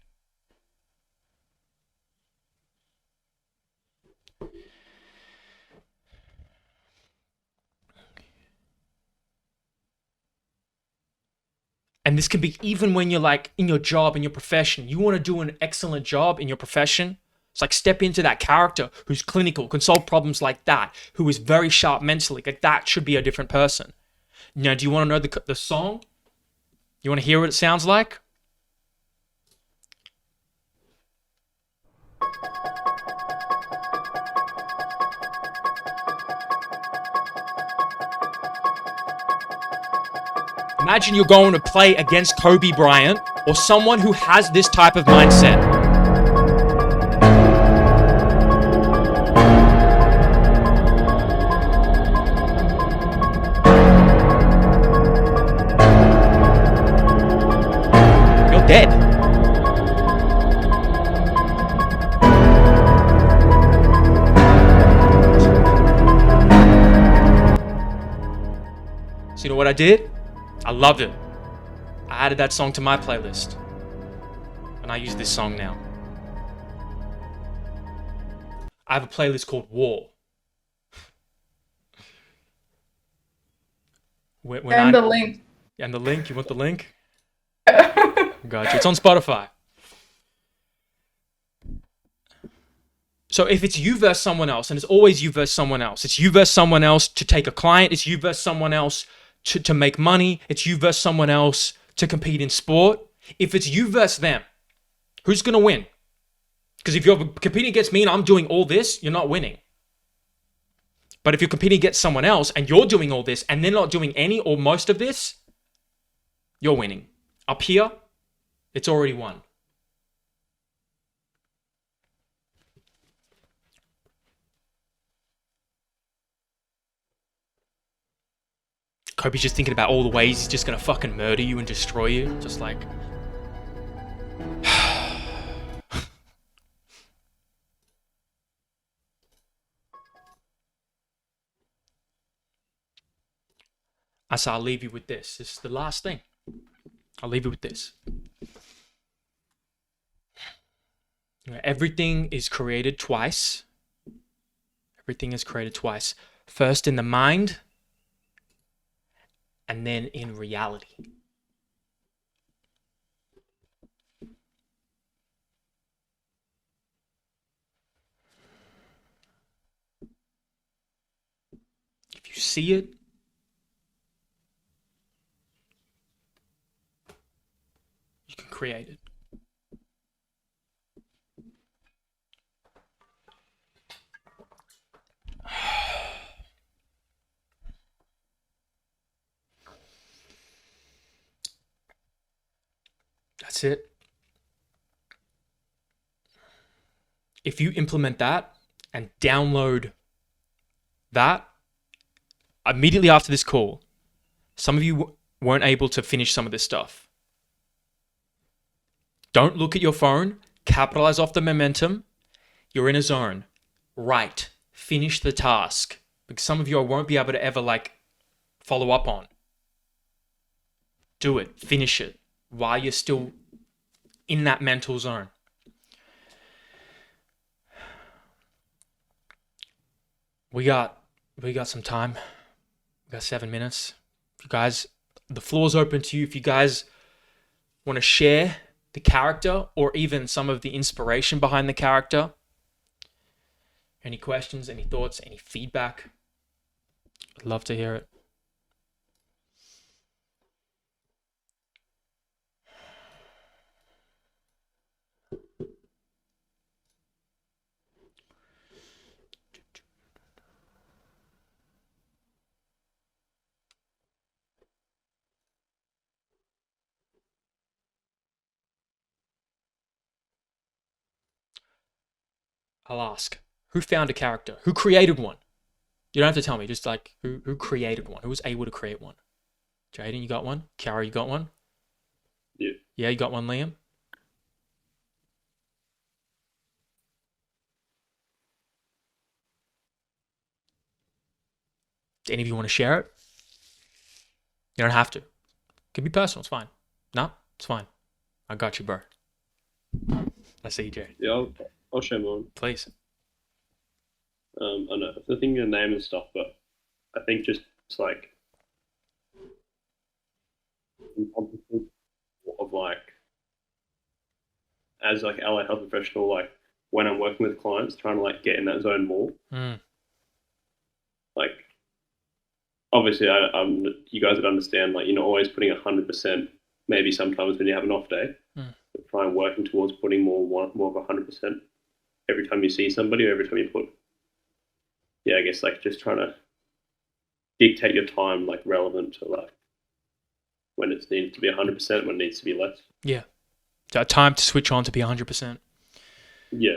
And this can be even when you're like in your job, in your profession. You want to do an excellent job in your profession. It's like step into that character who's clinical, can solve problems like that, who is very sharp mentally. Like that should be a different person. Now, do you want to know the song? You want to hear what it sounds like? Imagine you're going to play against Kobe Bryant or someone who has this type of mindset. You're dead. So you know what I did? I loved it. I added that song to my playlist. And I use this song now. I have a playlist called War. And the link. And the link? You want the link? Gotcha. It's on Spotify. So if it's you versus someone else, and it's always you versus someone else. It's you versus someone else to take a client. It's you versus someone else to make money. It's you versus someone else to compete in sport. If it's you versus them, who's going to win? Because if you're competing against me and I'm doing all this, you're not winning. But if you're competing against someone else and you're doing all this and they're not doing any or most of this, you're winning. Up here, it's already won. Kobe's just thinking about all the ways he's just gonna fucking murder you and destroy you. Just like... So I'll leave you with this. This is the last thing. I'll leave you with this. Everything is created twice. Everything is created twice. First in the mind, and then in reality. If you see it, you can create it. That's it. If you implement that and download that immediately after this call, some of you weren't able to finish some of this stuff. Don't look at your phone. Capitalize off the momentum. You're in a zone. Right. Finish the task. Because some of you I won't be able to ever follow up on. Do it. Finish it while you're still in that mental zone. We got some time. We got 7 minutes. If you guys, the floor's open to you. If you guys want to share the character or even some of the inspiration behind the character, any questions, any thoughts, any feedback, I'd love to hear it. I'll ask, who found a character? Who created one? You don't have to tell me, just who created one? Who was able to create one? Jaden, you got one? Kara, you got one? Yeah. Yeah, you got one, Liam? Do any of you want to share it? You don't have to. It can be personal, it's fine. No, it's fine. I got you, bro. I see you, Jay. Yeah, I'll share mine. Please. I know, the thing of the name and stuff, but I think just it's of as allied health professional, when I'm working with clients, trying to get in that zone more. Obviously, you guys would understand, you're not always putting 100%. Maybe sometimes when you have an off day, but try and working towards putting more of 100% every time you see somebody or every time you put. Yeah, I guess just trying to dictate your time relevant to when it needs to be 100%, when it needs to be less. Yeah, so time to switch on to be 100%. Yeah,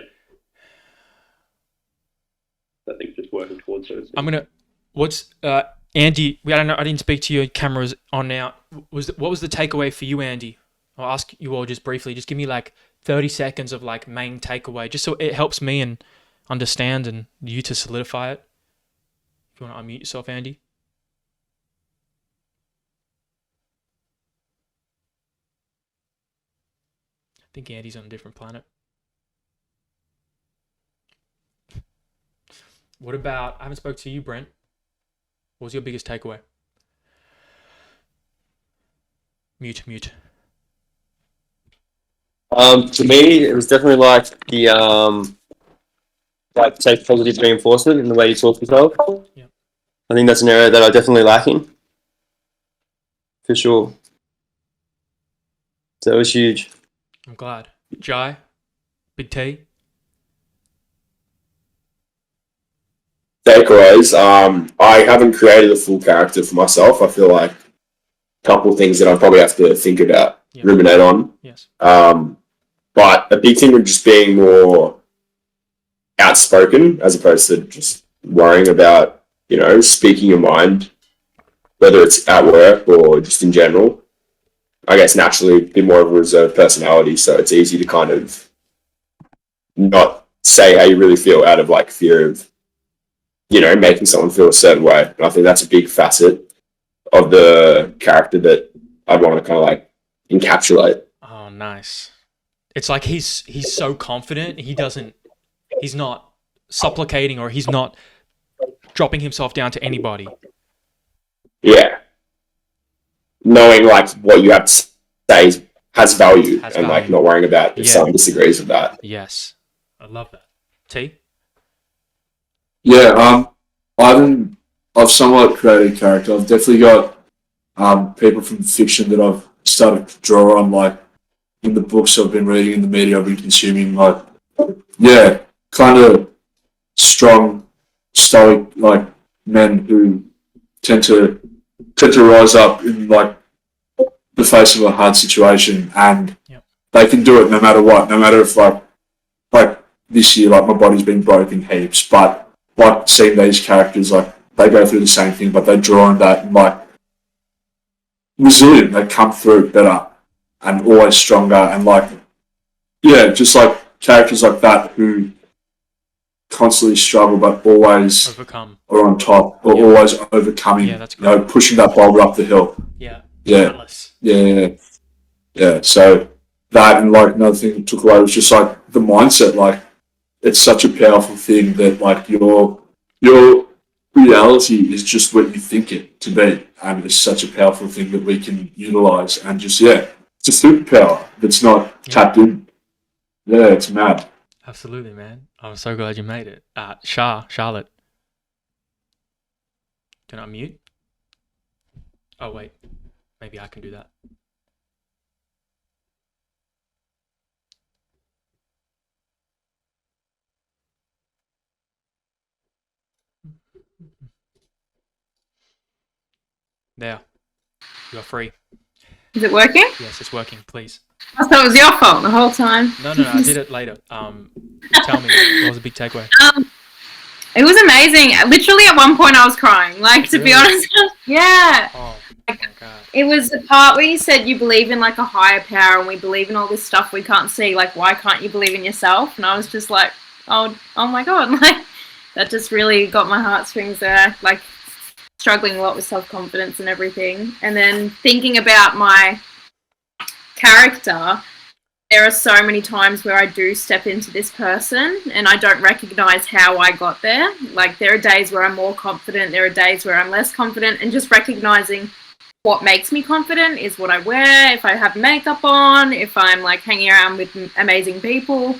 I think just working towards those. What's Andy? I didn't speak to you. Camera's on now. What was the takeaway for you, Andy? I'll ask you all just briefly. Just give me 30 seconds of main takeaway, just so it helps me and understand and you to solidify it. If you want to unmute yourself, Andy. I think Andy's on a different planet. What about, I haven't spoke to you, Brent. What was your biggest takeaway? Mute. To me, it was definitely the take positive reinforcement in the way you talk to yourself. Yeah. I think that's an area that I'm definitely lacking. For sure. So it was huge. I'm glad. Jai, Big T. Takeaways. I haven't created a full character for myself. I feel like a couple of things that I probably have to think about, ruminate on. Yes. But a big thing would just being more outspoken as opposed to just worrying about, speaking your mind whether it's at work or just in general. I guess naturally a bit more of a reserved personality, so it's easy to kind of not say how you really feel out of like fear of, you know, making someone feel a certain way. And I think that's a big facet of the character that I'd want to kind of like encapsulate. Oh, nice. It's like he's so confident. He's not supplicating, or he's not dropping himself down to anybody. Yeah. Knowing like what you have to say has value, and like not worrying about if someone disagrees with that. Yes. I love that. T? Yeah, I've somewhat created a character. I've definitely got people from fiction that I've started to draw on, like in the books I've been reading, in the media I've been consuming, like, yeah, kind of strong, stoic, like, men who tend to rise up in, like, the face of a hard situation, and they can do it no matter what, no matter if, like this year, like, my body's been broken heaps, but, like, seeing these characters, like, they go through the same thing, but they draw on that, and, like, resilient, they come through better, and always stronger, and, like, yeah, just, like, characters like that who constantly struggle, but always overcome, are on top, or always overcoming, you know, pushing that boulder up the hill. Yeah. So that, and like another thing that took away was just like the mindset. Like, it's such a powerful thing that like your reality is just what you think it to be, and it's such a powerful thing that we can utilize. And just it's a superpower that's not tapped in. Yeah, it's mad. Absolutely, man. I'm so glad you made it. Charlotte. Can I unmute? Oh, wait. Maybe I can do that. There. You are free. Is it working? Yes, it's working. Please. I thought it was your fault the whole time. No, I did it later. Tell me, what was a big takeaway? It was amazing. Literally at one point I was crying. Like, to be honest. Yeah. Oh, my God. It was the part where you said you believe in like a higher power, and we believe in all this stuff we can't see. Like, why can't you believe in yourself? And I was just like, oh my God. Like, that just really got my heartstrings there. Like, struggling a lot with self-confidence and everything. And then thinking about my character, there are so many times where I do step into this person and I don't recognize how I got there. Like, there are days where I'm more confident, there are days where I'm less confident, and just recognizing what makes me confident is what I wear, if I have makeup on, if I'm like hanging around with amazing people,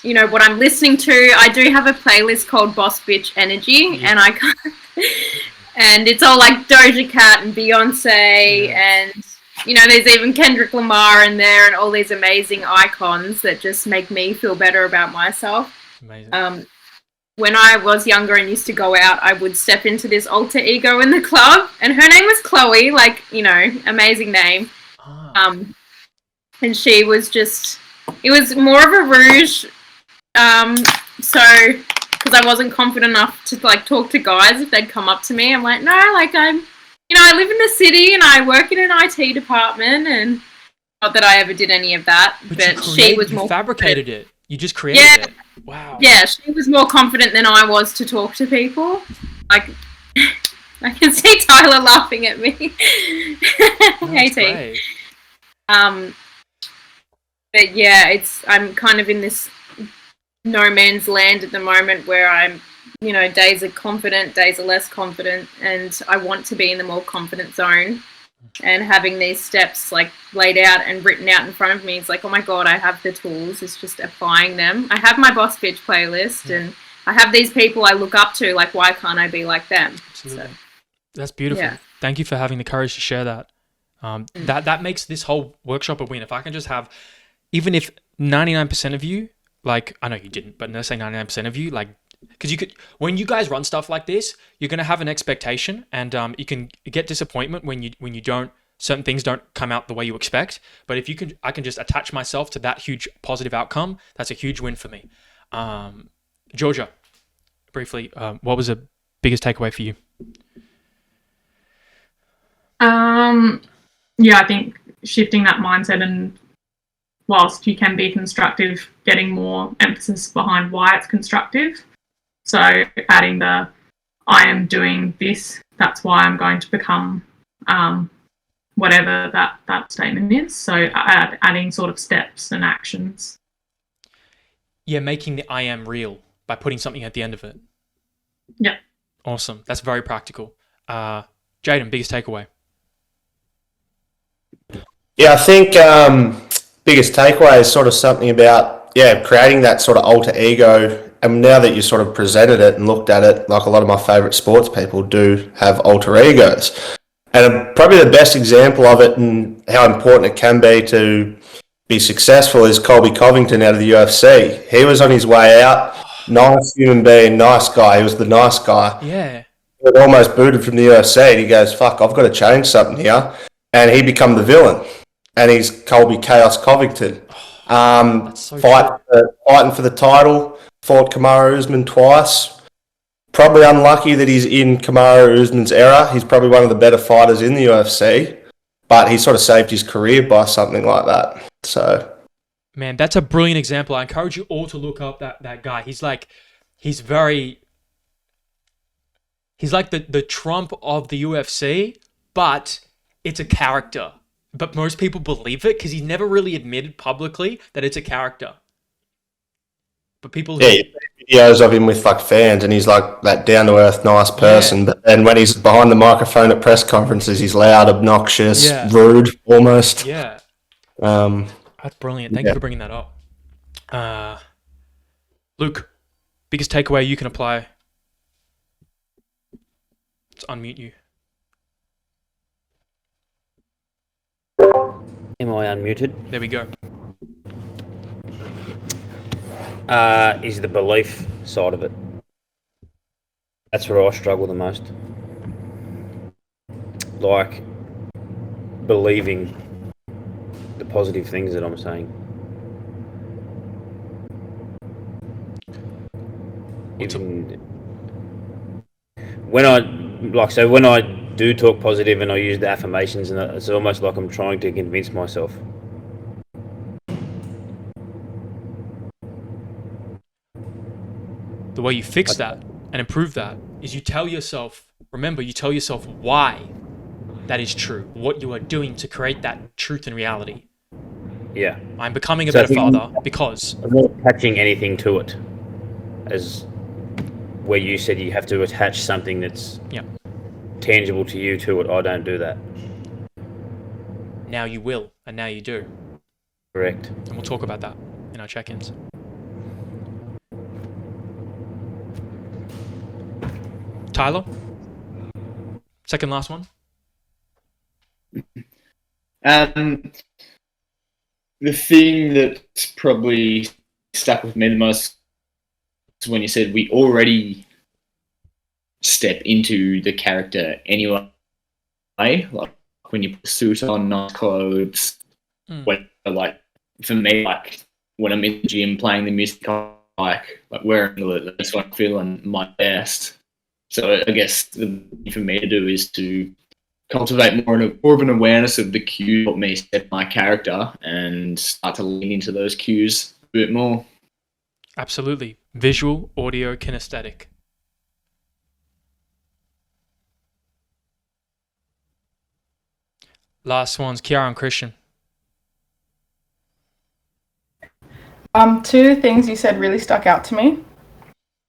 you know, what I'm listening to. I do have a playlist called Boss Bitch Energy, and and it's all like Doja Cat and Beyonce, and you know, there's even Kendrick Lamar in there, and all these amazing icons that just make me feel better about myself. Amazing. When I was younger and used to go out, I would step into this alter ego in the club, and her name was Chloe, like, you know, amazing name. And she was just, it was more of a rouge. So, because I wasn't confident enough to like talk to guys if they'd come up to me. I'm like, no, like I live in the city and I work in an IT department, and not that I ever did any of that, but she was more fabricated it. You just created it. Wow. Yeah, she was more confident than I was to talk to people. Like, I can see Tyler laughing at me. Hey, T. But yeah, I'm kind of in this no man's land at the moment where I'm, you know, days are confident, days are less confident, and I want to be in the more confident zone. And having these steps like laid out and written out in front of me is like, oh my God, I have the tools. It's just applying them. I have my Boss Bitch playlist, and I have these people I look up to. Like, why can't I be like them? Absolutely. So, that's beautiful. Yeah. Thank you for having the courage to share that. That makes this whole workshop a win. If I can just have, even if 99% of you, like, I know you didn't, but let's say 99% of you, like, because you could, when you guys run stuff like this, you're going to have an expectation, and you can get disappointment when you don't, certain things don't come out the way you expect. But if I can just attach myself to that huge positive outcome, that's a huge win for me. Georgia, briefly, what was the biggest takeaway for you? Yeah, I think shifting that mindset, and whilst you can be constructive, getting more emphasis behind why it's constructive. So adding the I am doing this, that's why I'm going to become whatever that statement is. So adding sort of steps and actions. Yeah, making the I am real by putting something at the end of it. Yeah. Awesome. That's very practical. Jaden, biggest takeaway? Yeah, I think biggest takeaway is sort of something about creating that sort of alter ego. And now that you sort of presented it and looked at it, like a lot of my favourite sports people do have alter egos. And probably the best example of it and how important it can be to be successful is Colby Covington out of the UFC. He was on his way out, nice human being, nice guy. He was the nice guy. Yeah. He was almost booted from the UFC and he goes, fuck, I've got to change something here. And he become the villain. And he's Colby Chaos Covington. Fighting for the title, fought Kamaru Usman twice. Probably unlucky that he's in Kamaru Usman's era. He's probably one of the better fighters in the UFC. But he sort of saved his career by something like that. So, man, that's a brilliant example. I encourage you all to look up that guy. He's like the Trump of the UFC, but it's a character. But most people believe it because he's never really admitted publicly that it's a character. But people... Yeah, videos of him with like fans and he's like that down-to-earth, nice person. Yeah. But then when he's behind the microphone at press conferences, he's loud, obnoxious, rude, almost. Yeah. That's brilliant. Thank you for bringing that up. Luke, biggest takeaway you can apply? Let's unmute you. Am I unmuted? There we go. Is the belief side of it. That's where I struggle the most. Like, believing the positive things that I'm saying. When I do talk positive and I use the affirmations, and it's almost like I'm trying to convince myself. The way you fix that and improve that is you tell yourself why that is true, what you are doing to create that truth and reality. Yeah. I'm becoming a better father because... I'm not attaching anything to it. As where you said you have to attach something that's tangible to you to it. I don't do that. Now you will, and now you do. Correct. And we'll talk about that in our check-ins. Tyler? Second last one? The thing that's probably stuck with me the most is when you said we already step into the character anyway. Like when you put a suit on, nice clothes. When, like, for me, like when I'm in the gym playing the music, like wearing it, that's when I'm feeling my best. So I guess the thing for me to do is to cultivate more of an awareness of the cues that me set my character and start to lean into those cues a bit more. Absolutely. Visual, audio, kinesthetic. Last one's Kiara and Christian. Two things you said really stuck out to me.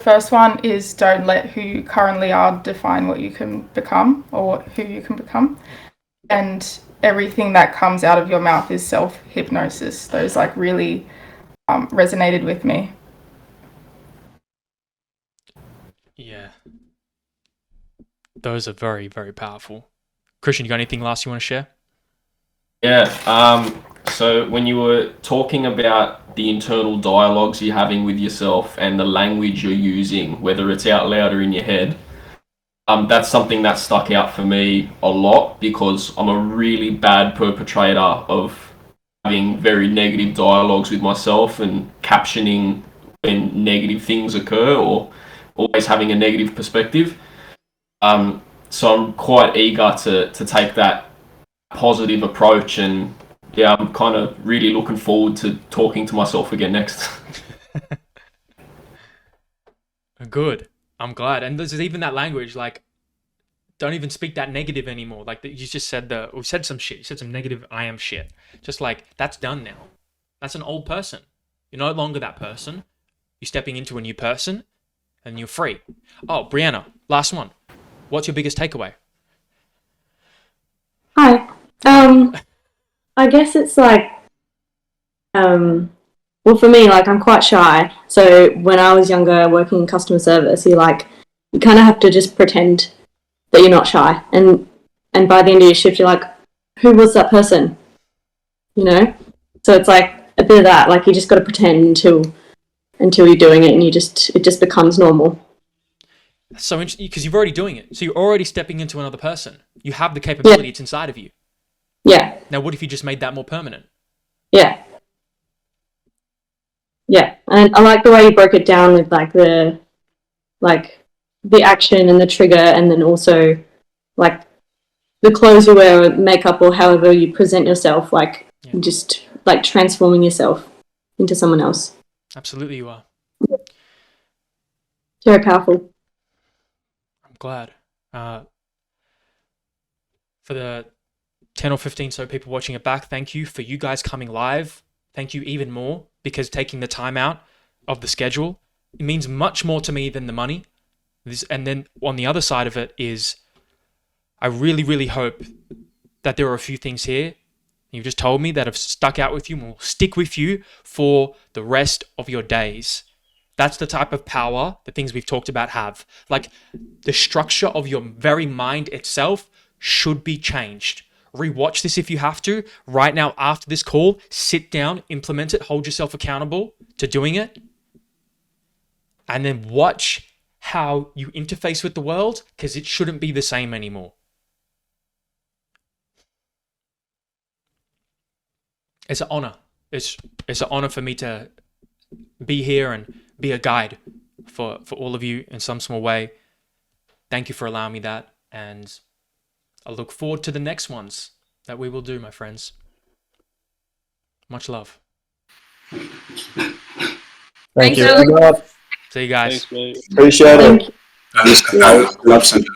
First one is don't let who you currently are define what you can become or who you can become. And everything that comes out of your mouth is self-hypnosis. Those like really resonated with me. Yeah. Those are very, very powerful. Christian, you got anything last you want to share? Yeah. So when you were talking about the internal dialogues you're having with yourself and the language you're using, whether it's out loud or in your head, that's something that stuck out for me a lot because I'm a really bad perpetrator of having very negative dialogues with myself and captioning when negative things occur or always having a negative perspective. so I'm quite eager to take that positive approach, and yeah, I'm kind of really looking forward to talking to myself again next. Good. I'm glad. And there's even that language, like, don't even speak that negative anymore. Like, you just said we said some shit. You said some negative I am shit. Just like, that's done now. That's an old person. You're no longer that person. You're stepping into a new person, and you're free. Oh, Brianna, last one. What's your biggest takeaway? Hi. I guess it's like, well, for me, like, I'm quite shy. So when I was younger, working in customer service, you kind of have to just pretend that you're not shy. And by the end of your shift, you're like, who was that person? You know? So it's like a bit of that. Like, you just got to pretend until you're doing it, and it just becomes normal. That's so interesting, because you're already doing it. So you're already stepping into another person. You have the capability. Yeah. It's inside of you. Yeah. Now, what if you just made that more permanent? Yeah. Yeah. And I like the way you broke it down with the action and the trigger, and then also like the clothes you wear, or makeup, or however you present yourself, just like transforming yourself into someone else. Absolutely you are. Very powerful. I'm glad. For the 10 or 15 so people watching it back, thank you. For you guys coming live, thank you even more, because taking the time out of the schedule, it means much more to me than the money. And then on the other side of it is, I really, really hope that there are a few things here you've just told me that have stuck out with you and will stick with you for the rest of your days. That's the type of power the things we've talked about have. Like, the structure of your very mind itself should be changed. Rewatch this if you have to. Right now, after this call, sit down, implement it, hold yourself accountable to doing it. And then watch how you interface with the world, because it shouldn't be the same anymore. It's an honor. It's an honor for me to be here and be a guide for all of you in some small way. Thank you for allowing me that, and I look forward to the next ones that we will do, my friends. Much love. Thank you. See you guys. Thanks, mate. Appreciate it. Thanks.